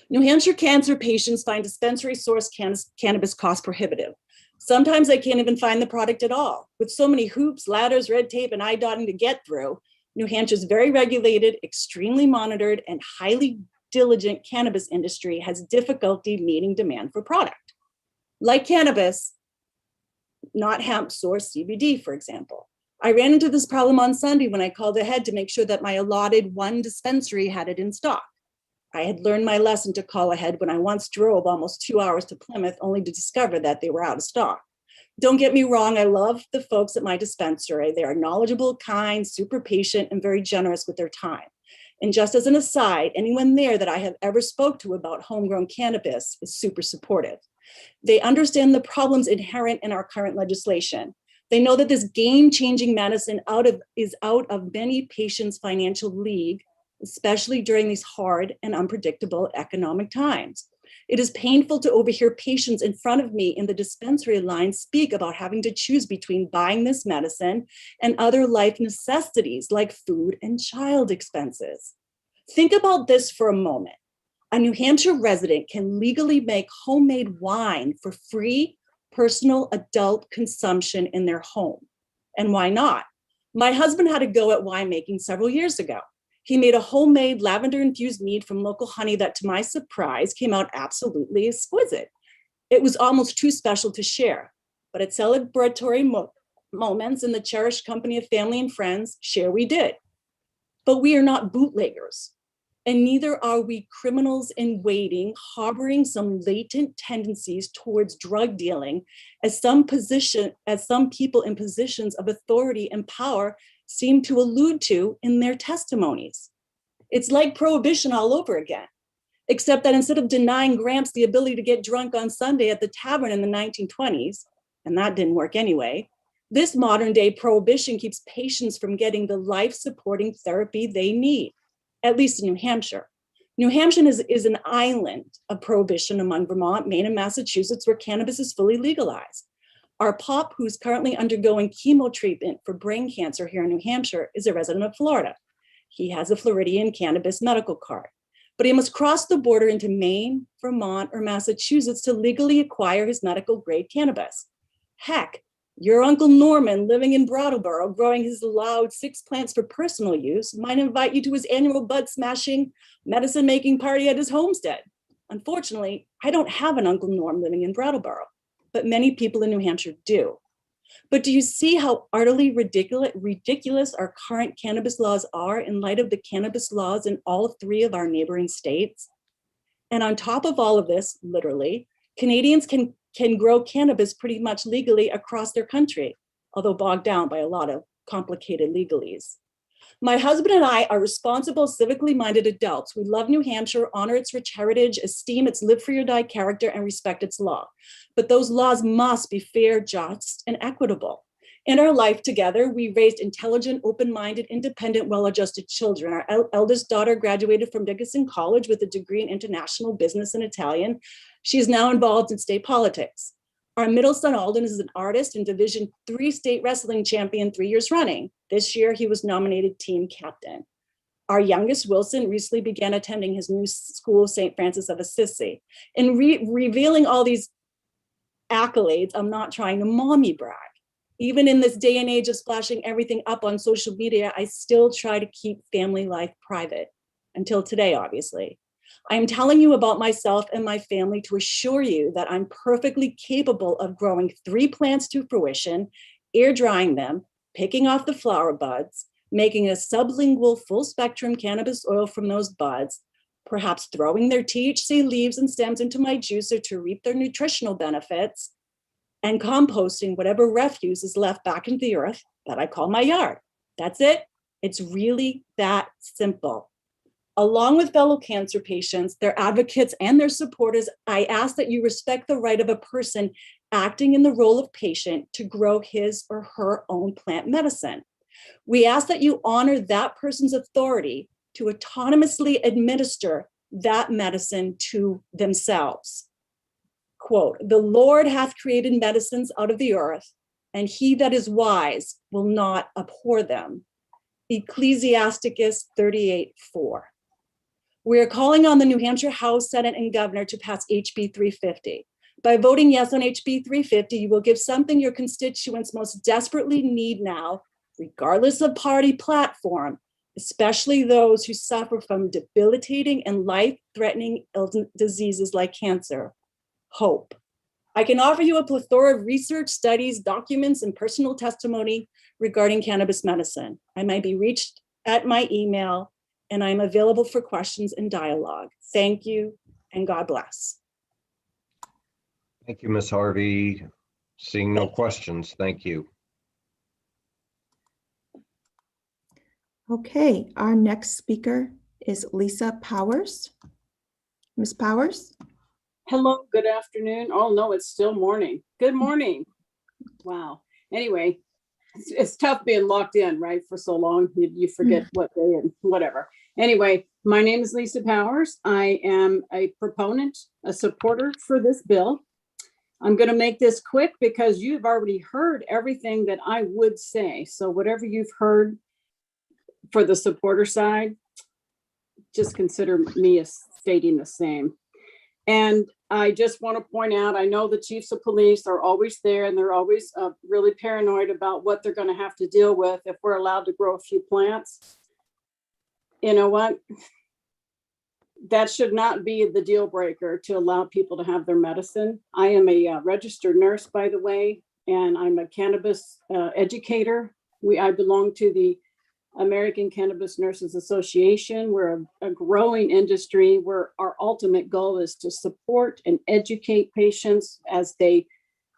New Hampshire cancer patients find dispensary source cannabis cost prohibitive. Sometimes they can't even find the product at all. With so many hoops, ladders, red tape, and I-dotting to get through, New Hampshire's very regulated, extremely monitored, and highly diligent cannabis industry has difficulty meeting demand for product. Like cannabis, not hemp source CBD, for example. I ran into this problem on Sunday when I called ahead to make sure that my allotted one dispensary had it in stock. I had learned my lesson to call ahead when I once drove almost 2 hours to Plymouth only to discover that they were out of stock. Don't get me wrong, I love the folks at my dispensary. They are knowledgeable, kind, super patient, and very generous with their time. And just as an aside, anyone there that I have ever spoke to about homegrown cannabis is super supportive. They understand the problems inherent in our current legislation. They know that this game-changing medicine is out of many patients' financial league, especially during these hard and unpredictable economic times. It is painful to overhear patients in front of me in the dispensary line speak about having to choose between buying this medicine and other life necessities like food and child expenses. Think about this for a moment. A New Hampshire resident can legally make homemade wine for free personal adult consumption in their home. And why not? My husband had a go at winemaking several years ago. He made a homemade lavender-infused mead from local honey that, to my surprise, came out absolutely exquisite. It was almost too special to share, but at celebratory moments in the cherished company of family and friends, share we did. But we are not bootleggers, and neither are we criminals in waiting, harboring some latent tendencies towards drug dealing, as some people in positions of authority and power seem to allude to in their testimonies. It's like prohibition all over again, except that instead of denying Gramps the ability to get drunk on Sunday at the tavern in the 1920s, and that didn't work anyway, this modern day prohibition keeps patients from getting the life-supporting therapy they need, at least in New Hampshire. New Hampshire is an island of prohibition among Vermont, Maine, and Massachusetts, where cannabis is fully legalized. Our pop, who's currently undergoing chemo treatment for brain cancer here in New Hampshire, is a resident of Florida. He has a Floridian cannabis medical card, but he must cross the border into Maine, Vermont, or Massachusetts to legally acquire his medical grade cannabis. Heck, your Uncle Norman living in Brattleboro, growing his allowed 6 plants for personal use, might invite you to his annual bud smashing, medicine making party at his homestead. Unfortunately, I don't have an Uncle Norm living in Brattleboro, but many people in New Hampshire do. But do you see how utterly ridiculous our current cannabis laws are in light of the cannabis laws in all 3 of our neighboring states? And on top of all of this, literally, Canadians can grow cannabis pretty much legally across their country, although bogged down by a lot of complicated legalese. My husband and I are responsible, civically minded adults. We love New Hampshire, honor its rich heritage, esteem its live free or die character, and respect its law. But those laws must be fair, just, and equitable. In our life together, we raised intelligent, open-minded, independent, well-adjusted children. Our eldest daughter graduated from Dickinson College with a degree in international business and Italian. She is now involved in state politics. Our middle son, Alden, is an artist and Division III state wrestling champion 3 years running. This year, he was nominated team captain. Our youngest, Wilson, recently began attending his new school, St. Francis of Assisi. In revealing all these accolades, I'm not trying to mommy brag. Even in this day and age of splashing everything up on social media, I still try to keep family life private, until today, obviously. I am telling you about myself and my family to assure you that I'm perfectly capable of growing 3 plants to fruition, air drying them, picking off the flower buds, making a sublingual full spectrum cannabis oil from those buds, perhaps throwing their THC leaves and stems into my juicer to reap their nutritional benefits, and composting whatever refuse is left back into the earth that I call my yard. That's it. It's really that simple. Along with fellow cancer patients, their advocates, and their supporters, I ask that you respect the right of a person acting in the role of patient to grow his or her own plant medicine. We ask that you honor that person's authority to autonomously administer that medicine to themselves. Quote, "The Lord hath created medicines out of the earth, and he that is wise will not abhor them." Ecclesiasticus 38:4. We are calling on the New Hampshire House, Senate, and Governor to pass HB 350. By voting yes on HB 350, you will give something your constituents most desperately need now, regardless of party platform, especially those who suffer from debilitating and life-threatening diseases like cancer: hope. I can offer you a plethora of research, studies, documents, and personal testimony regarding cannabis medicine. I may be reached at my email, and I'm available for questions and dialogue. Thank you, and God bless. Thank you, Ms. Harvey. Seeing no questions, thank you. Okay, our next speaker is Lisa Powers. Ms. Powers? Hello, good afternoon. Oh, no, it's still morning. Good morning. Wow. Anyway, it's tough being locked in, right, for so long. You forget what day and whatever. Anyway, my name is Lisa Powers. I am a proponent, a supporter for this bill. I'm going to make this quick because you've already heard everything that I would say. So whatever you've heard for the supporter side, just consider me as stating the same. And I just want to point out, I know the chiefs of police are always there, and they're always really paranoid about what they're going to have to deal with if we're allowed to grow a few plants. You know what? That should not be the deal breaker to allow people to have their medicine. I am a registered nurse, by the way, and I'm a cannabis educator. I belong to the American Cannabis Nurses Association. We're a growing industry where our ultimate goal is to support and educate patients as they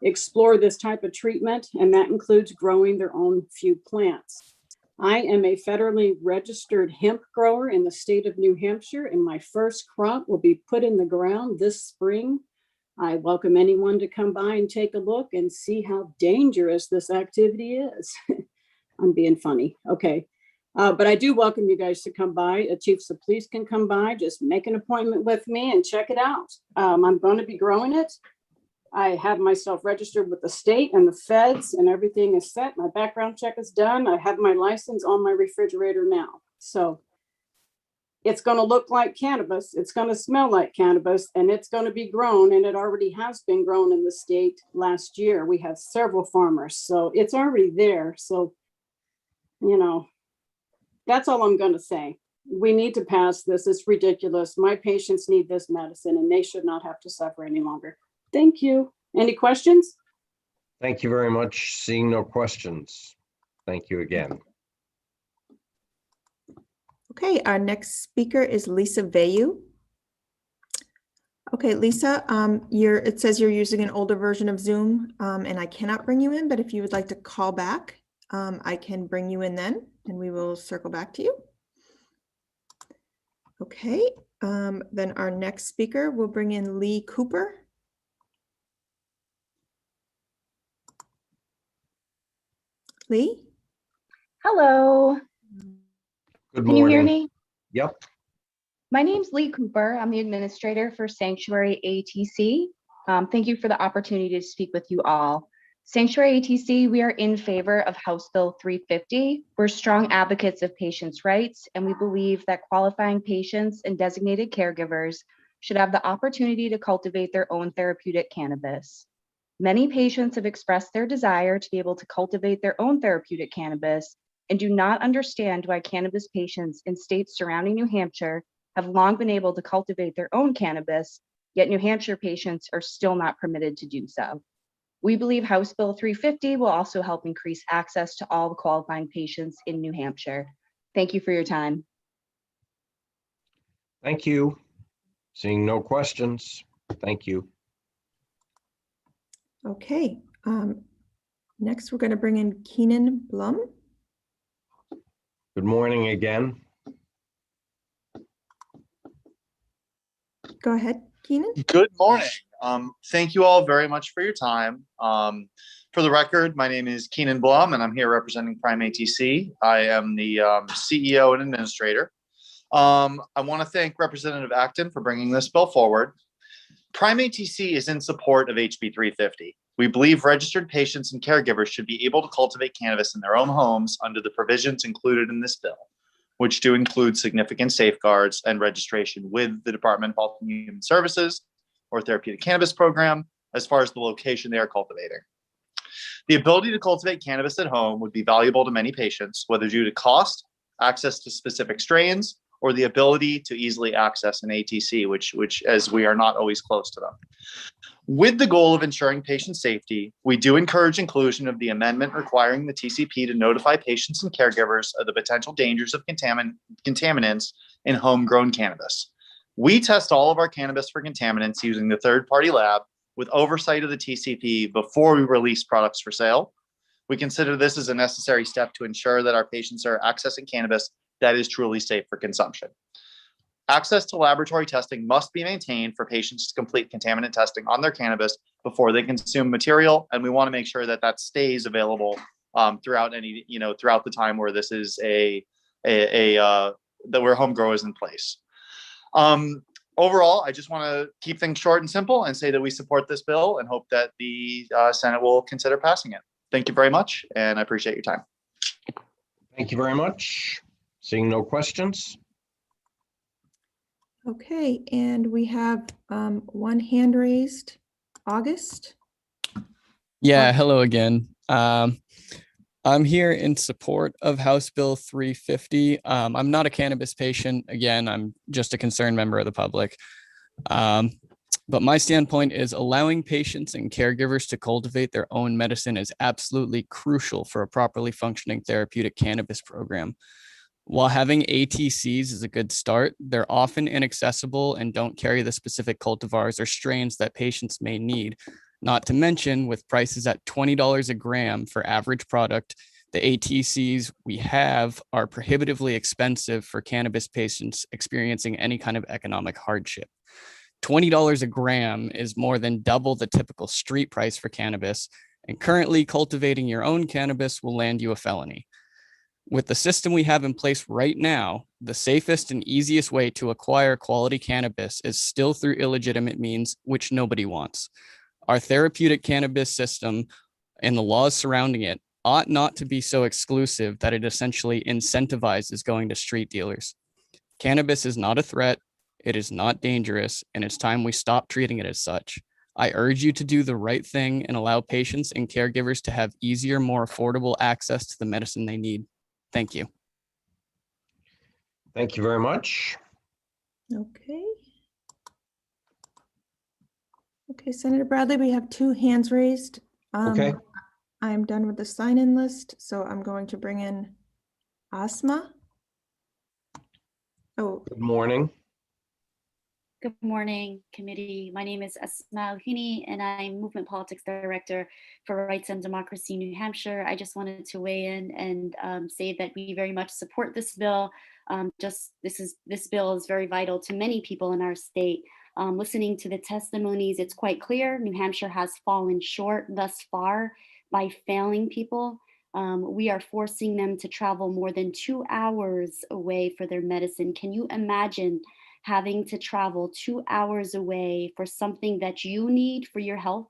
explore this type of treatment, and that includes growing their own few plants. I am a federally registered hemp grower in the state of New Hampshire, and my first crop will be put in the ground this spring. I welcome anyone to come by and take a look and see how dangerous this activity is. I'm being funny. Okay. But I do welcome you guys to come by. Chiefs of police can come by, just make an appointment with me and check it out. I'm going to be growing it. I have myself registered with the state and the feds, and everything is set. My background check is done. I have my license on my refrigerator now. So it's going to look like cannabis. It's going to smell like cannabis, and it's going to be grown. And it already has been grown in the state last year. We have several farmers, so it's already there. So, you know, that's all I'm going to say. We need to pass this. It's ridiculous. My patients need this medicine, and they should not have to suffer any longer. Thank you. Any questions? Thank you very much. Seeing no questions. Thank you again. Okay, our next speaker is Lisa Vayu. Okay, Lisa, it says you're using an older version of Zoom, and I cannot bring you in, but if you would like to call back, I can bring you in then, and we will circle back to you. Okay, then our next speaker will bring in Lee Cooper. Lee? Hello. Good Can you hear morning. me? Yep. My name's Lee Cooper. I'm the administrator for Sanctuary ATC. Thank you for the opportunity to speak with you all. Sanctuary ATC, we are in favor of House Bill 350. We're strong advocates of patients' rights, and we believe that qualifying patients and designated caregivers should have the opportunity to cultivate their own therapeutic cannabis. Many patients have expressed their desire to be able to cultivate their own therapeutic cannabis and do not understand why cannabis patients in states surrounding New Hampshire have long been able to cultivate their own cannabis, yet New Hampshire patients are still not permitted to do so. We believe House Bill 350 will also help increase access to all the qualifying patients in New Hampshire. Thank you for your time. Thank you. Seeing no questions. Thank you. Okay, next we're going to bring in Keenan Blum. Good morning again. Go ahead, Keenan. Good morning. Thank you all very much for your time. For the record, my name is Keenan Blum, and I'm here representing Prime ATC. I am the CEO and administrator. I want to thank Representative Acton for bringing this bill forward. Prime ATC is in support of HB 350. We believe registered patients and caregivers should be able to cultivate cannabis in their own homes under the provisions included in this bill, which do include significant safeguards and registration with the Department of Health and Human Services or Therapeutic Cannabis Program as far as the location they are cultivating. The ability to cultivate cannabis at home would be valuable to many patients, whether due to cost, access to specific strains, or the ability to easily access an ATC, which as we are not always close to them. With the goal of ensuring patient safety, we do encourage inclusion of the amendment requiring the TCP to notify patients and caregivers of the potential dangers of contaminants in homegrown cannabis. We test all of our cannabis for contaminants using the third-party lab with oversight of the TCP before we release products for sale. We consider this as a necessary step to ensure that our patients are accessing cannabis that is truly safe for consumption. Access to laboratory testing must be maintained for patients to complete contaminant testing on their cannabis before they consume material, and we want to make sure that that stays available throughout the time where this is that where home grow is in place. Overall, I just want to keep things short and simple and say that we support this bill and hope that the Senate will consider passing it. Thank you very much, and I appreciate your time. Thank you very much. Seeing no questions. Okay, and we have one hand raised. August? Yeah, hello again. I'm here in support of House Bill 350. I'm not a cannabis patient. Again, I'm just a concerned member of the public. But my standpoint is allowing patients and caregivers to cultivate their own medicine is absolutely crucial for a properly functioning therapeutic cannabis program. While having ATCs is a good start, they're often inaccessible and don't carry the specific cultivars or strains that patients may need. Not to mention, with prices at $20 a gram for average product, the ATCs we have are prohibitively expensive for cannabis patients experiencing any kind of economic hardship. $20 a gram is more than double the typical street price for cannabis, and currently cultivating your own cannabis will land you a felony. With the system we have in place right now, the safest and easiest way to acquire quality cannabis is still through illegitimate means, which nobody wants. Our therapeutic cannabis system and the laws surrounding it ought not to be so exclusive that it essentially incentivizes going to street dealers. Cannabis is not a threat, it is not dangerous, and it's time we stop treating it as such. I urge you to do the right thing and allow patients and caregivers to have easier, more affordable access to the medicine they need. Thank you. Thank you very much. Okay. Okay, Senator Bradley, we have two hands raised. Okay. I'm done with the sign-in list, so I'm going to bring in Asma. Oh, Good morning. Good morning, committee. My name is Asma Al-Hini, and I'm Movement Politics Director for Rights and Democracy New Hampshire. I just wanted to weigh in and say that we very much support this bill. This bill is very vital to many people in our state. Listening to the testimonies, it's quite clear New Hampshire has fallen short thus far by failing people. We are forcing them to travel more than 2 hours away for their medicine. Can you imagine having to travel 2 hours away for something that you need for your health?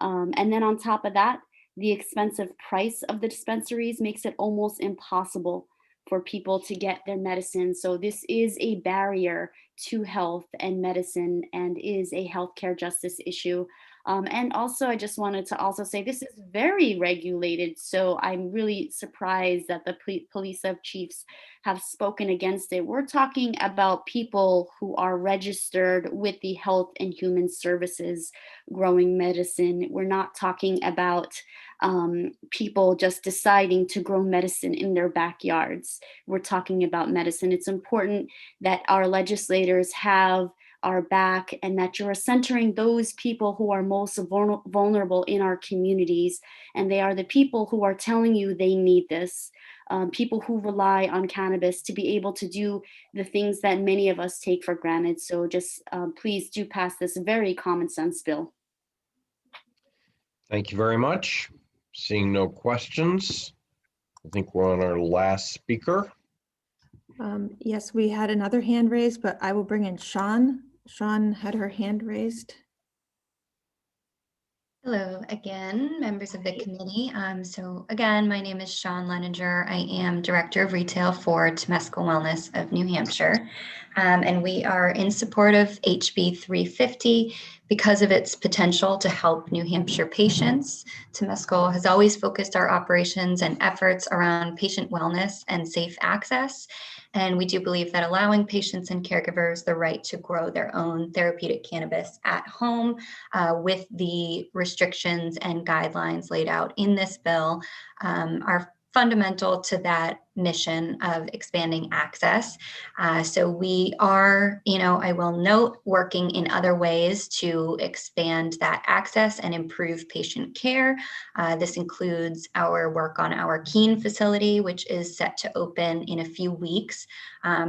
And then on top of that, the expensive price of the dispensaries makes it almost impossible for people to get their medicine. So this is a barrier to health and medicine and is a healthcare justice issue. And also, I just wanted to also say this is very regulated. So I'm really surprised that the police chiefs have spoken against it. We're talking about people who are registered with the Health and Human Services growing medicine. We're not talking about people just deciding to grow medicine in their backyards. We're talking about medicine. It's important that our legislators have our back and that you're centering those people who are most vulnerable in our communities. And they are the people who are telling you they need this, people who rely on cannabis to be able to do the things that many of us take for granted. So just please do pass this very common sense bill. Thank you very much. Seeing no questions, I think we're on our last speaker. Yes, we had another hand raised, but I will bring in Sean. Sean had her hand raised. Hello again, members of the committee. So again, my name is Sean Leninger. I am Director of Retail for Temescal Wellness of New Hampshire. And we are in support of HB 350 because of its potential to help New Hampshire patients. Temescal has always focused our operations and efforts around patient wellness and safe access. And we do believe that allowing patients and caregivers the right to grow their own therapeutic cannabis at home with the restrictions and guidelines laid out in this bill are fundamental to that mission of expanding access. So we are, I will note, working in other ways to expand that access and improve patient care. This includes our work on our Keene facility, which is set to open in a few weeks.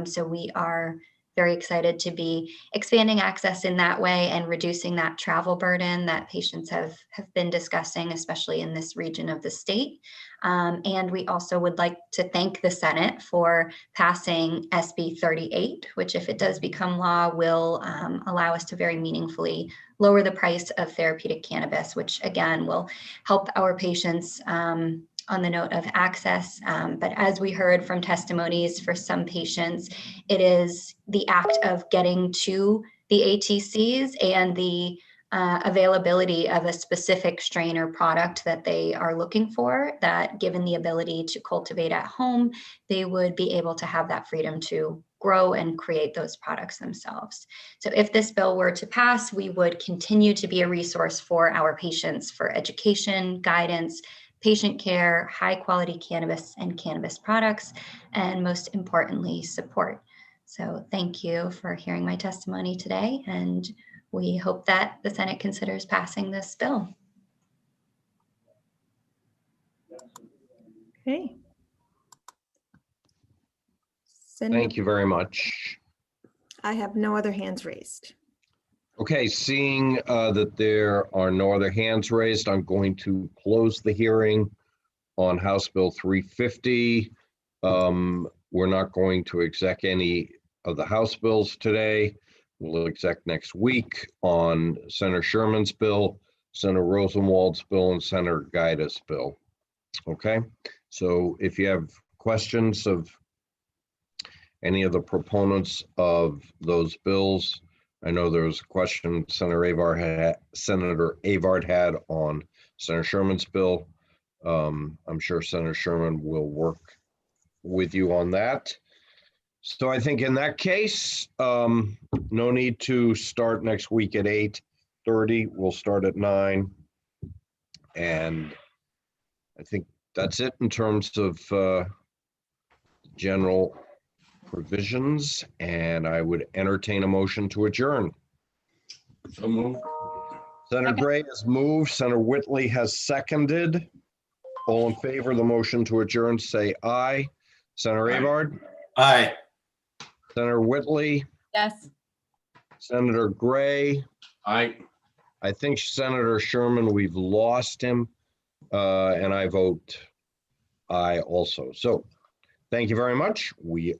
So we are very excited to be expanding access in that way and reducing that travel burden that patients have been discussing, especially in this region of the state. And we also would like to thank the Senate for passing SB 38, which, if it does become law, will allow us to very meaningfully lower the price of therapeutic cannabis, which again will help our patients on the note of access. But as we heard from testimonies, for some patients, it is the act of getting to the ATCs and the availability of a specific strain or product that they are looking for, that given the ability to cultivate at home, they would be able to have that freedom to grow and create those products themselves. So if this bill were to pass, we would continue to be a resource for our patients for education, guidance, patient care, high quality cannabis and cannabis products, and most importantly, support. So thank you for hearing my testimony today, and we hope that the Senate considers passing this bill. Okay. Thank you very much. I have no other hands raised. Okay, seeing that there are no other hands raised, I'm going to close the hearing on House Bill 350. We're not going to exec any of the House bills today. We'll exec next week on Senator Sherman's bill, Senator Rosenwald's bill, and Senator Gaida's bill. Okay, so if you have questions of any of the proponents of those bills, I know there was a question Senator Avard had on Senator Sherman's bill. I'm sure Senator Sherman will work with you on that. So I think in that case, no need to start next week at 8:30. We'll start at 9. And I think that's it in terms of general provisions, and I would entertain a motion to adjourn. So moved. Senator Gray has moved. Senator Whitley has seconded. All in favor of the motion to adjourn, say aye. Senator Avard? Aye. Senator Whitley? Yes. Senator Gray? Aye. I think Senator Sherman, we've lost him, and I vote aye also. So thank you very much. We